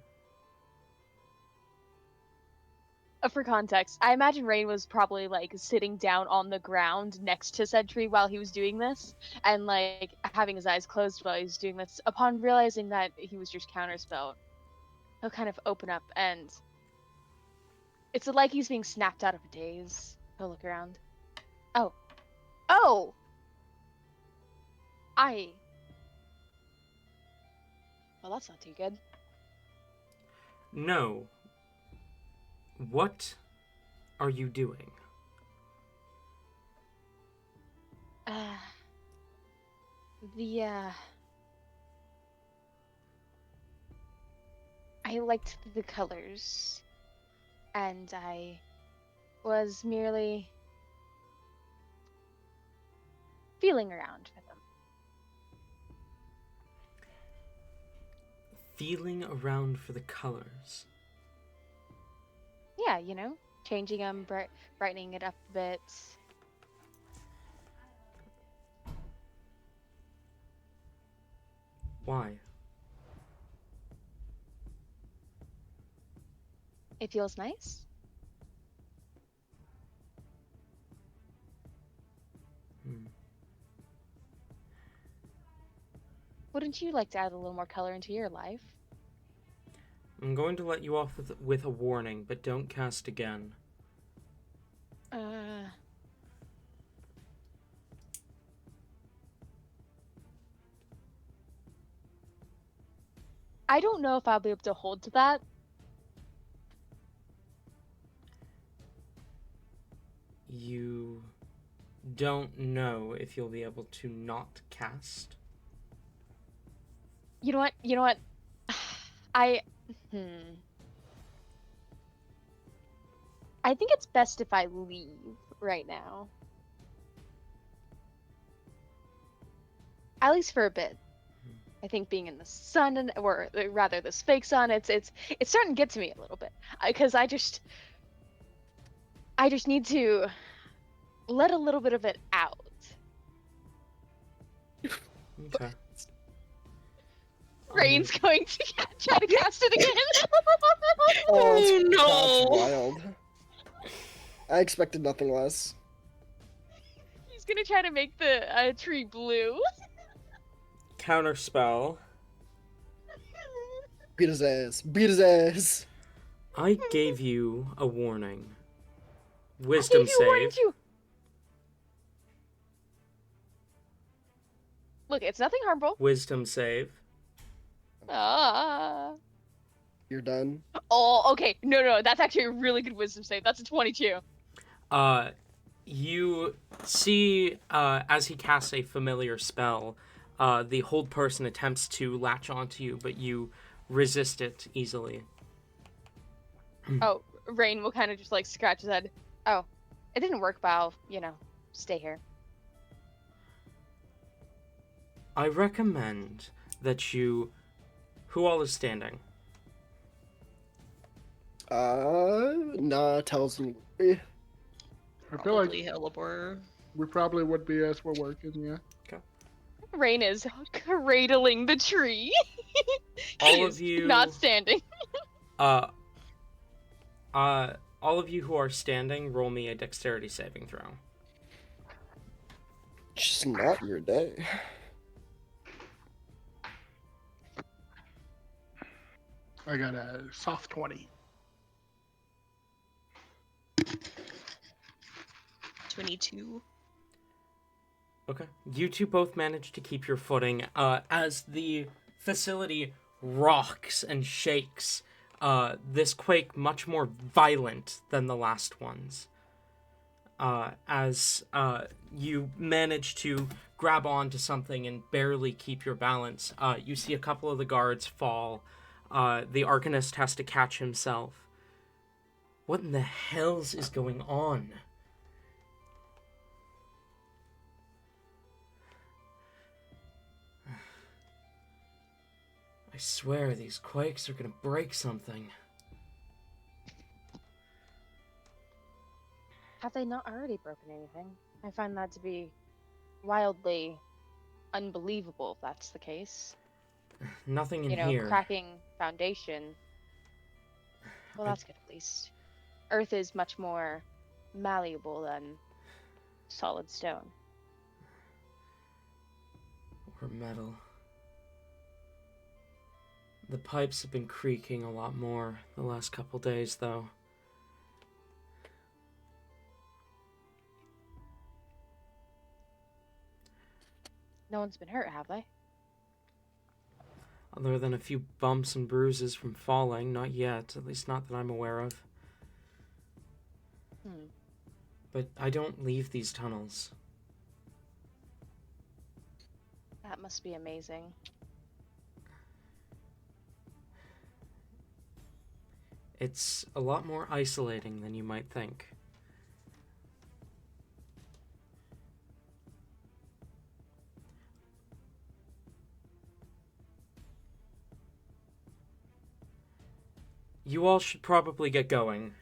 For context, I imagine Rain was probably like sitting down on the ground next to said tree while he was doing this, and like having his eyes closed while he was doing this. Upon realizing that he was just counterspelled, he'll kind of open up, and it's like he's being snapped out of a daze. He'll look around. Oh. Well, that's not too good. No. What are you doing? I liked the colors, and I was merely feeling around for them. Feeling around for the colors. Yeah, you know, changing them, brightening it up a bit. Why? It feels nice. Wouldn't you like to add a little more color into your life? I'm going to let you off with a warning, but don't cast again. I don't know if I'll be able to hold to that. You don't know if you'll be able to not cast. You know what? You know what? I think it's best if I leave right now. At least for a bit. I think being in the sun, or rather this fake sun, it's starting to get to me a little bit. Because I just need to let a little bit of it out. Okay. Rain's going to try to cast it again. Oh, no. That's wild. I expected nothing less. He's gonna try to make the tree blue. Counterspell. Beat his ass. Beat his ass. I gave you a warning. I Wisdom gave you a warning save. too. Look, it's nothing harmful. Wisdom save. You're done. Oh, okay. No, that's actually a really good wisdom save. That's a 22. You see, as he casts a familiar spell, the hold person attempts to latch onto you, but you resist it easily. Oh, Rain will kind of just like scratch his head. Oh, it didn't work, but I'll, stay here. I recommend that you... Who all is standing? Nah, tells me. I feel like Probably Hellebore. we probably would be as we're working, yeah. Rain is cradling the tree. All He's of you... not standing. all of you who are standing, roll me a dexterity saving throw. Just not your day. I got a soft 20. 22. Okay. You two both managed to keep your footing as the facility rocks and shakes. This quake much more violent than the last ones. As you manage to grab onto something and barely keep your balance, you see a couple of the guards fall. The Arcanist has to catch himself. What in the hells is going on? I swear these quakes are gonna break something. Have they not already broken anything? I find that to be wildly unbelievable if that's the case. Nothing in here. Cracking foundation. Well, that's good at least. Earth is much more malleable than solid stone. Or metal. The pipes have been creaking a lot more the last couple days, though. No one's been hurt, have they? Other than a few bumps and bruises from falling, not yet. At least not that I'm aware of. But I don't leave these tunnels. That must be amazing. It's a lot more isolating than you might think. You all should probably get going.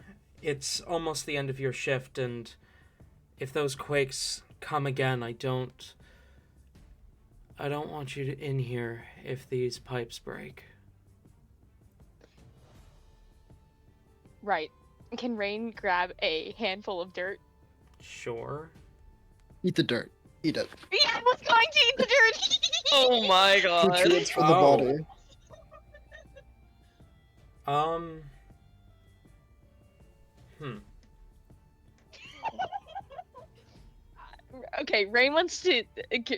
It's almost the end of your shift, and if those quakes come again, I don't want you in here if these pipes break. Right. Can Rain grab a handful of dirt? Sure. Eat the dirt. Eat it. Yeah, I was is going to eat the dirt. Oh my god. Nutrients for the Oh. body. Okay, Rain wants to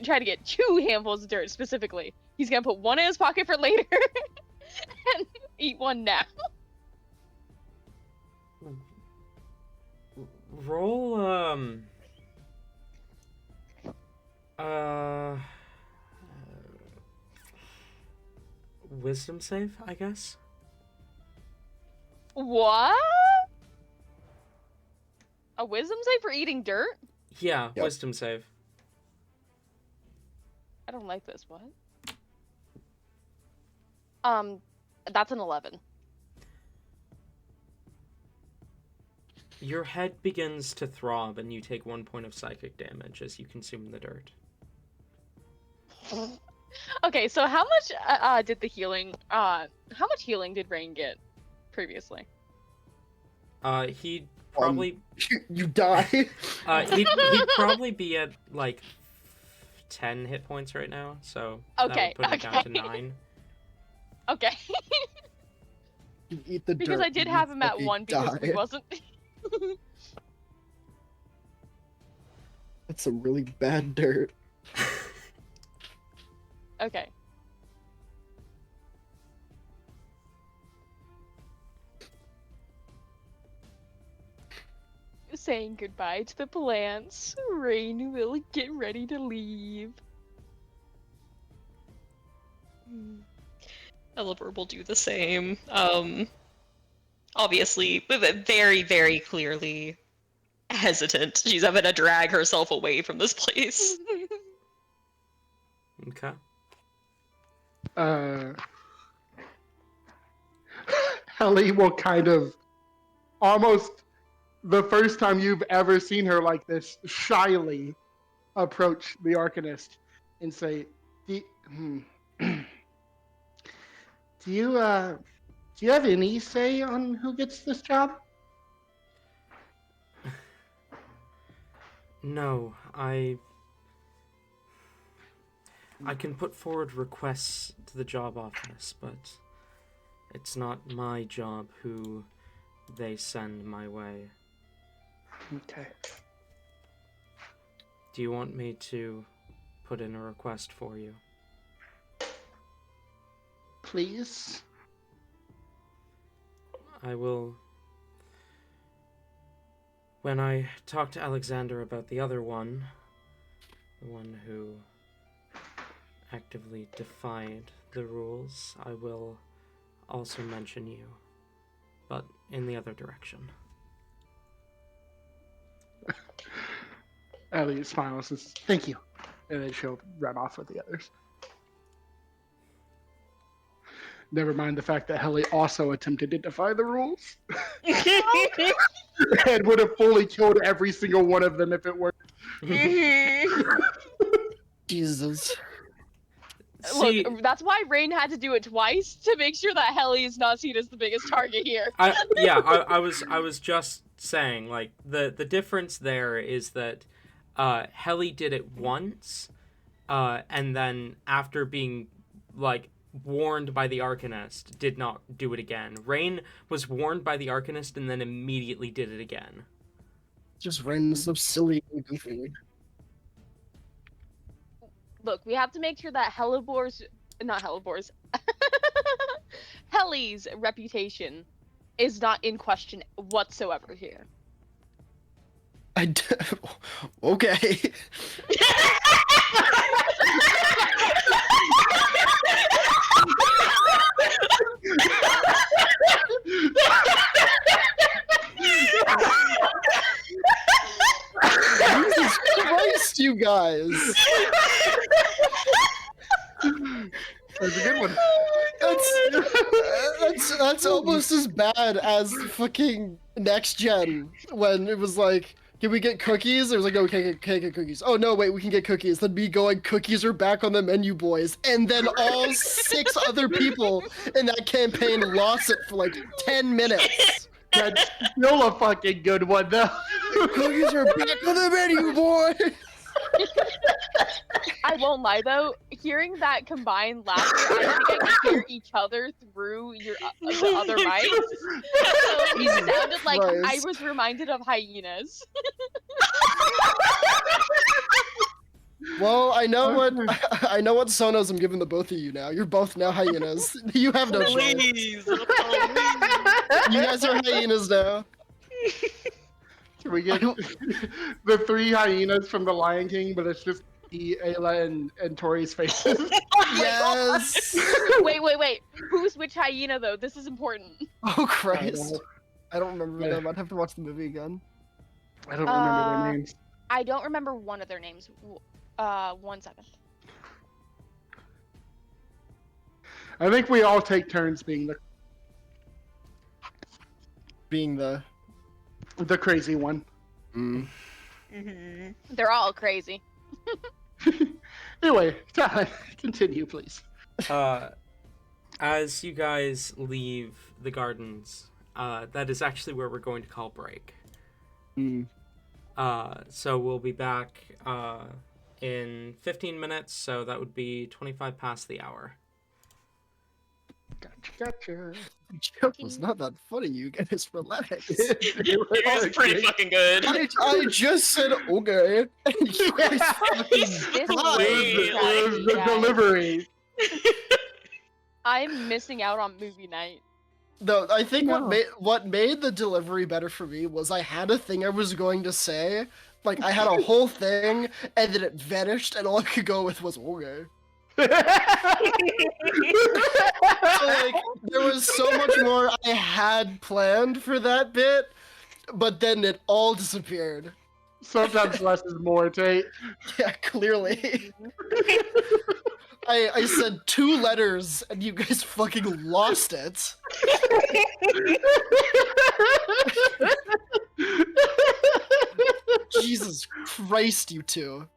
try to get 2 handfuls of dirt specifically. He's gonna put one in his pocket for later and eat one now. Roll, wisdom save, I guess. What? A wisdom save for eating dirt? Yeah, Yep. wisdom save. I don't like this. What? That's an 11. Your head begins to throb and you take 1 point of psychic damage as you consume the dirt. Okay, so how much did the healing? How much healing did Rain get previously? He'd probably You die. he'd probably be at like 10 hit points right now, so Okay, that would put him down to okay. 9. Okay, You eat the because dirt, I did you have him at fucking 1 because die. he wasn't. That's some really bad dirt. Okay. Saying goodbye to the plants, Rain will get ready to leave. Elibor will do the same. Obviously, very, very clearly hesitant. She's having to drag herself away from this place. Okay. Helly will kind of almost the first time you've ever seen her like this, shyly approach the Arcanist and say, do you have any say on who gets this job? No, I can put forward requests to the job office, but it's not my job who they send my way. Okay. Do you want me to put in a request for you? Please? I will... When I talk to Alexander about the other one, the one who actively defied the rules, I will also mention you, but in the other direction. Ellie smiles and says, thank you. And then she'll run off with the others. Never mind the fact that Helly also attempted to defy the rules. And would have fully killed every single one of them if it worked. Jesus. See, Look, that's why Rain had to do it twice to make sure that Helly is not seen as the biggest target here. I was just saying, like, the difference there is that Helly did it once, and then after being, like, warned by the Arcanist, did not do it again. Rain was warned by the Arcanist and then immediately did it again. Just Rain so silly and goofy. Look, we have to make sure that Helly's reputation is not in question whatsoever here. Okay. Jesus Christ, you guys! That's a good one. That's almost as bad as fucking Next Gen when it was like, can we get cookies? It was like, no, we can't get cookies. Oh no, wait, we can get cookies. Then me going, cookies are back on the menu, boys. And then all 6 other people in that campaign lost it for like 10 minutes. That's still a fucking good one, though. Cookies are back on the menu, boy. I won't lie though, hearing that combined laughter, I think I could hear each other through the other mics. So it sounded like I Christ. was reminded of hyenas. Well, I know what I know what sonos I'm giving the both of you now. You're both now hyenas. You have no choice. Please, You guys are hyenas now. Can we get the 3 hyenas from The Lion King, but it's just Ayla and Tori's faces? Yes. Wait. Who's which hyena though? This is important. Oh Christ. I don't remember them. I'd have to watch the movie again. I don't remember their names. I don't remember one of their names. 1 second. I think we all take turns being the crazy one. Mm. They're all crazy. Anyway, continue, please. As you guys leave the gardens, that is actually where we're going to call break. Mm. So we'll be back in 15 minutes, so that would be 25 past the hour. Gotcha. The joke was not that funny, you guys. Relax. It was pretty fucking good. I just said okay. And you guys fucking This It was the guys. delivery. I'm missing out on movie night. No, I think No. what made the delivery better for me was I had a thing I was going to say. Like, I had a whole thing, and then it vanished, and all I could go with was okay. So, like, there was so much more I had planned for that bit, but then it all disappeared. Sometimes less is more, Tate. Yeah, clearly. I said 2 letters, and you guys fucking lost it. Jesus Christ, you two.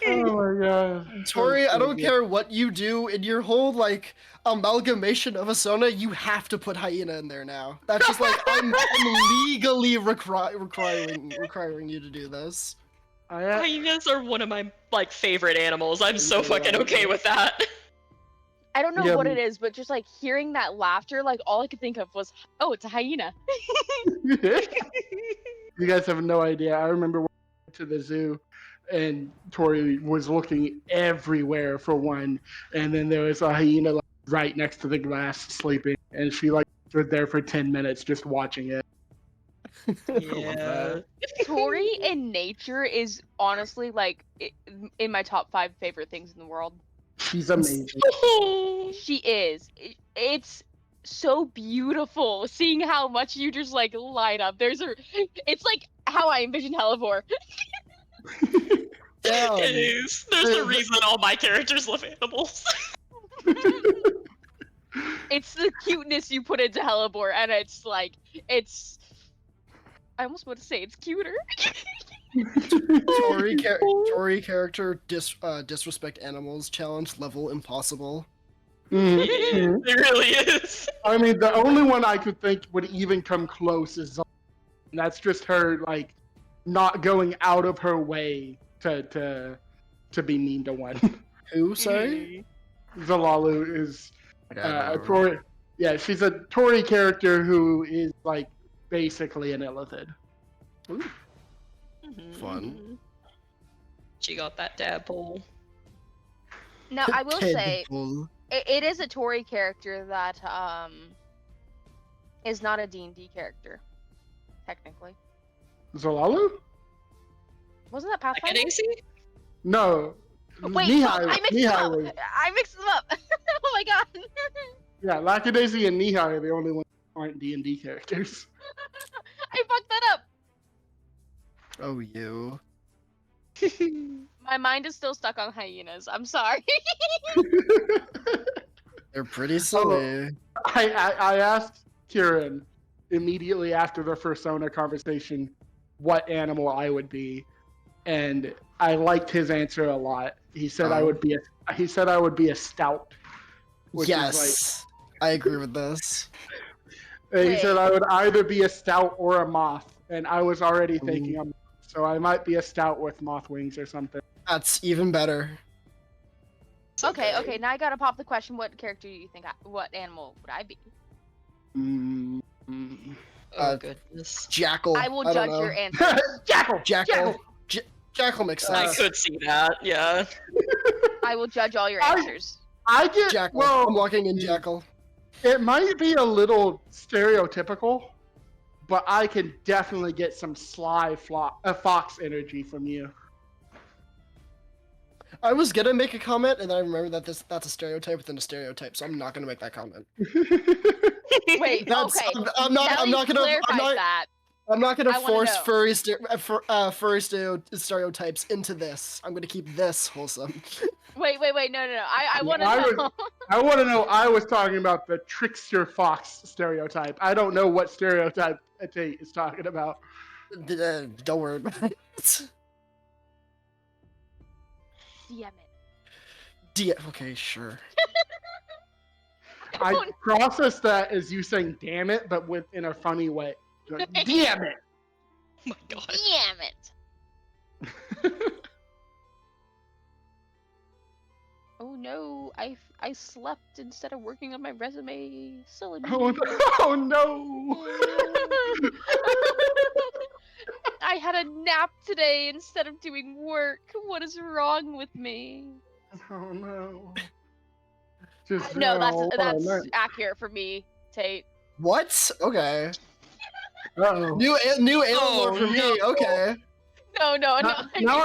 Oh my god. Tori, I don't care what you do in your whole, like, amalgamation of Asona, you have to put hyena in there now. That's just like, I'm legally requiring you to do this. Hyenas are one of my favorite animals. I'm so fucking okay with that. I don't know Yeah, what but- it is, but just like hearing that laughter, like all I could think of was, oh, it's a hyena. You guys have no idea. I remember when we went to the zoo and Tori was looking everywhere for one, and then there was a hyena right next to the glass sleeping, and she was there for 10 minutes just watching it. Yeah. Tori in nature is honestly in my top 5 favorite things in the world. She's amazing. She is. It's so beautiful seeing how much you just light up. It's like how I envision Hellivore. Damn. It is. There's a reason all my characters love animals. It's the cuteness you put into Hellivore, and it's. I almost want to say it's cuter. Tori character disrespect animals challenge level impossible. Mhm. It really is. I mean, the only one I could think would even come close is Zalalu. And that's just her not going out of her way to be mean to one. Who, sorry? Zalalu is a Tori. Yeah, she's a Tori character who is basically an illithid. Fun. She got that tadpole. Now I will say Tadpole. it is a Tori character that is not a D&D character, technically. Zalalu? Wasn't that Pathfinder? Daisy? No. Wait, Nihai- fuck, I mixed them up. Nihai was- I mixed them up. Oh my god. Yeah, Lackadaisy and Nihai are the only ones who aren't D&D characters. I fucked that up. Oh, you. My mind is still stuck on hyenas. I'm sorry. They're pretty silly. I asked Kieran immediately after the Fursona conversation what animal I would be, and I liked his answer a lot. He said I would be a stout. Which Yes. I agree with this. He said I would either be a stout or a moth, and I was already thinking a moth. so I might be a stout with moth wings or something. That's even better. Okay. Now I gotta pop the question: what character do you think? What animal would I be? Mm, Oh goodness. Jackal. I will don't judge know. your answer. Jackal. Jackal makes I sense. could see that. Yeah. I will judge all your answers. I get Jackal. well. I'm walking in Jackal. It might be a little stereotypical, but I can definitely get some sly fox energy from you. I was gonna make a comment, and then I remember that that's a stereotype within a stereotype, so I'm not gonna make that comment. Wait, That's, okay. I'm now not you've gonna. clarified that. I'm not gonna I wanna force know. furry stereotypes into this. I'm gonna keep this wholesome. Wait. No. I want to I know. would- I want to know. I was talking about the trickster fox stereotype. I don't know what stereotype Tate is talking about. Don't worry about it. Damn it. Okay, sure. I Oh, process that as you saying "damn it," but in a funny way. Like, damn it! Oh my god. Damn it. Oh no, I slept instead of working on my resume. Silly me. Oh no! I had a nap today instead of doing work. What is wrong with me? Oh no! Just No, oh, that's no. accurate for me, Tate. What? Okay. Uh-oh. New alien lore for me. no. Okay. No. Now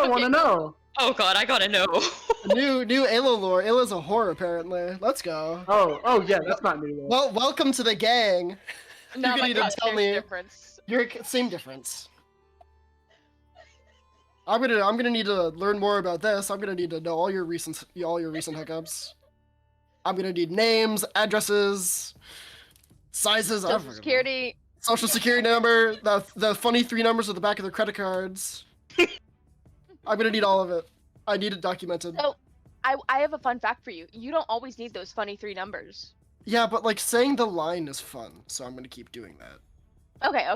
I want to okay. know. Oh god, I gotta know. New Ayla lore. Ayla's a whore apparently. Let's go. Oh yeah, that's not new. Well, welcome to the gang. No, You can my either God, tell there's me- a difference. Same difference. I'm gonna need to learn more about this. I'm gonna need to know all your recent hookups. I'm gonna need names, addresses, sizes, I Social forget. Security. Social security number, the funny 3 numbers at the back of their credit cards. I'm gonna need all of it. I need it documented. So, I have a fun fact for you. You don't always need those funny 3 numbers. Yeah, but like saying the line is fun, so I'm gonna keep doing that. Okay.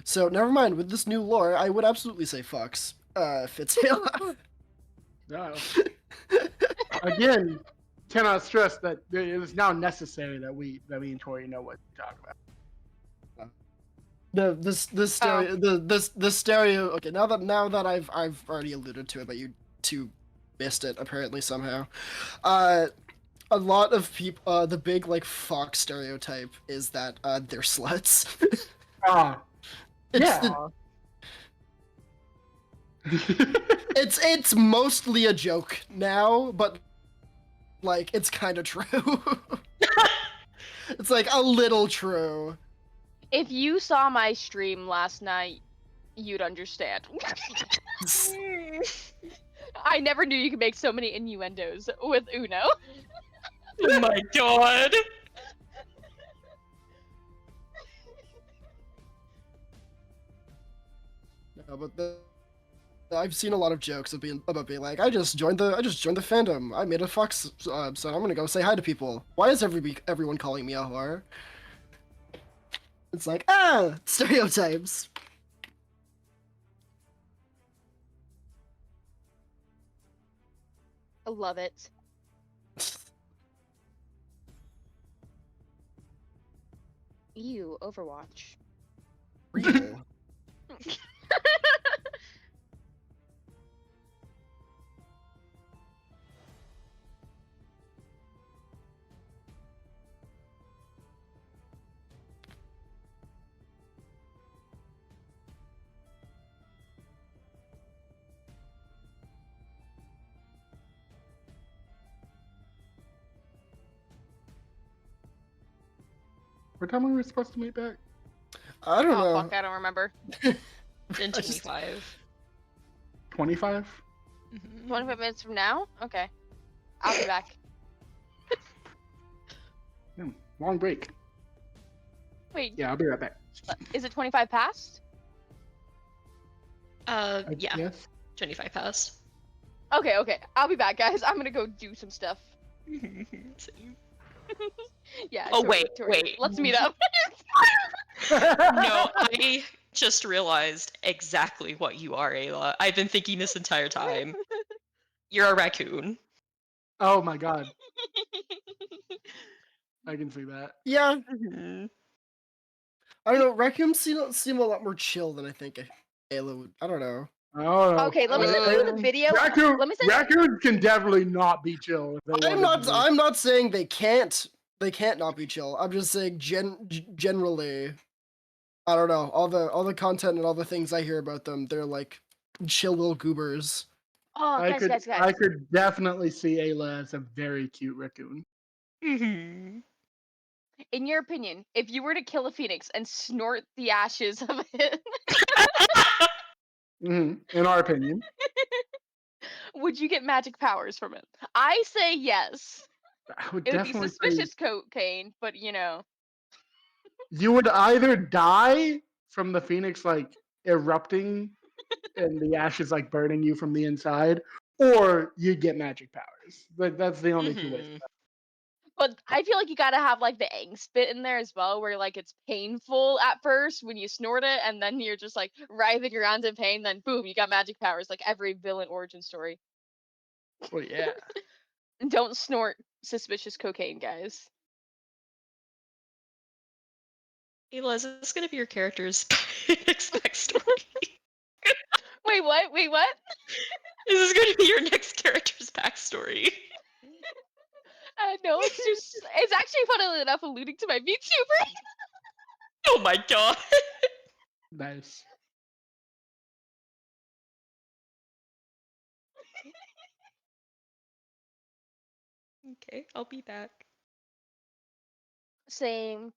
So never mind. With this new lore, I would absolutely say fucks. If it's No. Again, cannot stress that it is now necessary that me and Tori know what to talk about. the stereo. Okay, now that I've already alluded to it, but you two missed it apparently somehow. A lot of people, the big like fox stereotype is that they're sluts. Ah, It's yeah. it's mostly a joke now, but like it's kind of true. It's like a little true. If you saw my stream last night, you'd understand. I never knew you could make so many innuendos with Uno. Oh my god. No, but I've seen a lot of jokes about being like, I just joined the fandom. I made a fox, so I'm gonna go say hi to people. Why is everyone calling me a whore? It's like stereotypes. I love it. Ew, Overwatch. Real. What time were we supposed to meet back? I don't Oh know. fuck, I don't remember. In 25. 25? 25 minutes from now? Okay. I'll be back. Long break. Wait, Yeah, I'll be right back. is it 25 past? Yeah, Yes. 25 past. Okay. I'll be back, guys. I'm gonna go do some stuff. Same. Yeah. Oh, Tori, wait, Tori, wait. Let's meet up. No, I just realized exactly what you are, Ayla. I've been thinking this entire time. You're a raccoon. Oh my god, I can see that. Yeah, Mhm. I don't know. Raccoons seem a lot more chill than I think Ayla would. I don't know. Oh no. Okay, let me send you the video. Let me send. Raccoons can definitely not be chill if they wanted to be. I'm not saying they can't. They can't not be chill. I'm just saying generally. I don't know. All the content and all the things I hear about them, they're like chill little goobers. Oh, I guys. could definitely see Ayla as a very cute raccoon. Mhm. In your opinion, if you were to kill a phoenix and snort the ashes of it, In our opinion, would you get magic powers from it? I say yes. I would It would be definitely say suspicious cocaine, but you know. you would either die from the phoenix like erupting and the ashes like burning you from the inside, or you'd get magic powers. But that's the only two ways. Mhm. But I feel like you gotta have like the angst bit in there as well, where like it's painful at first when you snort it, and then you're just like writhing around in pain. Then boom, you got magic powers, like every villain origin story. Well, yeah. Don't snort suspicious cocaine, guys. Ayla, is this gonna be your character's next backstory? Wait, what? Wait, what? Is this gonna be your next character's backstory? No, it's actually funnily enough alluding to my VTuber. Oh my god. Nice. Okay, I'll be back. Same.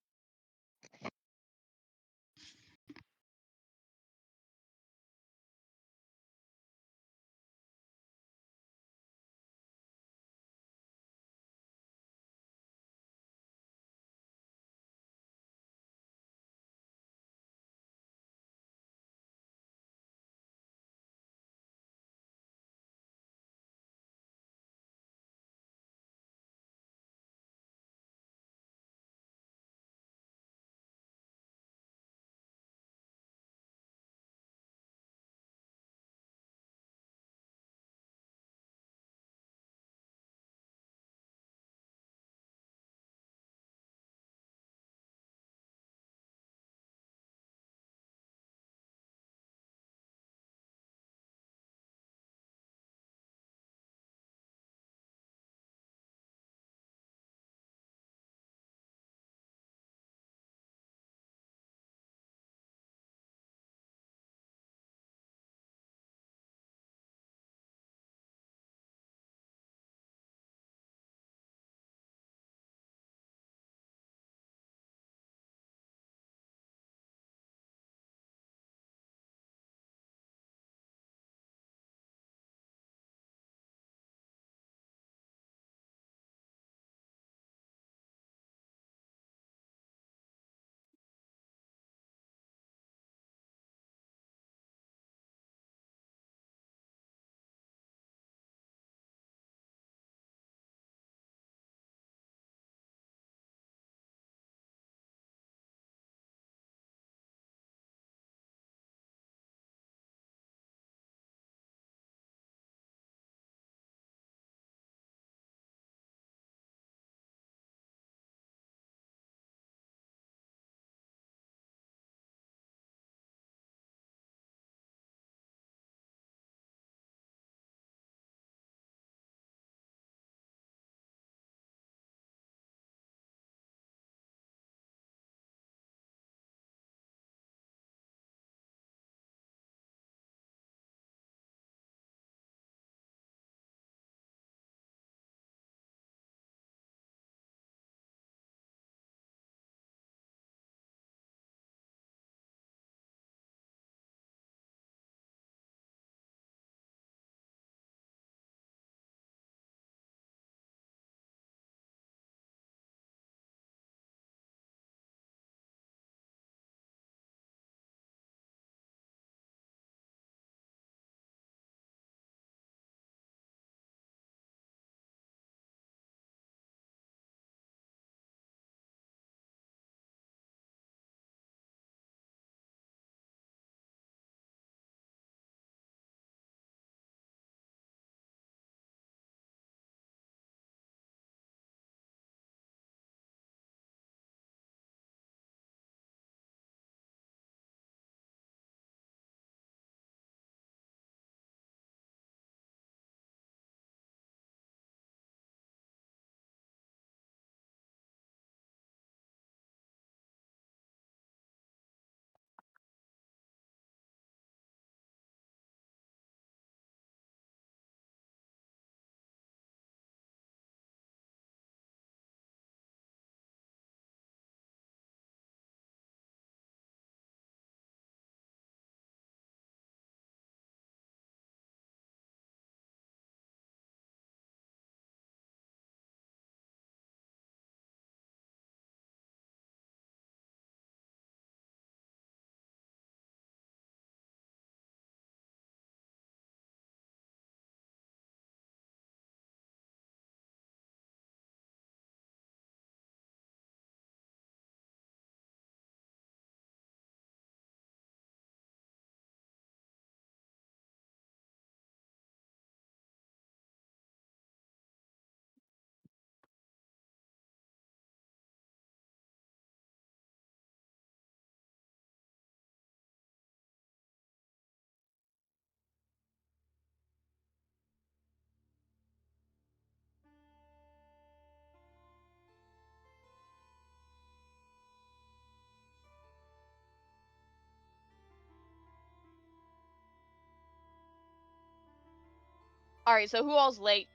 Alright, so who all's late?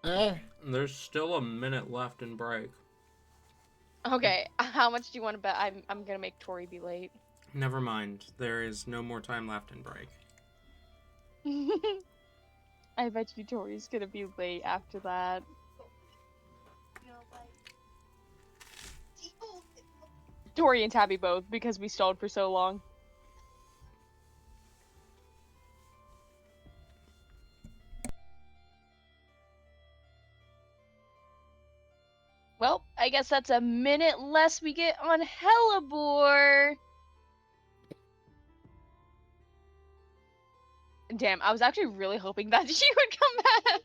There's still a minute left in break. Okay, how much do you want to bet I'm gonna make Tori be late? Never mind. There is no more time left in break. I bet you Tori's gonna be late after that. Tori and Tabby both, because we stalled for so long. Well, I guess that's a minute less we get on Hellebore. Damn, I was actually really hoping that she would come back.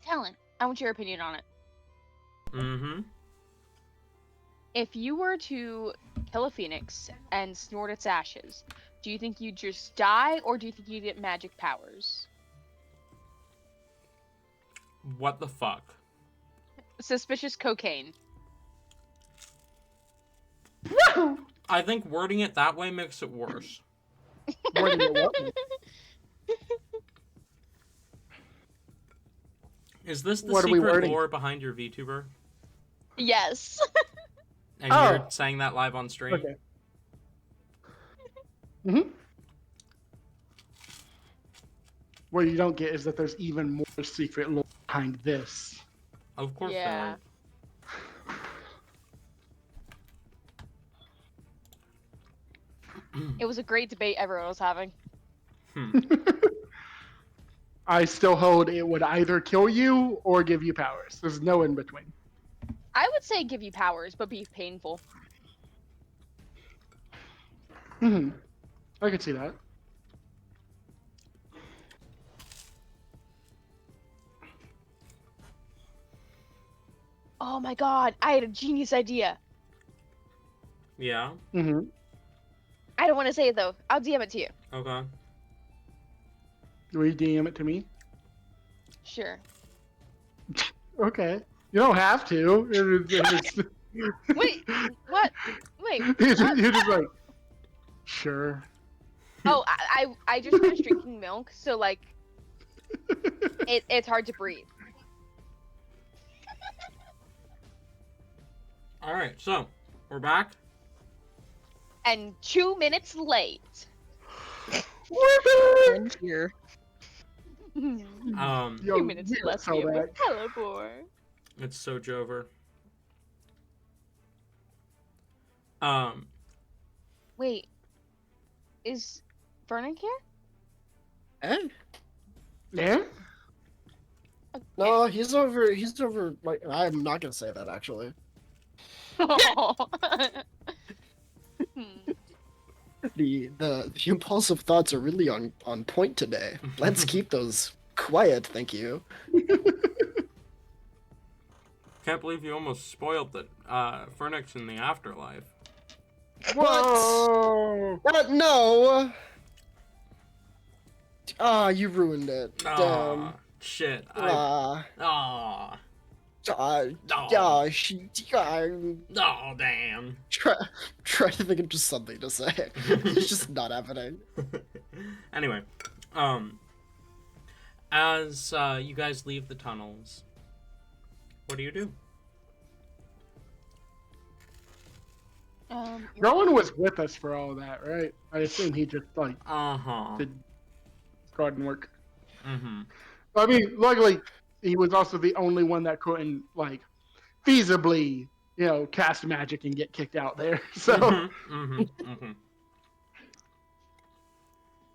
Talon, I want your opinion on it. Mm-hmm. If you were to kill a phoenix and snort its ashes, do you think you'd just die, or do you think you'd get magic powers? What the fuck? Suspicious cocaine. I think wording it that way makes it worse. Wording it what? Is this the What are we secret wording? lore behind your VTuber? Yes. And Oh. you're saying that live on stream? Okay. Mm-hmm. What you don't get is that there's even more secret lore behind this. Of course Yeah. It was a great debate everyone was having. there are. I still hold it would either kill you or give you powers. There's no in between. I would say give you powers, but be painful. Hmm. I could see that. Oh my god, I had a genius idea. Yeah? Mm-hmm. I don't want to say it though. I'll DM it to you. Okay. Will you DM it to me? Sure. Okay. You don't have to. Wait, what? Wait. You're just like, sure. Oh, I just finished drinking milk, so like, it's hard to breathe. Alright, so, we're back. And 2 minutes late. And here. Um, Yo, 2 minutes we are left so here back. with Hellebore. it's so Jover. Wait, is Vernon here? Eh? Yeah? No, he's over. He's over. Like, I'm not gonna say that actually. The impulsive thoughts are really on point today. Let's keep those quiet, thank you. Can't believe you almost spoiled the Fernix in the afterlife. Whoa! What? No. Ah, you ruined it. Damn. Aw, shit. Ah. Aw. Oh, damn. Try to think of just something to say. It's just not happening. Anyway, as you guys leave the tunnels, what do you do? No one was with us for all that, right? I assume he just like Uh-huh. did garden work. Mm-hmm. I mean, luckily he was also the only one that couldn't like feasibly, cast magic and get kicked out there. So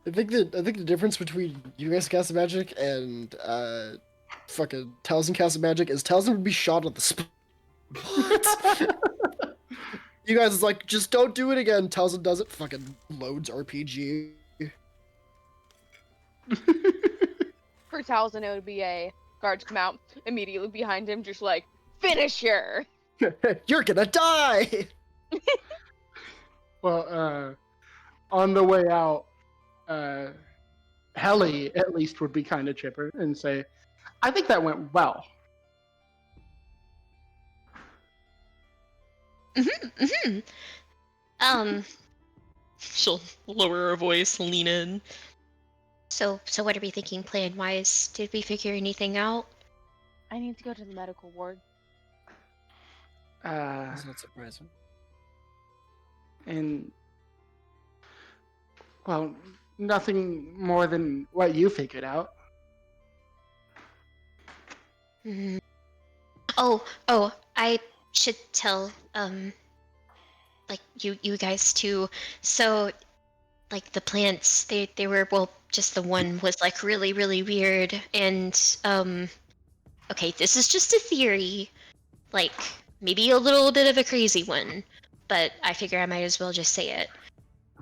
I think the difference between you guys casting magic and fucking Taliesin casting magic is Taliesin would be shot on the spot. You guys is like, just don't do it again. Taliesin does it, fucking loads RPG. For Taliesin, it would be a guards come out immediately behind him, just like, finisher! You're gonna die! Well, on the way out, Helly at least would be kind of chipper and say, I think that went well. She'll lower her voice, lean in. So what are we thinking plan-wise? Did we figure anything out? I need to go to the medical ward. That's not surprising. And well, nothing more than what you figured out. Hmm. Oh, I should tell, like, you guys too. So, like, the plants, they were, well, just the one was, like, really, really weird. And, okay, this is just a theory. Like, maybe a little bit of a crazy one. But I figure I might as well just say it.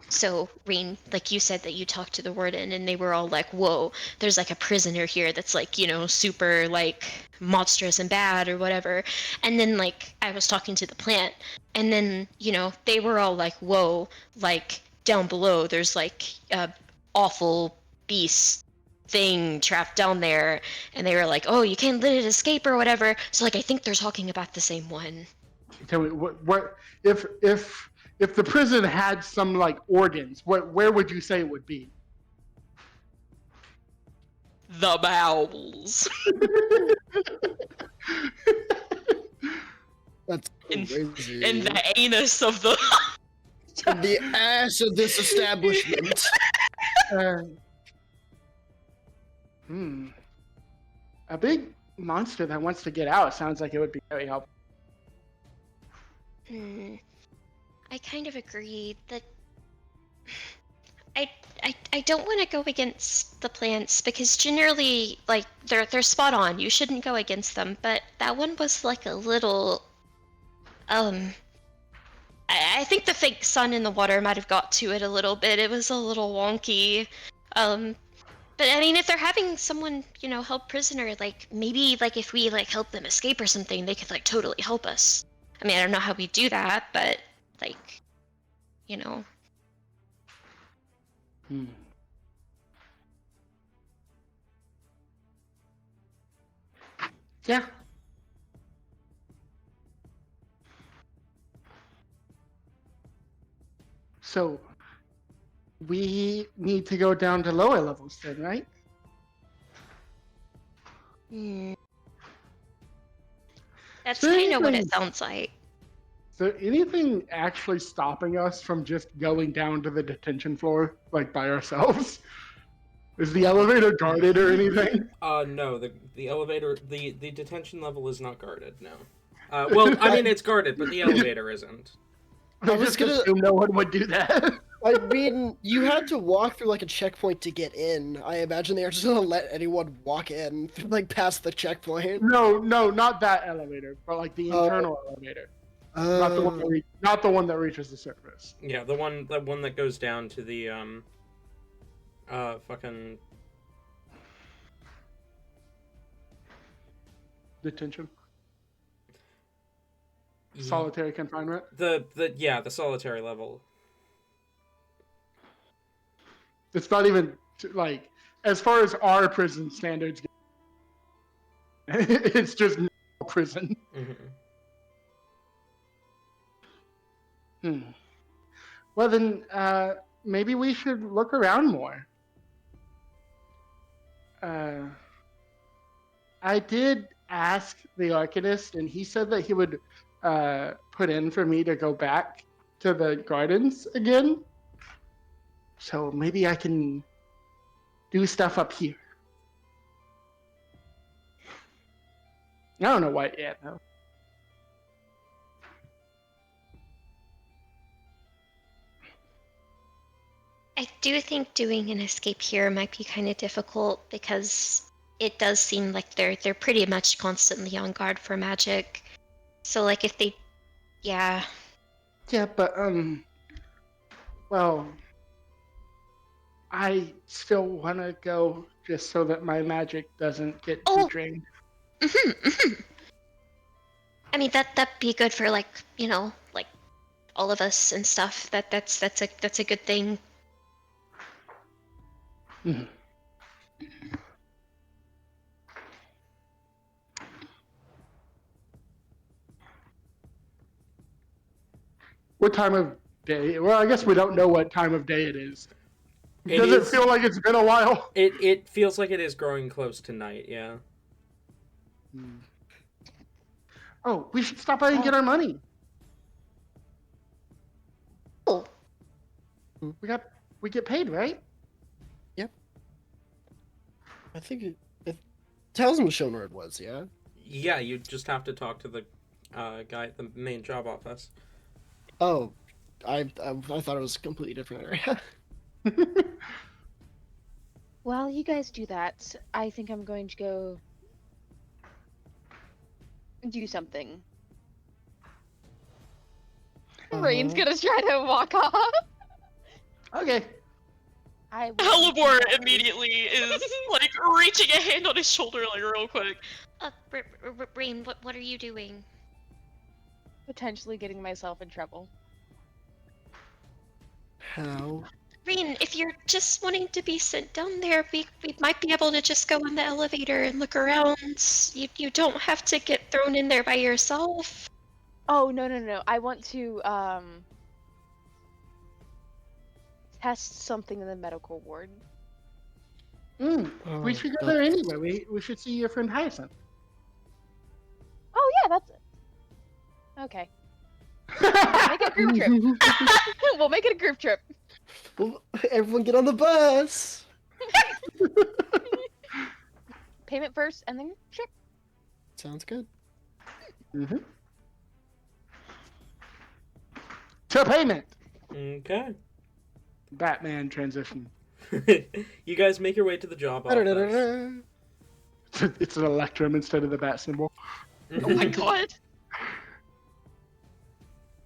So, Rain, like you said that you talked to the warden and they were all like, whoa, there's like a prisoner here that's like, super like monstrous and bad or whatever. And then like I was talking to the plant and then, they were all like, whoa, like down below there's like a awful beast thing trapped down there. And they were like, oh, you can't let it escape or whatever. So like I think they're talking about the same one. Tell me what if the prison had some like organs, where would you say it would be? The bowels. That's crazy. In the anus of the. The ass of this establishment. A big monster that wants to get out sounds like it would be very helpful. I kind of agree that I don't want to go against the plants because generally, like, they're spot on. You shouldn't go against them, but that one was like a little I think the fake sun in the water might have got to it a little bit. It was a little wonky. But I mean, if they're having someone, held prisoner, like maybe like if we like help them escape or something, they could like totally help us. I mean, I don't know how we do that, but like, Yeah. So we need to go down to lower levels then, right? That's So kind of what it anything- sounds like. So anything actually stopping us from just going down to the detention floor, like by ourselves? Is the elevator guarded or anything? No, the elevator, the detention level is not guarded, no. Well, I mean, it's guarded, but the elevator isn't. I was just gonna- assume no one would do that. I mean, you had to walk through like a checkpoint to get in. I imagine they are just gonna let anyone walk in, like past the checkpoint. No, not that elevator, but like the internal elevator. Not the one that reaches the surface. Yeah, the one that goes down to the fucking Detention. Yeah. Solitary confinement. The solitary level. It's not even like as far as our prison standards go. It's just no prison. Well then, maybe we should look around more. I did ask the Arcanist, and he said that he would put in for me to go back to the gardens again. So maybe I can do stuff up here. I don't know what yet, though. I do think doing an escape here might be kind of difficult because it does seem like they're pretty much constantly on guard for magic. So like if they, yeah. Yeah, but well, I still want to go just so that my magic doesn't get too drained. I mean that'd be good for like like all of us and stuff. That's a good thing. What time of day. Well, I guess we don't know what time of day it is. It Does it is- feel like it's been a while? It feels like it is growing close to night, yeah. Oh, we should stop by and get our money. Oh, We get paid, right? I think it tells him to show where it was, yeah? Yeah, you just have to talk to the guy at the main job office. Oh, I thought it was a completely different area. While you guys do that, I think I'm going to go do something. Rain's gonna try to walk off. Okay. I will Halibor immediately is like reaching a hand on his shoulder like real quick. Rain, what are you doing? potentially getting myself in trouble. How? Rain, if you're just wanting to be sent down there, we might be able to just go in the elevator and look around. You don't have to get thrown in there by yourself. Oh, no. I want to test something in the medical ward. We should go there anyway. We should see your friend Hyacinth. Oh yeah, that's it. Okay. Make it a group trip. We'll make it a group trip. Well, everyone get on the bus. Payment first and then trip. Sounds good. To payment. Okay. Batman transition. You guys make your way to the job office. It's an electrum instead of the bat symbol. Oh my god.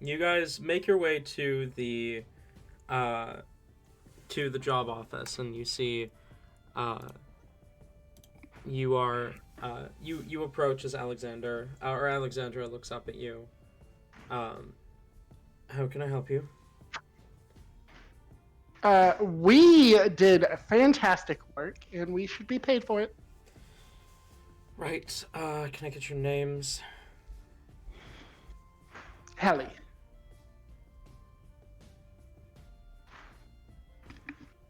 You guys make your way to the job office, and you see, you approach as Alexander, or Alexandra looks up at you. How can I help you? We did fantastic work, and we should be paid for it. Right. Can I get your names? Helly.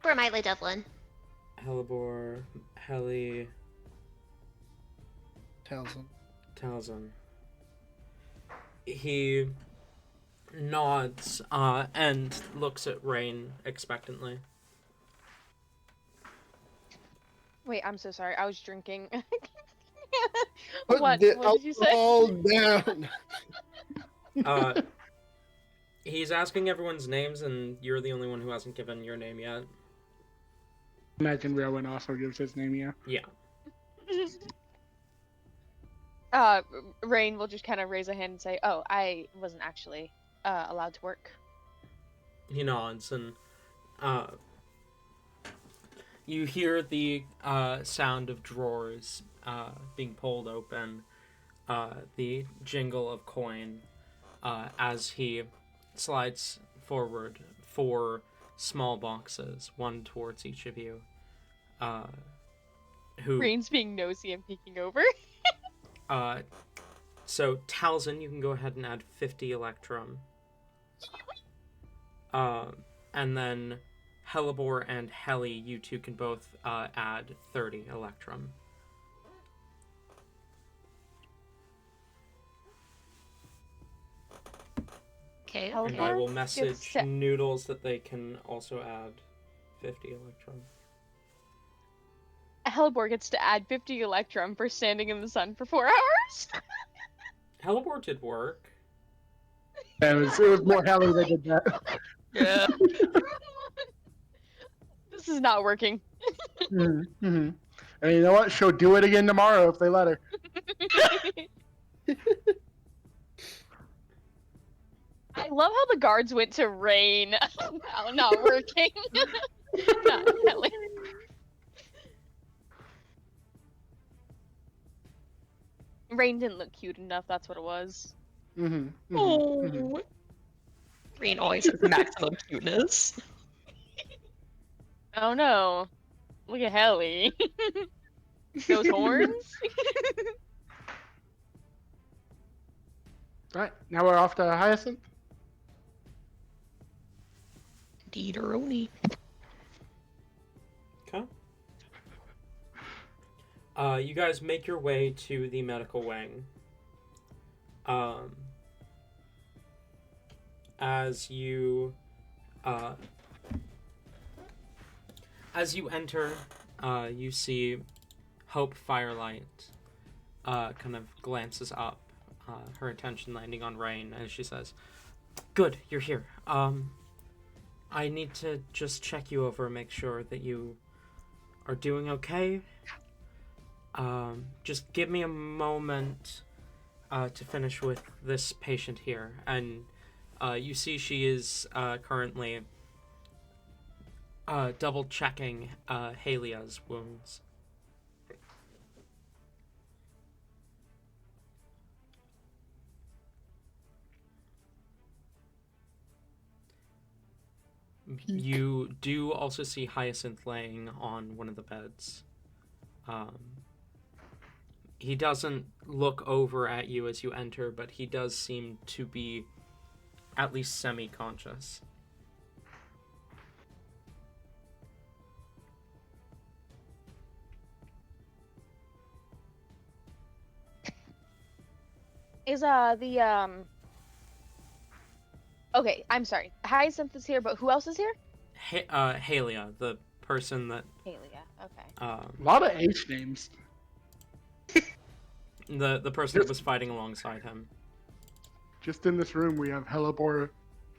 We're Miley Devlin. Hellebore, Helly, Townsend. He nods and looks at Rain expectantly. Wait, I'm so sorry. I was drinking. Put What the did you say? alcohol down. He's asking everyone's names, and you're the only one who hasn't given your name yet. Imagine Rowan also gives his name, yeah. Yeah. Rain will just kind of raise a hand and say, "Oh, I wasn't actually allowed to work." He nods, and you hear the sound of drawers being pulled open, the jingle of coin, as he slides forward 4 small boxes, one towards each of you. Rain's being nosy and peeking over. So Talzin, you can go ahead and add 50 Electrum. And then Hellebore and Helly, you two can both add 30 Electrum. Okay. And I will Hellebore message gets to- Noodles that they can also add 50 Electrum. Hellebore gets to add 50 Electrum for standing in the sun for 4 hours. Hellebore did work. It was more Helly that did that. Yeah. This is not working. And you know what? She'll do it again tomorrow if they let her. I love how the guards went to Rain. Now not working. Not Helly. Rain didn't look cute enough, that's what it was. Oh. Rain always has maximum cuteness. Oh no. Look at Helly. Those horns? Right, now we're off to Hyacinth. Indeed-a-roni. Okay. You guys make your way to the medical wing. As you enter, you see Hope Firelight kind of glances up, her attention landing on Rain as she says, "Good, you're here. I need to just check you over, make sure that you are doing okay. Just give me a moment to finish with this patient here." And you see she is currently double checking Halia's wounds. You do also see Hyacinth laying on one of the beds. He doesn't look over at you as you enter, but he does seem to be at least semi-conscious. Is okay, I'm sorry. Hyacinth is here, but who else is here? Halia, the person that Halia. Okay. A lot of H names. the person that was fighting alongside him. Just in this room, we have Hellebore,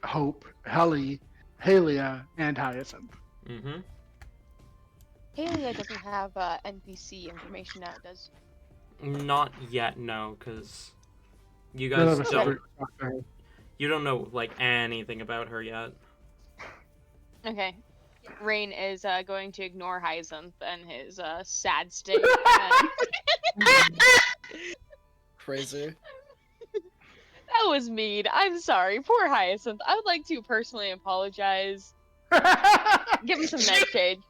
Hope, Helly, Halia, and Hyacinth. Mm-hmm. Halia doesn't have NPC information now, does? Not yet, no, because you None guys of us don't. ever talked to her. You don't know like anything about her yet. Okay. Rain is going to ignore Hyacinth and his sad state. Crazy. That was mean. I'm sorry. Poor Hyacinth. I would like to personally apologize. Give him some nightshade.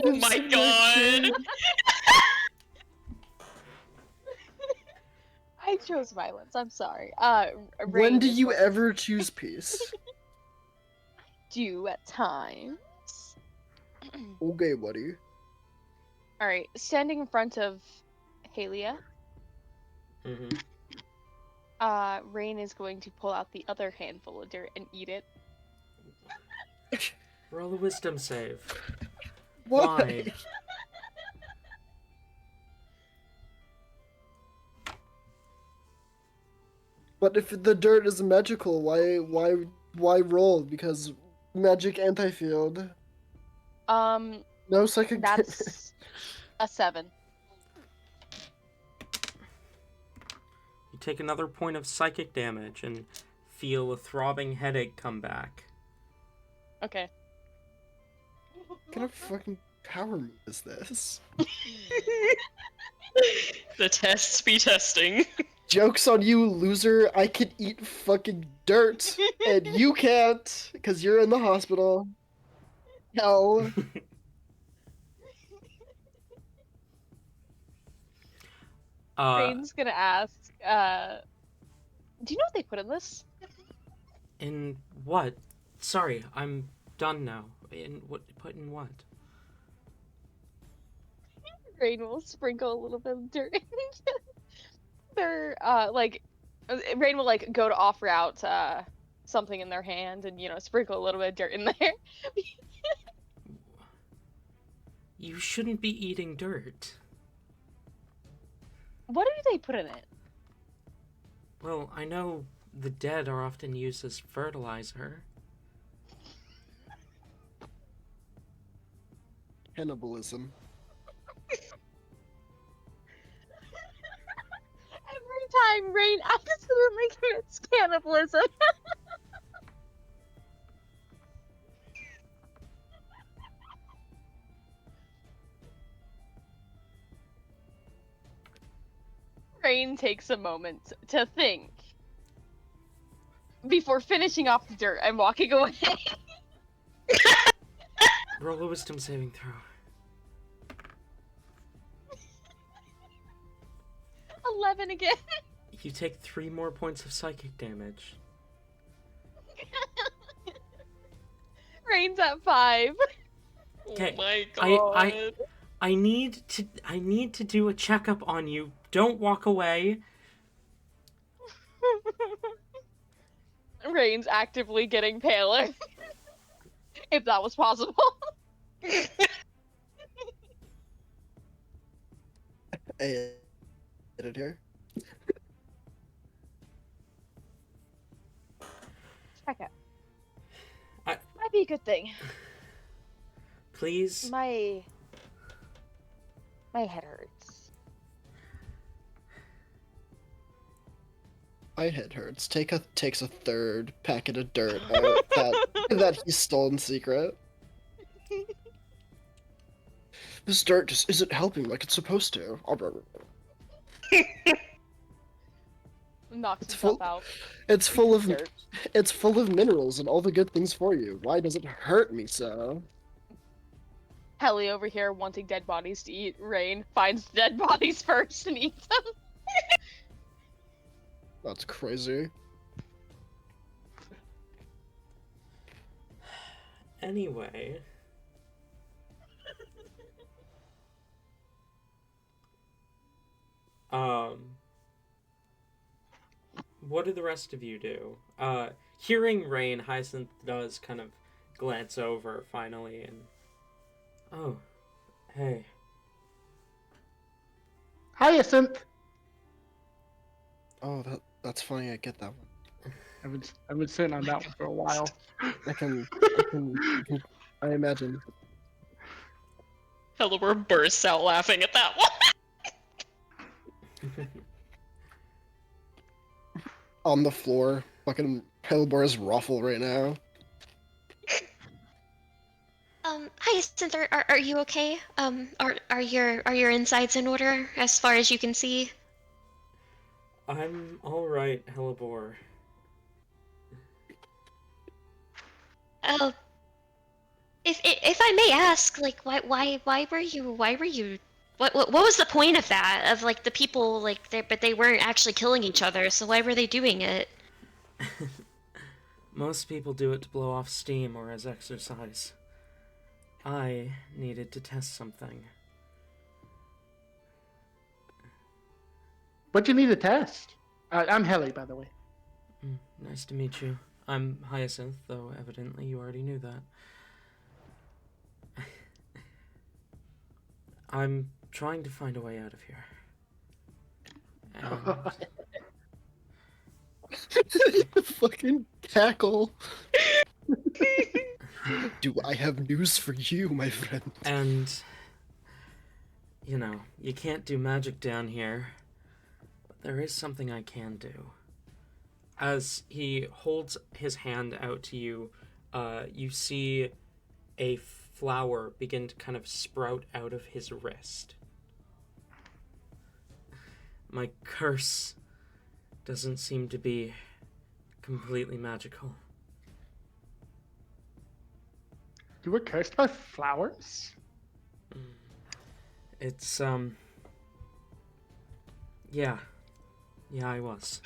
Oh my god! I chose violence. I'm sorry. When Rain do is you going- ever choose peace? Do at times. Okay, buddy. All right, standing in front of Halia, Mm-hmm. Rain is going to pull out the other handful of dirt and eat it. Roll a wisdom save. Why? Why? But if the dirt is magical, why roll? Because magic anti-field. That's No psychic. a 7. You take another point of psychic damage and feel a throbbing headache come back. Okay. What kind of fucking power move is this? The tests be testing. Joke's on you, loser. I can eat fucking dirt, and you can't, because you're in the hospital. Hell. Rain's gonna ask, do you know what they put in this? In what? Sorry, I'm done now. In what? Put in what? Rain will sprinkle a little bit of dirt. They're Rain will go to offer out something in their hand and sprinkle a little bit of dirt in there. You shouldn't be eating dirt. What do they put in it? Well, I know the dead are often used as fertilizer. Cannibalism. Every time Rain absolutely commits cannibalism. Rain takes a moment to think before finishing off the dirt and walking away. Roll a wisdom saving throw. 11 again. You take 3 more points of psychic damage. Rain's at 5. Okay, Oh my I- god. I need to do a checkup on you. Don't walk away. Rain's actively getting paler. If that was possible. Hey, edit here. Check out. I- Might be a good thing. Please. My head hurts. My head hurts. Takes a third packet of dirt out that he stole in secret. This dirt just isn't helping like it's supposed to. Knocks It's himself full- out. It's full of Dirt. it's full of minerals and all the good things for you. Why does it hurt me so? Helly over here wanting dead bodies to eat. Rain finds dead bodies first and eats them. That's crazy. Anyway. What do the rest of you do? Hearing Rain, Hyacinth does kind of glance over finally and... Oh, hey. Hyacinth! Oh, that's funny. I get that one. I've been sitting on that one for a while. I imagine. Helibor bursts out laughing at that one. On the floor, fucking Hellbor's ruffle right now. Hyacinth, are you okay? Are your insides in order as far as you can see? I'm alright, Helibor. Oh, if I may ask, like, why were you? What was the point of that? Of like the people like but they weren't actually killing each other. So why were they doing it? Most people do it to blow off steam or as exercise. I needed to test something. What'd you need to test? I'm Helly, by the way. Nice to meet you. I'm Hyacinth, though evidently you already knew that. I'm trying to find a way out of here. And... Fucking cackle. Do I have news for you, my friend? And, you know, you can't do magic down here, but there is something I can do. As he holds his hand out to you, you see a flower begin to kind of sprout out of his wrist. My curse doesn't seem to be completely magical. You were cursed by flowers? It's, yeah. Yeah, I was.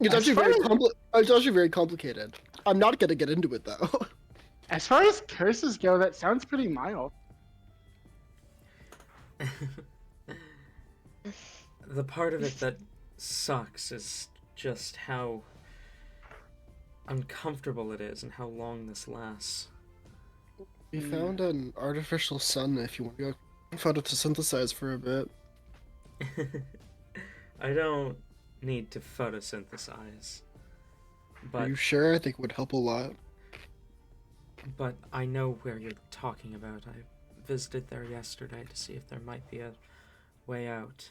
It's actually very complicated. I'm not gonna get into it though. As far as curses go, that sounds pretty mild. The part of it that sucks is just how uncomfortable it is and how long this lasts. We found an artificial sun if you want to go photosynthesize for a bit. I don't need to photosynthesize. Are you sure? I think it would help a lot. But I know where you're talking about. I visited there yesterday to see if there might be a way out.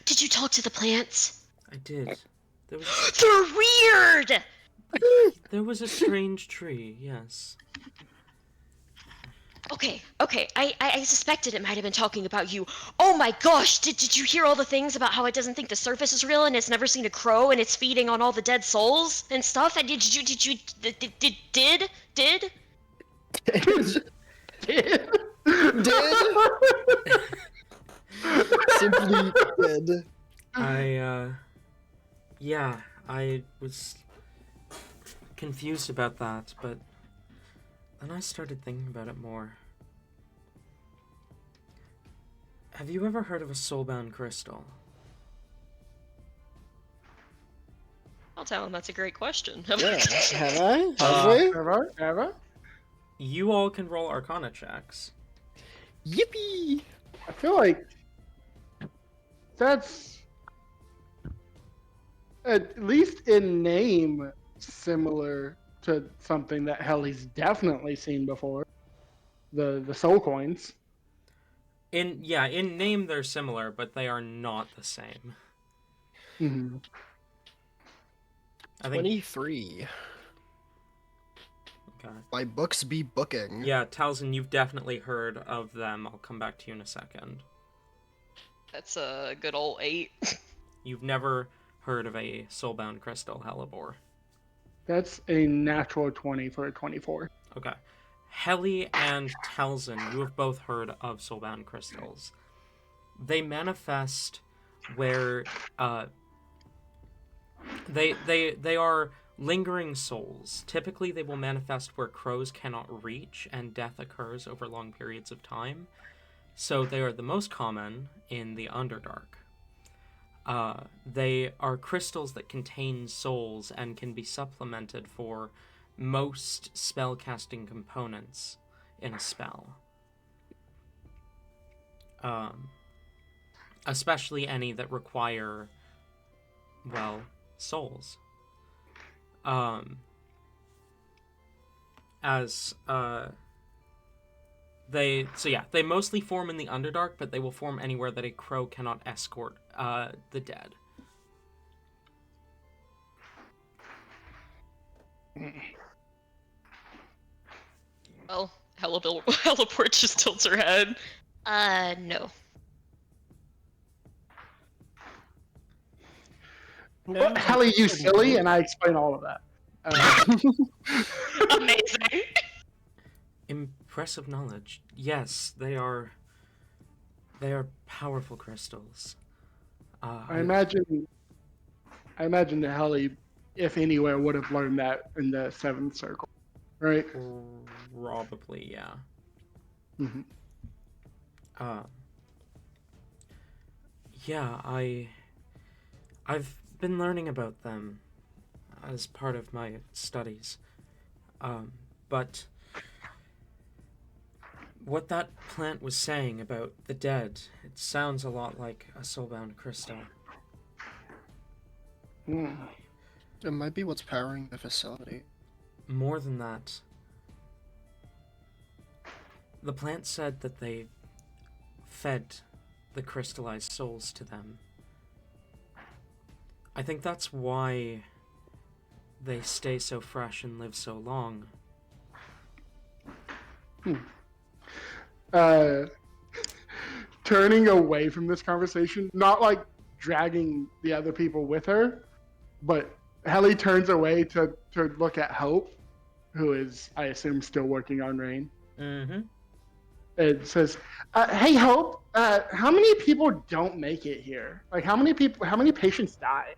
Did you talk to the plants? I did. There was They're weird! there was a strange tree, yes. Okay, I suspected it might have been talking about you. Oh my gosh, did you hear all the things about how it doesn't think the surface is real and it's never seen a crow and it's feeding on all the dead souls and stuff? And did Simply did. Yeah, I was confused about that, but then I started thinking about it more. Have you ever heard of a soulbound crystal? I'll tell him that's a great question. Yeah, have I? Have we? Ever? You all can roll Arcana checks. Yippee! I feel like that's at least in name similar to something that Helly's definitely seen before. The soul coins. In name they're similar, but they are not the same. Mm-hmm. I think 23. okay. My books be booking. Yeah, Talzin, you've definitely heard of them. I'll come back to you in a second. That's a good old 8. You've never heard of a soulbound crystal, Hellebore. That's a natural 20 for a 24. Okay. Helly and Talzin, you have both heard of soulbound crystals. They manifest where they are lingering souls. Typically they will manifest where crows cannot reach and death occurs over long periods of time. So they are the most common in the Underdark. They are crystals that contain souls and can be supplemented for most spellcasting components in a spell. Especially any that require, well, souls. They mostly form in the Underdark, but they will form anywhere that a crow cannot escort the dead. Well, Heliport just tilts her head. No. Well, Helly, you silly, and I explain all of that. Amazing. Impressive knowledge. Yes, they are powerful crystals. I imagine that Helly, if anywhere, would have learned that in the Seventh Circle, right? Probably, yeah. Mm-hmm. Yeah, I've been learning about them as part of my studies. But what that plant was saying about the dead, it sounds a lot like a soulbound crystal. Mm. It might be what's powering the facility. More than that, the plant said that they fed the crystallized souls to them. I think that's why they stay so fresh and live so long. Turning away from this conversation, not like dragging the other people with her, but Helly turns away to look at Hope, who is, I assume, still working on Rain. Mm-hmm. It says, "Hey Hope, how many people don't make it here? Like, how many patients die?"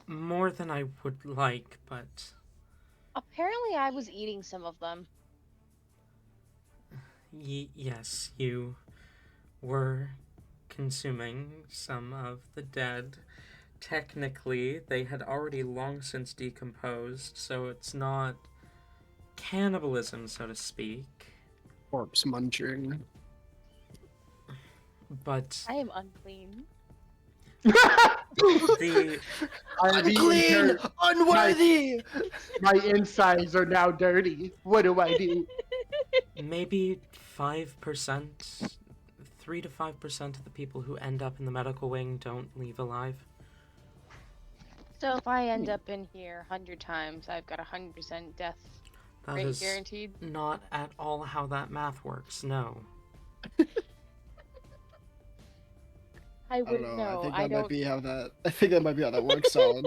More than I would like, but Apparently, I was eating some of them. yes, you were consuming some of the dead. Technically, they had already long since decomposed, so it's not cannibalism, so to speak. Corpse munching. But I am unclean. the Unclean! Unworthy! My insides are now dirty. What do I do? maybe 5%, 3 to 5% of the people who end up in the medical wing don't leave alive. So if I end up in here 100 times, I've got 100% death That rate is guaranteed. not at all how that math works, no. I I don't wouldn't know. know. I think I that don't. might be how that. I think that might be how that works, Solid.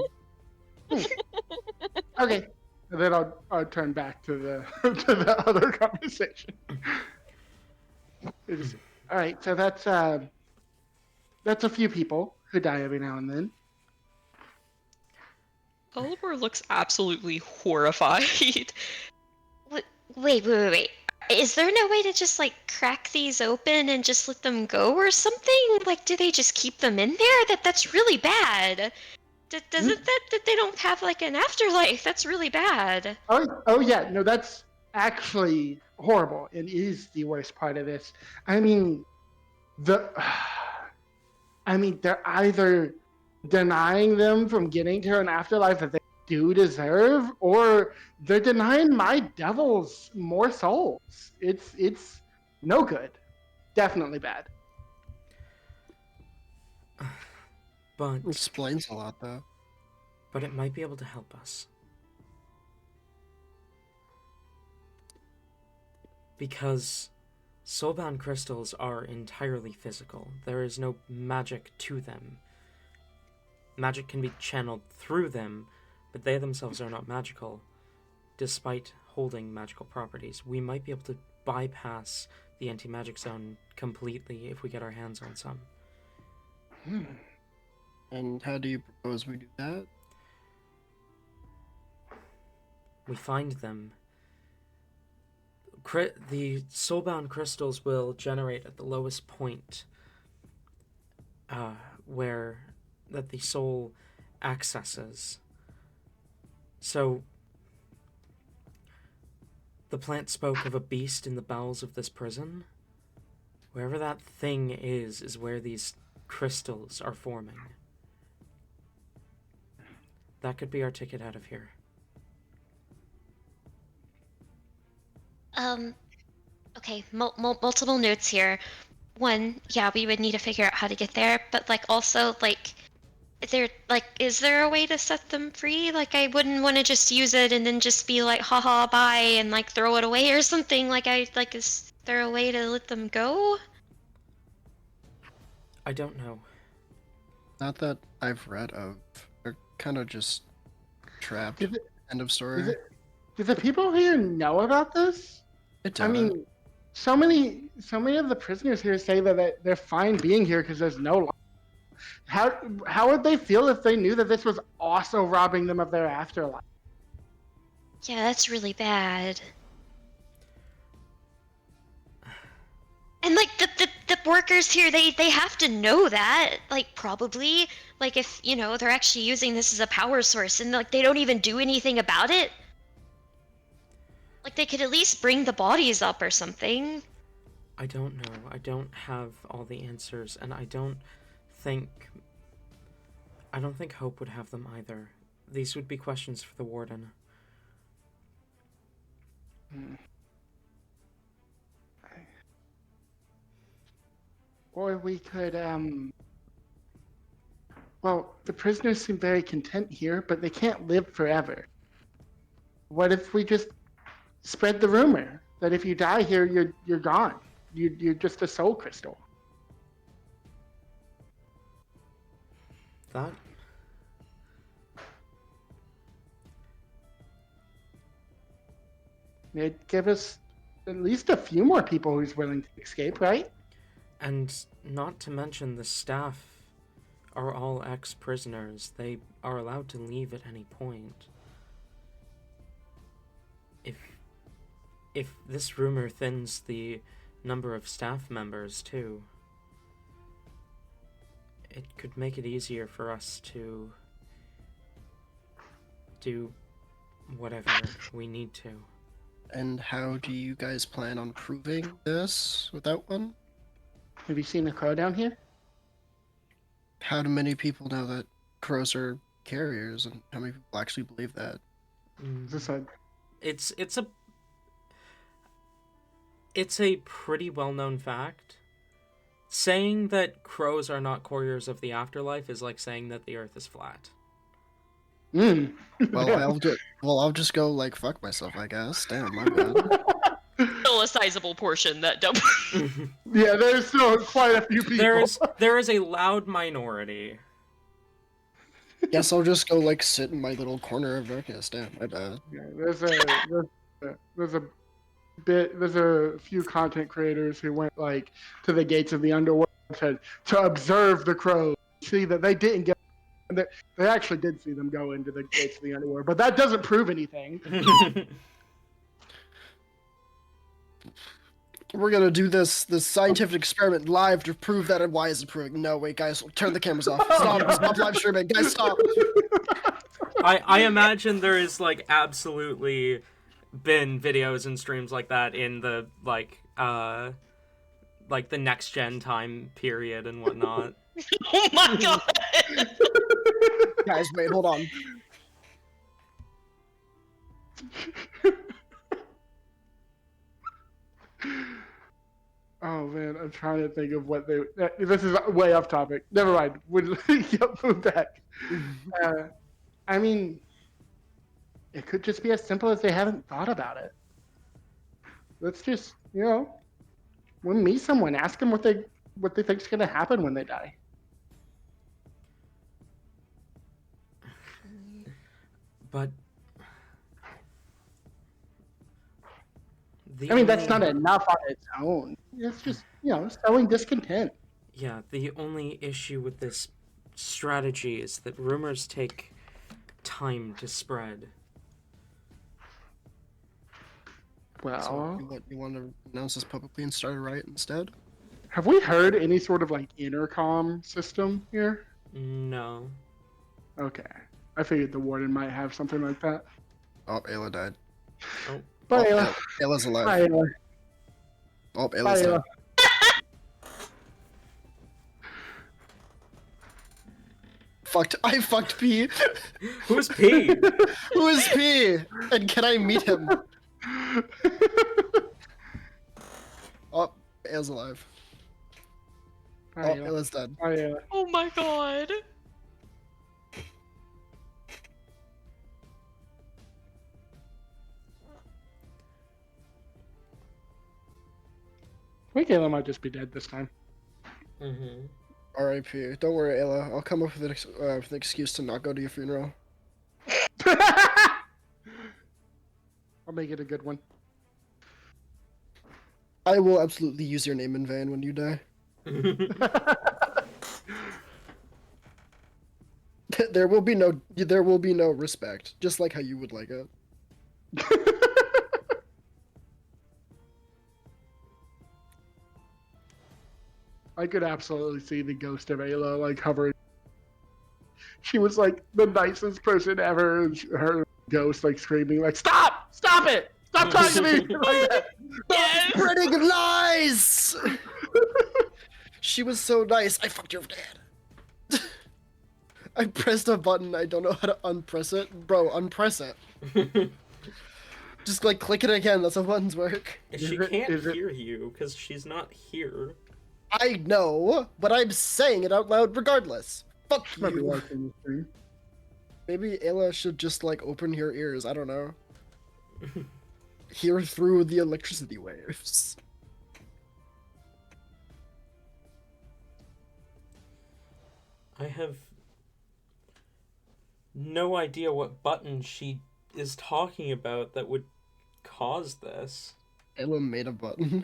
Okay, and then I'll turn back to the to the other conversation. All right, so that's a few people who die every now and then. Oliver looks absolutely horrified. Wait. Is there no way to just like crack these open and just let them go or something? Like, do they just keep them in there? That's really bad. Doesn't that they don't have like an afterlife? That's really bad. Oh yeah, no, that's actually horrible. It is the worst part of this. I mean, they're either denying them from getting to an afterlife that they do deserve, or they're denying my devils more souls. It's no good. Definitely bad. But Explains a lot, though. it might be able to help us. Because soulbound crystals are entirely physical. There is no magic to them. Magic can be channeled through them, but they themselves are not magical, despite holding magical properties. We might be able to bypass the anti-magic zone completely if we get our hands on some. And how do you propose we do that? We find them. The soulbound crystals will generate at the lowest point that the soul accesses. So, the plant spoke of a beast in the bowels of this prison. Wherever that thing is where these crystals are forming. That could be our ticket out of here. Okay, multiple notes here. One, yeah, we would need to figure out how to get there, but like also like is there a way to set them free? Like I wouldn't want to just use it and then just be like haha bye and like throw it away or something. Is there a way to let them go? I don't know. Not that I've read of. They're kind of just trapped. End of story. Do the people here know about this? I mean, so many of the prisoners here say that they're fine being here because there's no law. How would they feel if they knew that this was also robbing them of their afterlife? Yeah, that's really bad. And like the workers here, they have to know that, like probably, like if they're actually using this as a power source and like they don't even do anything about it. Like they could at least bring the bodies up or something. I don't know. I don't have all the answers, and I don't think Hope would have them either. These would be questions for the warden. Or we could, well, the prisoners seem very content here, but they can't live forever. What if we just spread the rumor that if you die here, you're gone. You're just a soul crystal. That? It'd give us at least a few more people who's willing to escape, right? And not to mention the staff are all ex-prisoners. They are allowed to leave at any point. If this rumor thins the number of staff members too, it could make it easier for us to do whatever we need to. And how do you guys plan on proving this without one? Have you seen a crow down here? How do many people know that crows are carriers, and how many people actually believe that? Is this a... It's a pretty well-known fact. Saying that crows are not couriers of the afterlife is like saying that the earth is flat. Well, I'll just go like fuck myself, I guess. Damn, my bad. Still a sizable portion that don't. Yeah, there's still quite a few people. There is a loud minority. Guess I'll just go like sit in my little corner of darkness. Damn, my bad. Yeah, there's a few content creators who went like to the gates of the underworld to observe the crows, see that they didn't get They actually did see them go into the gates of the underworld, but that doesn't prove anything. We're gonna do this scientific experiment live to prove that and why is it proving? No, wait, guys, turn the cameras off. Stop live streaming, guys, stop. I imagine there is like absolutely been videos and streams like that in the like the next gen time period and whatnot. Oh my god! Guys, wait, hold on. Oh man, I'm trying to think of what they. This is way off topic. Never mind. Yep, move back. I mean, it could just be as simple as they haven't thought about it. Let's just, when we meet someone, ask them what they think's gonna happen when they die. But I mean, that's not enough on its own. It's just, sowing discontent. Yeah, the only issue with this strategy is that rumors take time to spread. Well, So you want to announce this publicly and start a riot instead? have we heard any sort of like intercom system here? No. Okay. I figured the warden might have something like that. Oh, Ayla died. Oh. Bye, Ayla. Ayla's alive. Bye, Ayla. Oh, Bye, Ayla's Ayla. dead. I fucked P. Who's P? Who is P? And can I meet him? Oh, Ayla's alive. Bye, Oh, Ayla. Ayla's dead. Bye, Ayla. Oh my god! I think Ayla might just be dead this time. Mm-hmm. R.I.P. Don't worry, Ayla. I'll come up with an excuse to not go to your funeral. I'll make it a good one. I will absolutely use your name in vain when you die. There will be no respect, just like how you would like it. I could absolutely see the ghost of Ayla like hovering. She was like the nicest person ever. And her ghost like screaming like, "Stop! Stop it! Stop talking to me!" Like that. Yes! Spreading lies. She was so nice. I fucked your dad. I pressed a button. I don't know how to unpress it, bro. Unpress it. Just like click it again. That's how buttons work. She can't hear you because she's not here. I know, but I'm saying it out loud regardless. Fuck Might be you. watching this thing. Maybe Ayla should just like open her ears. I don't know. Hear through the electricity waves. I have no idea what button she is talking about that would cause this. Ayla made a button.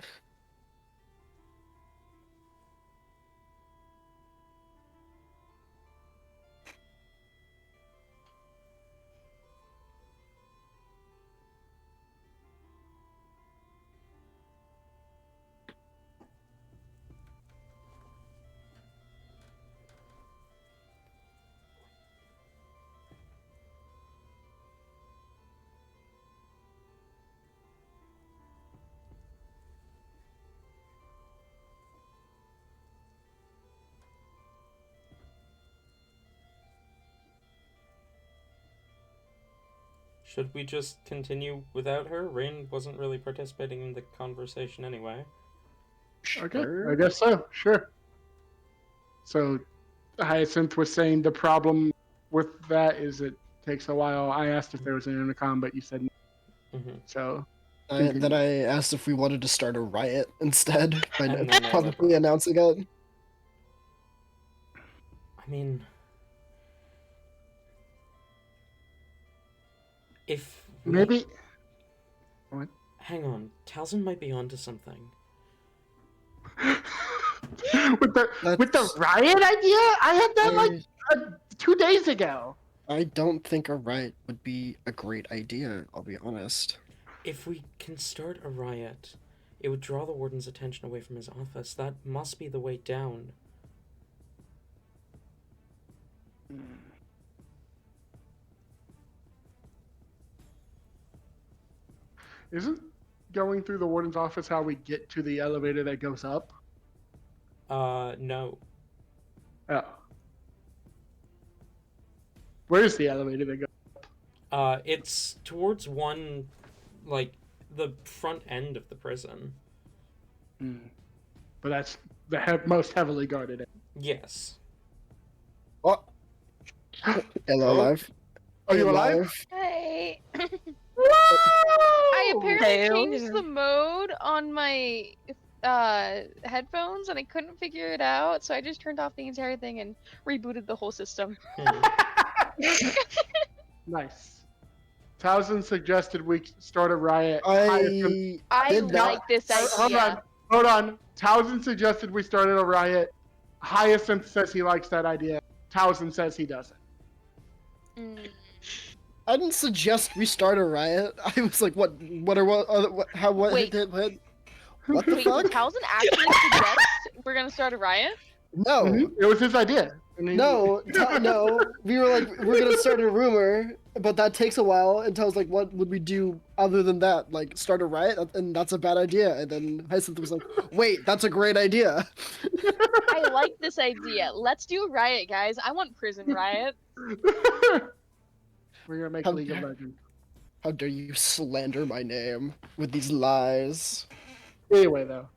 Should we just continue without her? Rain wasn't really participating in the conversation anyway. Okay, I guess so. Sure. So, Hyacinth was saying the problem with that is it takes a while. I asked if there was an intercom, but you said no. Mm-hmm. So. Then I asked if we wanted to start a riot instead by And then, publicly announcing it. I mean, if Maybe. What? Hang on, Talzin might be onto something. with the riot idea, I had that like 2 days ago. I don't think a riot would be a great idea, I'll be honest. If we can start a riot, it would draw the warden's attention away from his office. That must be the way down. Isn't going through the warden's office how we get to the elevator that goes up? No. Oh. Where's the elevator that goes? It's towards one, like, the front end of the prison. But that's the most heavily guarded end. Yes. Oh. Hello, alive. Are you alive? Hey. I apparently changed Hey. the mode on my headphones and I couldn't figure it out, so I just turned off the entire thing and rebooted the whole system. Nice. Towson suggested we start a riot. I did not- like this Hold idea. on. Towson suggested we started a riot. Hyacinth says he likes that idea. Towson says he doesn't. I didn't suggest we start a riot. I was like, what Wait. what the Wait, fuck? did Towson actually suggest we're gonna start a riot? No. It was his idea. No, no. We were like, we're gonna start a rumor, but that takes a while. And Tel's like, what would we do other than that? Like, start a riot? And that's a bad idea. And then Hyacinth was like, wait, that's a great idea. I like this idea. Let's do a riot, guys. I want prison riot. We're gonna make How League of dare- Legends. How dare you slander my name with these lies? Anyway, though.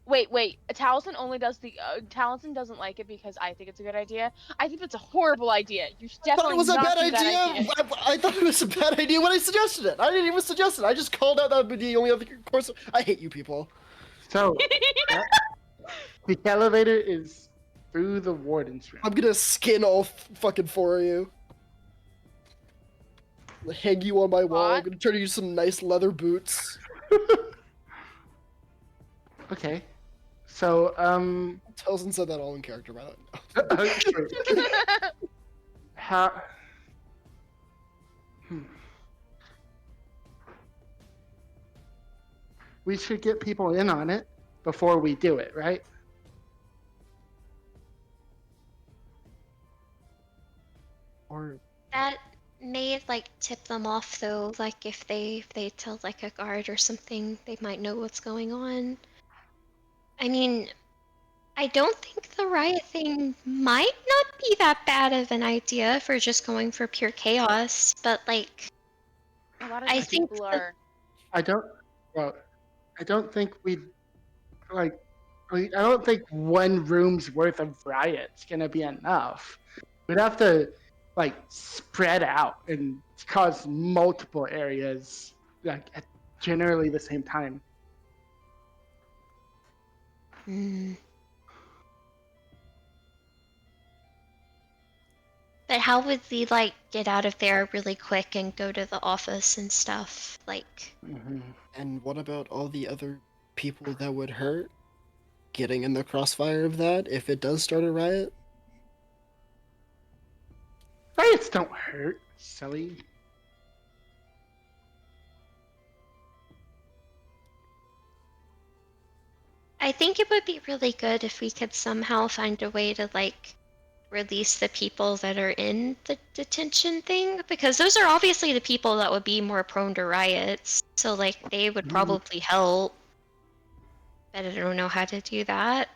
Wait. Towson only does the. Towson doesn't like it because I think it's a good idea. I think that's a horrible idea. You should I thought definitely it was a not bad do that idea. I thought it was a bad idea when I suggested it. I didn't even suggest it. I just called out that would be the only other course. I hate you people. So, the elevator is through the warden's room. I'm gonna skin all fucking four of you. Hang you on my wall. I'm What? gonna turn you some nice leather boots. Okay. So, Telson said that all in character, by the way. how? We should get people in on it before we do it, right? Or That may like tip them off though, like if they tell like a guard or something, they might know what's going on. I mean, I don't think the riot thing might not be that bad of an idea for just going for pure chaos, but like A lot of I these think people that- are. I don't think we'd like. I don't think one room's worth of riot's gonna be enough. We'd have to like spread out and cause multiple areas like at generally the same time. But how would we like get out of there really quick and go to the office and stuff? Like and what about all the other people that would hurt getting in the crossfire of that if it does start a riot? Riots don't hurt, silly. I think it would be really good if we could somehow find a way to like release the people that are in the detention thing, because those are obviously the people that would be more prone to riots. So like they would probably help. But I don't know how to do that.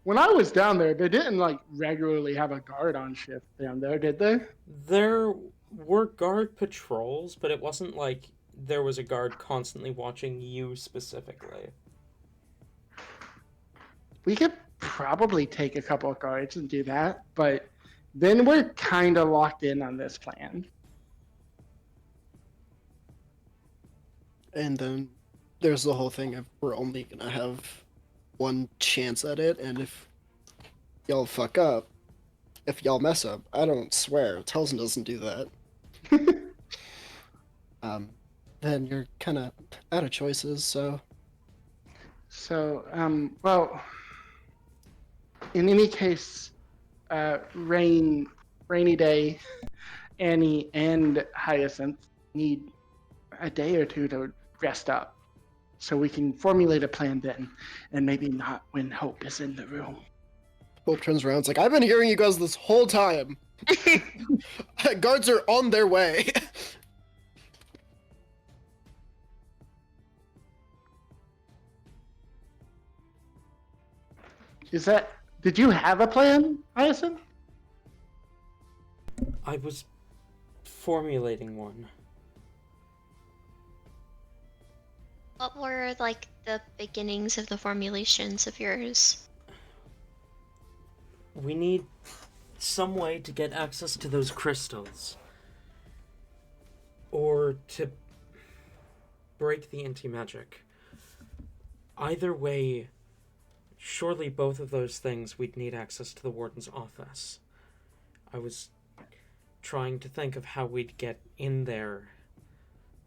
When I was down there, they didn't like regularly have a guard on shift down there, did they? There were guard patrols, but it wasn't like there was a guard constantly watching you specifically. We could probably take a couple of guards and do that, but then we're kind of locked in on this plan. And then there's the whole thing of we're only gonna have one chance at it, and if y'all fuck up, if y'all mess up, I don't swear, Telson doesn't do that. Then you're kind of out of choices, so. So, well, in any case, Rainy Day, Annie, and Hyacinth need a day or two to rest up, so we can formulate a plan then, and maybe not when Hope is in the room. Hope turns around. It's like, I've been hearing you guys this whole time. Guards are on their way. Did you have a plan, Hyacinth? I was formulating one. What were, like, the beginnings of the formulations of yours? We need some way to get access to those crystals. Or to break the anti-magic. Either way, surely both of those things we'd need access to the warden's office. I was trying to think of how we'd get in there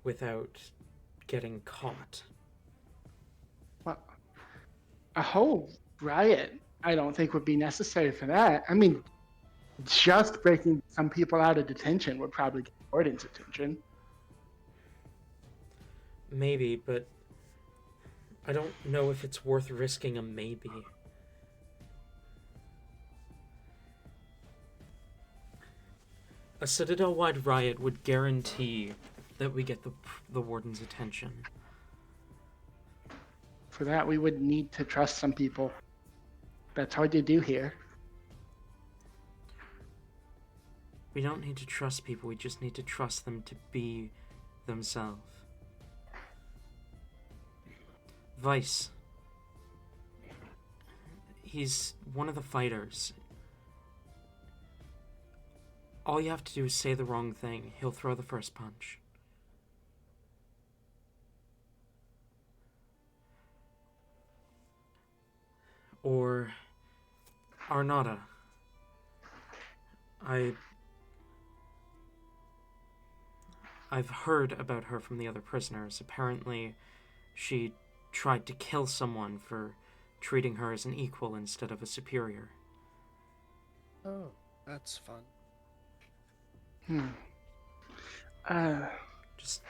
without getting caught. Well, a whole riot, I don't think would be necessary for that. I mean, just breaking some people out of detention would probably get the warden's attention. Maybe, but I don't know if it's worth risking a maybe. A Citadel-wide riot would guarantee that we get the warden's attention. For that, we would need to trust some people. That's hard to do here. We don't need to trust people, we just need to trust them to be themselves. Vice. He's one of the fighters. All you have to do is say the wrong thing. He'll throw the first punch. Or Arnada. I've heard about her from the other prisoners. Apparently, she tried to kill someone for treating her as an equal instead of a superior. Oh, that's fun. Just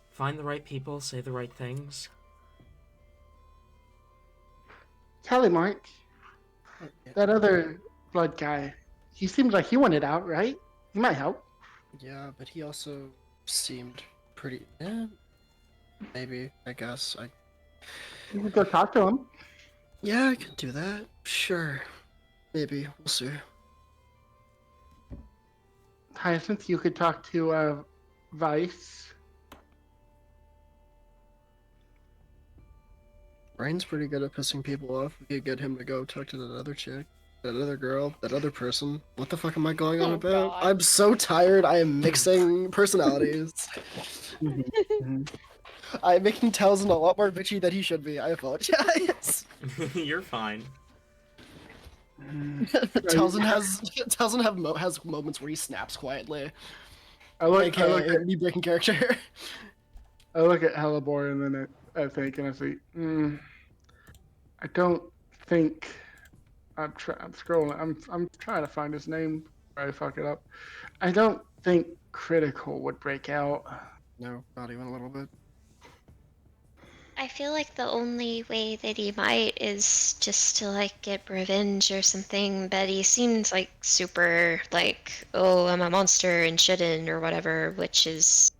find the right people, say the right things. Tally Mark, Yeah. that other blood guy, he seemed like he wanted out, right? He might help. Yeah, but he also seemed pretty. Maybe, I guess. You could go talk to him. Yeah, I could do that. Sure. Maybe. We'll see. Hyacinth, you could talk to Vice. Ryan's pretty good at pissing people off. We could get him to go talk to that other chick, that other girl, that other person. What the fuck am I going on about? God. I'm so tired. I am mixing personalities. I'm making Talzin a lot more bitchy than he should be. I apologize. You're fine. Talzin has moments where he snaps quietly. I look AKA at me breaking character. Hellebore and then I think and I say, I don't think I'm scrolling. I'm trying to find his name before I fuck it up. I don't think Critical would break out. No, not even a little bit. I feel like the only way that he might is just to, like, get revenge or something, but he seems, like, super, like, oh, I'm a monster and shouldn't, or whatever, which is,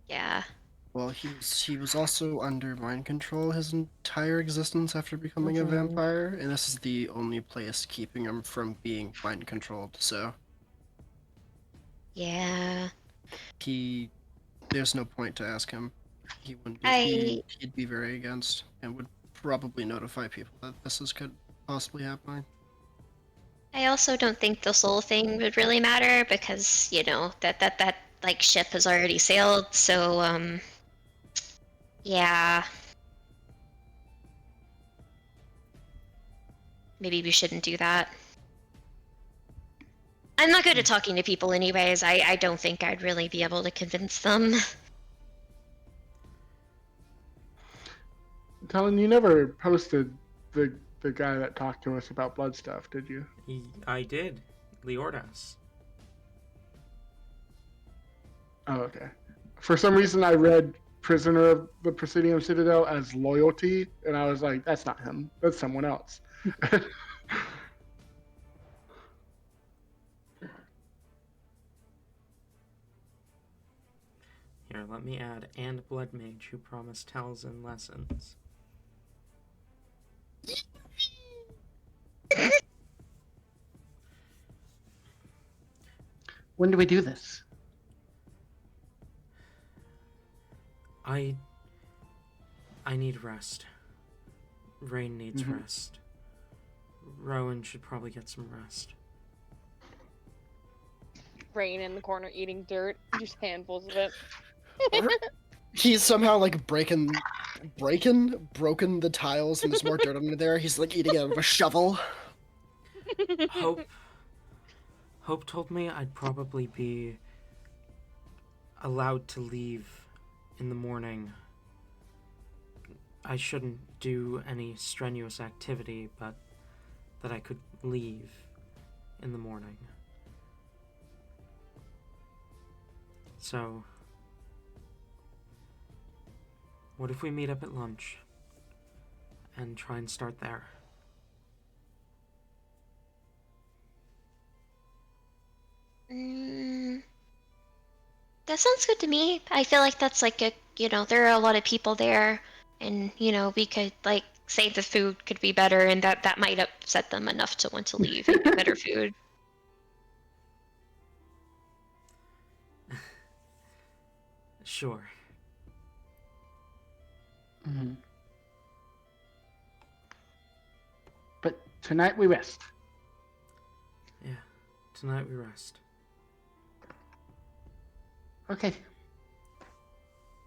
yeah. Well, he was also under mind control his entire existence after becoming a vampire, and this is the only place keeping him from being mind controlled, so Yeah. there's no point to ask him. He wouldn't be, he'd be very against and would probably notify people that this could possibly happen. I also don't think the soul thing would really matter because, you know, that like ship has already sailed, so yeah. Maybe we shouldn't do that. I'm not good at talking to people anyways. I don't think I'd really be able to convince them. Talon, you never posted the the guy that talked to us about blood stuff, did you? I did. Leordas. Oh, okay. For some reason, I read Prisoner of the Praesidium Citadel as Loyalty, and I was like, that's not him. That's someone else. Here, let me add, and Blood Mage, who promised Talzin lessons. When do we do this? I need rest. Rain needs Mhm. rest. Rowan should probably get some rest. Rain in the corner eating dirt, just handfuls of it. He's somehow like broken the tiles and there's more dirt under there. He's like eating out of a shovel. Hope told me I'd probably be allowed to leave in the morning. I shouldn't do any strenuous activity, but that I could leave in the morning. So, what if we meet up at lunch and try and start there? That sounds good to me. I feel like that's like there are a lot of people there, and we could like say the food could be better, and that might upset them enough to want to leave and get better food. Sure. Mm-hmm. But tonight we rest. Yeah, tonight we rest. Okay.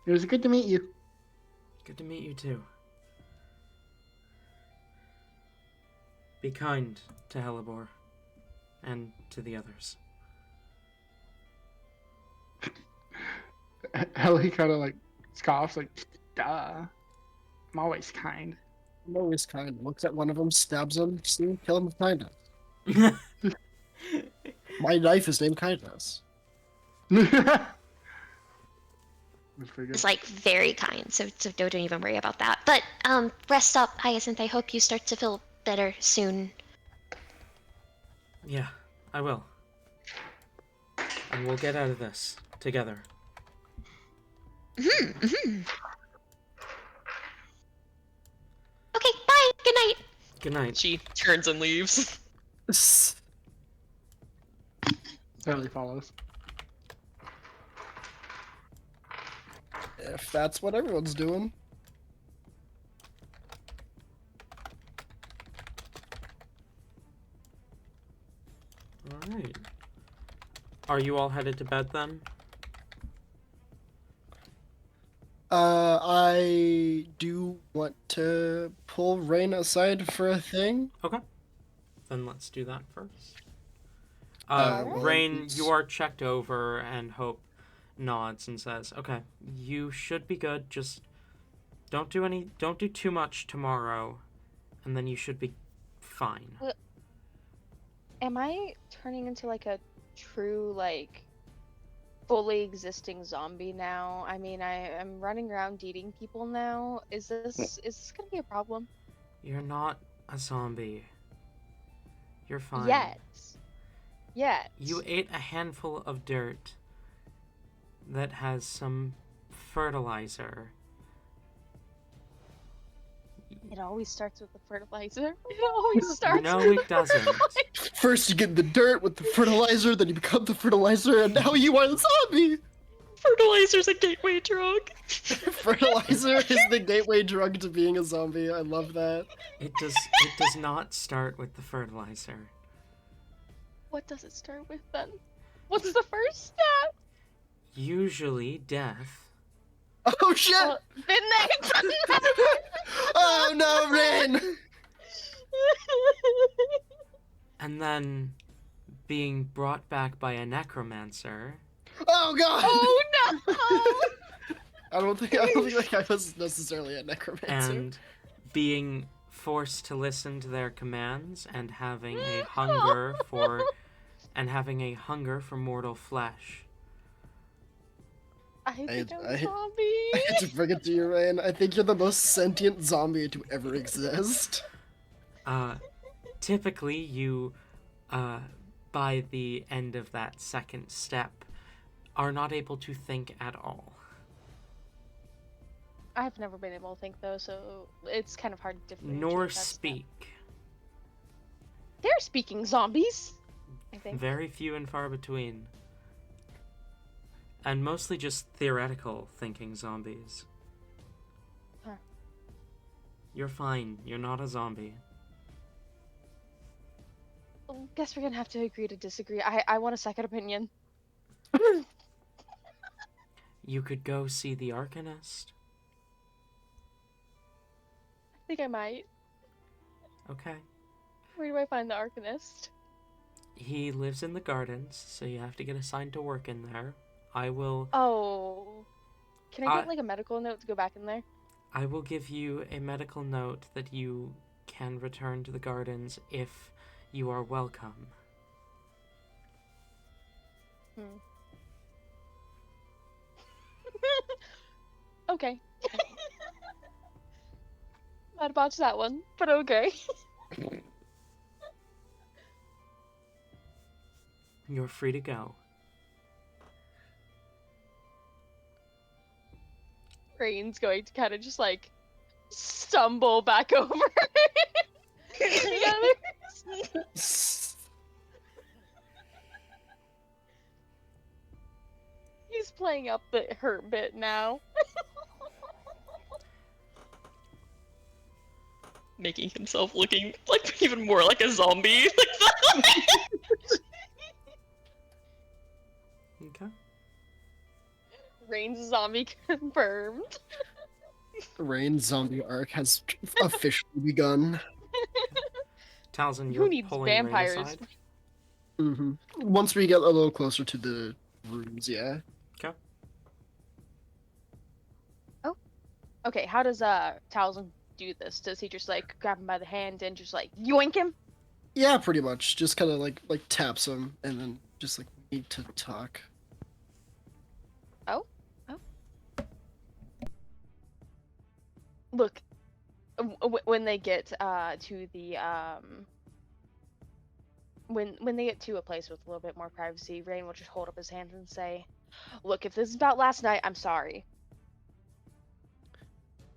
It was good to meet you. Good to meet you too. Be kind to Hellebore and to the others. Ellie kind of like scoffs, like, duh. I'm always kind. I'm always kind. Looks at one of them, stabs him, see, kill him with kindness. My knife is named Kindness. It's like very kind, so don't even worry about that. But rest up, Hyacinth. I hope you start to feel better soon. Yeah, I will. And we'll get out of this together. Okay, bye. Good night. Good night. She turns and leaves. Ellie follows. If that's what everyone's doing. Alright. Are you all headed to bed then? I do want to pull Rain aside for a thing. Okay. Then let's do that first. Alright. Rain, you are checked over, and Hope nods and says, okay, you should be good. Just don't do too much tomorrow, and then you should be fine. Am I turning into like a true like fully existing zombie now? I mean, I'm running around eating people now. Is this gonna be a problem? You're not a zombie. You're fine. Yet. You ate a handful of dirt that has some fertilizer. It always starts with the fertilizer. It always starts. No, with it doesn't. First you get the dirt with the fertilizer, then you become the fertilizer, and now you are the zombie! Fertilizer's a gateway drug. Fertilizer is the gateway drug to being a zombie. I love that. It does not start with the fertilizer. What does it start with then? What's the first step? Usually death. Oh shit! Been there. Oh no, Rin! And then being brought back by a necromancer. Oh god! Oh no! I don't think like I was necessarily a necromancer. And being forced to listen to their commands and having a hunger for mortal flesh. I think I'm I a hate- zombie. I hate to bring it to you, Rain. I think you're the most sentient zombie to ever exist. Typically, you, by the end of that second step, are not able to think at all. I've never been able to think though, so it's kind of hard to differentiate. Nor that step. speak. They're speaking zombies. I think. Very few and far between. And mostly just theoretical thinking zombies. Huh. You're fine. You're not a zombie. Well, guess we're gonna have to agree to disagree. I want a second opinion. You could go see the Arcanist. I think I might. Okay. Where do I find the Arcanist? He lives in the gardens, so you have to get assigned to work in there. I will Oh. Can I get like a medical note to go back in there? I will give you a medical note that you can return to the gardens if you are welcome. Okay. I'd botch that one, but okay. You're free to go. Rain's going to kind of just like stumble back over. He's playing up the hurt bit now. Making himself looking like even more like a zombie. Okay. Rain's zombie confirmed. Rain's zombie arc has officially begun. Talzin, Who you're needs pulling Rain vampires? aside. Mm-hmm. Once we get a little closer to the rooms, yeah. Okay. Okay, how does Talzin do this? Does he just like grab him by the hand and just like yoink him? Yeah, pretty much. Just kind of like taps him and then just like need to talk. Look, when they get to the when they get to a place with a little bit more privacy, Rain will just hold up his hand and say, "Look, if this is about last night, I'm sorry."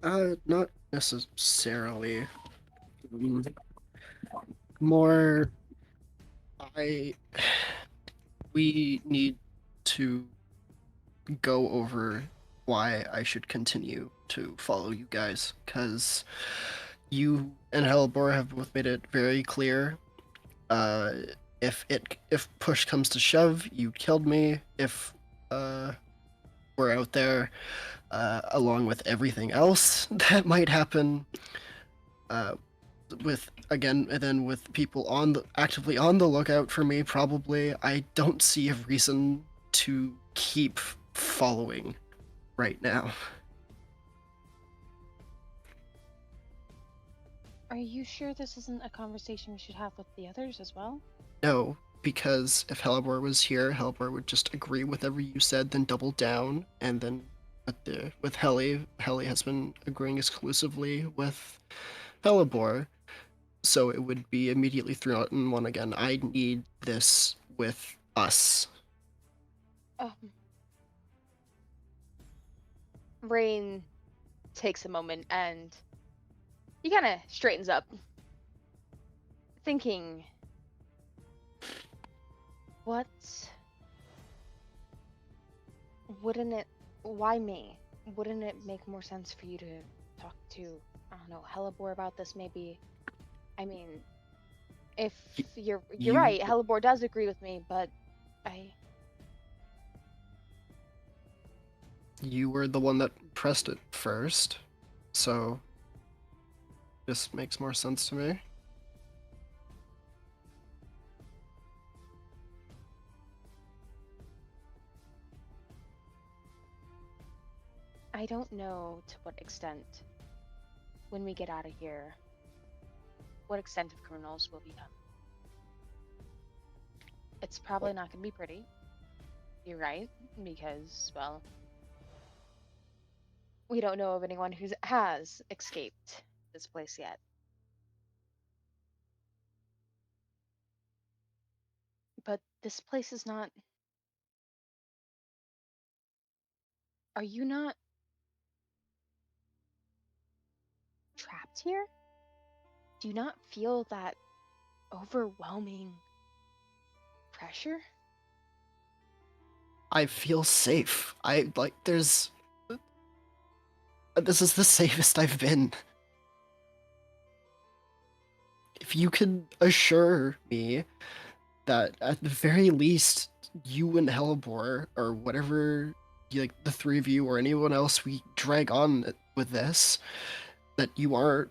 Not necessarily. More, we need to go over why I should continue to follow you guys, because you and Hellbor have both made it very clear. If push comes to shove, you killed me. If we're out there, along with everything else that might happen, with people actively on the lookout for me, probably, I don't see a reason to keep following right now. Are you sure this isn't a conversation we should have with the others as well? No, because if Hellebor was here, Hellebor would just agree with whatever you said, then double down, and then with Helly has been agreeing exclusively with Hellebor, so it would be immediately thrown out in one again. I need this with us. Rain takes a moment and he kind of straightens up, thinking, "What? Why me? Wouldn't it make more sense for you to talk to, I don't know, Hellebor about this maybe? I mean, if you're right, Hellebor does agree with me, but You were the one that pressed it first, so this makes more sense to me. I don't know to what extent, when we get out of here, what extent of criminals will be done. It's probably not going to be pretty. You're right, because, well, we don't know of anyone who has escaped this place yet. But this place is not... Are you not trapped here? Do you not feel that overwhelming pressure? I feel safe. This is the safest I've been. If you can assure me that at the very least you and Hellebore, or whatever, like the three of you or anyone else we drag on with this, that you aren't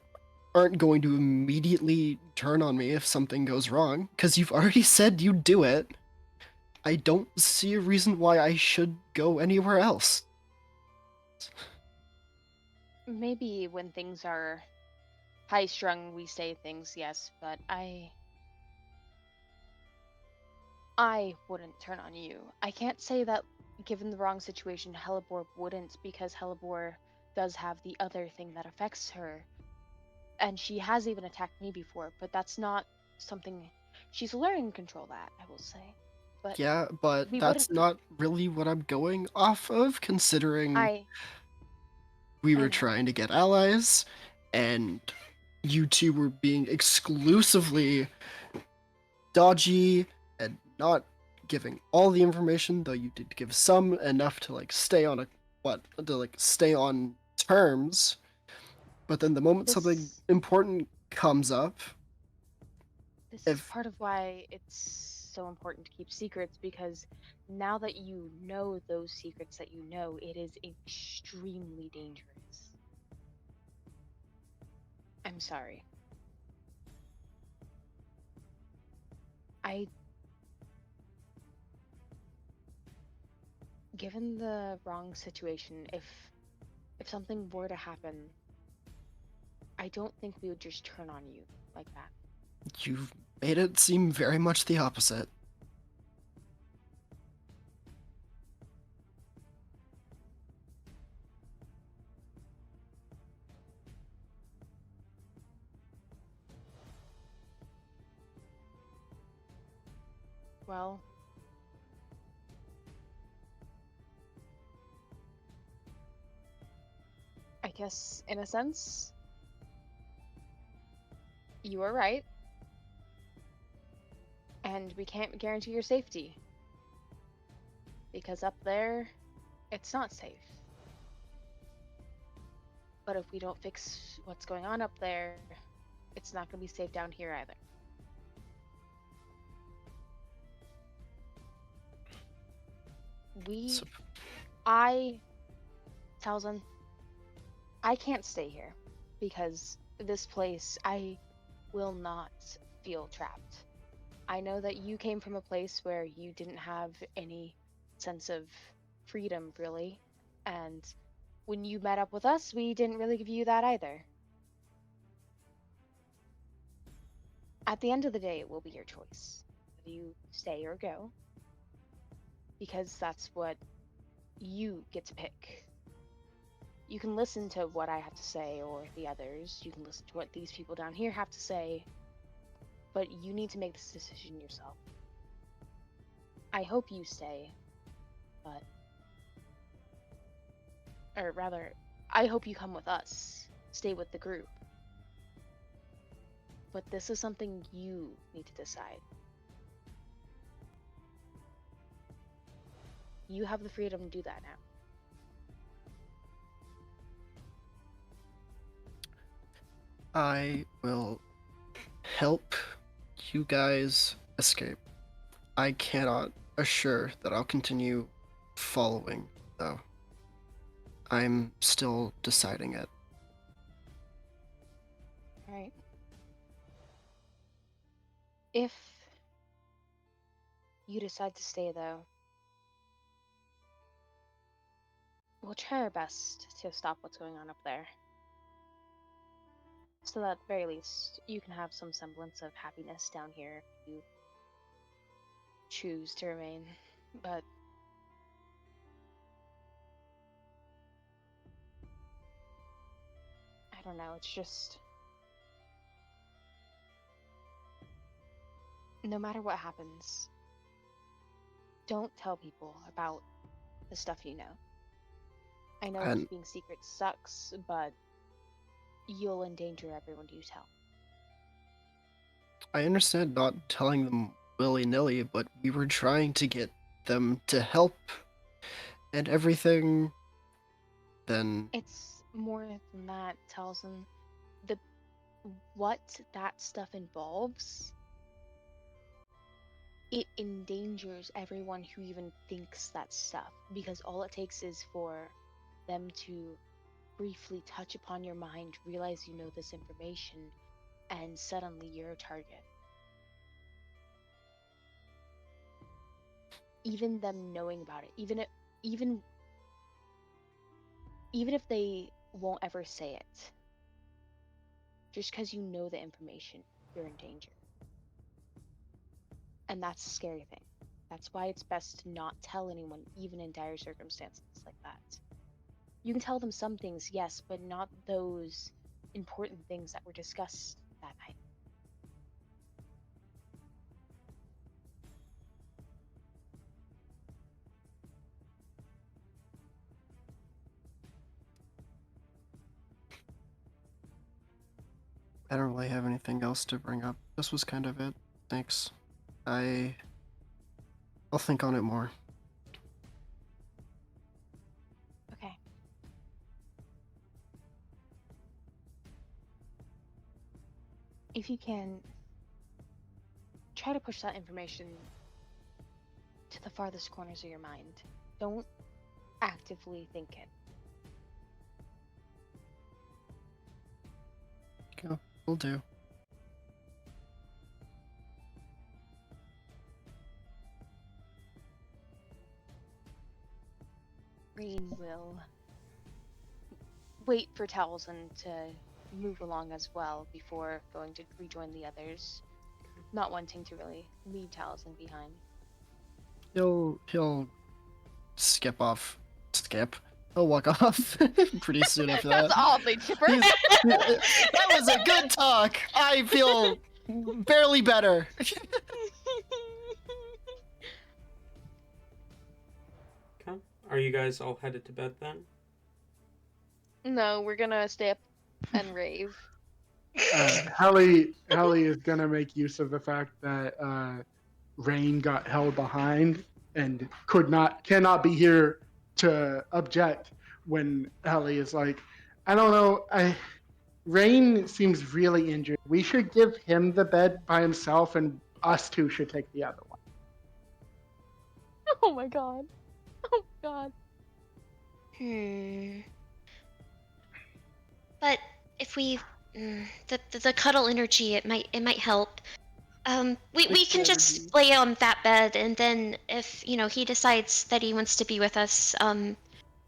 going to immediately turn on me if something goes wrong, because you've already said you'd do it. I don't see a reason why I should go anywhere else. Maybe when things are high-strung, we say things, yes, but I wouldn't turn on you. I can't say that given the wrong situation, Hellebore wouldn't, because Hellebore does have the other thing that affects her. And she has even attacked me before, but that's not something... She's learning to control that, I will say. But Yeah, but we that's wouldn't... not really what I'm going off of, considering we I were know. trying to get allies, and you two were being exclusively dodgy and not giving all the information, though you did give some, enough to stay on terms. But then the moment something important comes up, This is part of why it's so important to keep secrets, because now that you know those secrets that you know, it is extremely dangerous. I'm sorry. Given the wrong situation, if something were to happen, I don't think we would just turn on you like that. you've made it seem very much the opposite. Well, I guess in a sense, you are right. And we can't guarantee your safety. Because up there, it's not safe. But if we don't fix what's going on up there, it's not going to be safe down here either. Talzin, I can't stay here because this place, I will not feel trapped. I know that you came from a place where you didn't have any sense of freedom, really, and when you met up with us, we didn't really give you that either. At the end of the day, it will be your choice, whether you stay or go, because that's what you get to pick. You can listen to what I have to say, or the others. You can listen to what these people down here have to say, but you need to make this decision yourself. I hope you stay, but... Or rather, I hope you come with us. Stay with the group. But this is something you need to decide. You have the freedom to do that now. I will help you guys escape. I cannot assure that I'll continue following, though. I'm still deciding it. Alright. If you decide to stay, though, we'll try our best to stop what's going on up there. So that at the very least, you can have some semblance of happiness down here if you choose to remain. But I don't know, it's just no matter what happens, don't tell people about the stuff you know. I know And keeping secrets sucks, but you'll endanger everyone you tell. I understand not telling them willy-nilly, but we were trying to get them to help and everything. Then It's more than that, Taliesin. The what that stuff involves, it endangers everyone who even thinks that stuff, because all it takes is for them to briefly touch upon your mind, realize you know this information, and suddenly you're a target. Even them knowing about it, even if they won't ever say it, just because you know the information, you're in danger. And that's a scary thing. That's why it's best to not tell anyone, even in dire circumstances like that. You can tell them some things, yes, but not those important things that were discussed that night. I don't really have anything else to bring up. This was kind of it. Thanks. I'll think on it more. Okay. If you can, try to push that information to the farthest corners of your mind. Don't actively think it. Yeah, will do. Rain will wait for Taliesin to move along as well before going to rejoin the others, not wanting to really leave Taliesin behind. He'll skip off. Skip. He'll walk off pretty soon after that. That's oddly chipper. That was a good talk. I feel barely better. Okay. Are you guys all headed to bed then? No, we're gonna stay up and rave. Helly is gonna make use of the fact that Rain got held behind and cannot be here to object when Helly is like, I don't know, Rain seems really injured. We should give him the bed by himself, and us two should take the other one. Oh my god. Oh my god. But if we the cuddle energy, it might help. We can just lay on that bed, and then if he decides that he wants to be with us,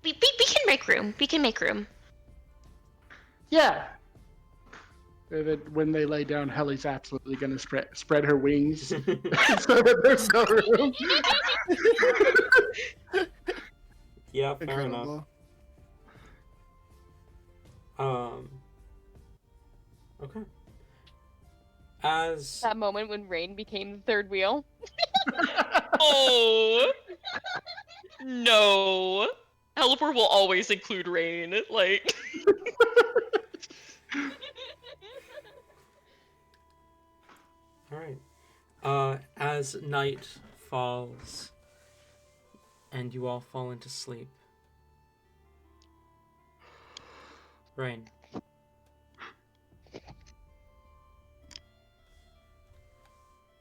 we can make room. We can make room. Yeah. When they lay down, Helly's absolutely gonna spread her wings so that there's no room. Yeah, fair enough. Okay. As That moment when Rain became the third wheel. Oh no! Helper will always include Rain. Like. all right. As night falls and you all fall into sleep, Rain.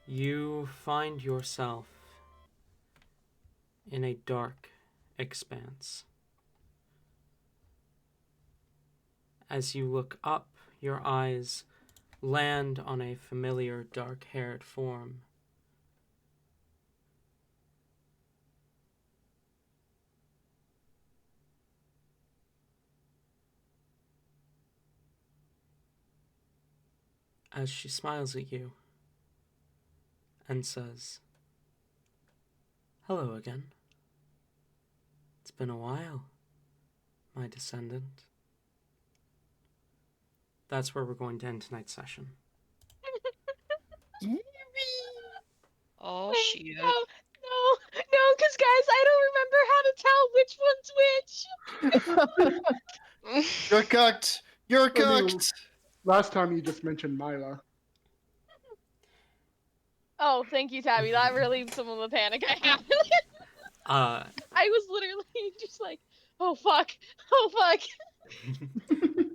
You find yourself in a dark expanse. As you look up, your eyes land on a familiar dark-haired form. as she smiles at you and says, "Hello again. It's been a while, my descendant." That's where we're going to end tonight's session. Oh Wait, shit. no, because guys, I don't remember how to tell which one's which. You're cooked. You're I mean, cooked. last time you just mentioned Mila. Oh, thank you, Tabby. That relieved some of the panic I had. Uh, I was literally just like, oh fuck, oh fuck.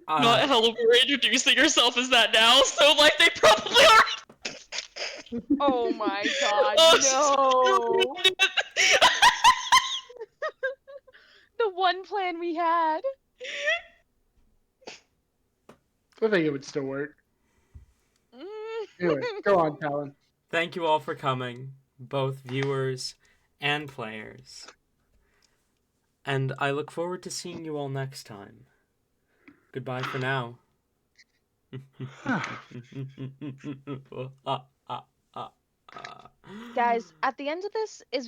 Not hell of you're introducing yourself as that now, so like they probably are. Oh my god, Oh, no. The one plan we had. I think it would still work. Mm. Anyway, go on, Talon. Thank you all for coming, both viewers and players. And I look forward to seeing you all next time. Goodbye for now. Guys, at the end of this is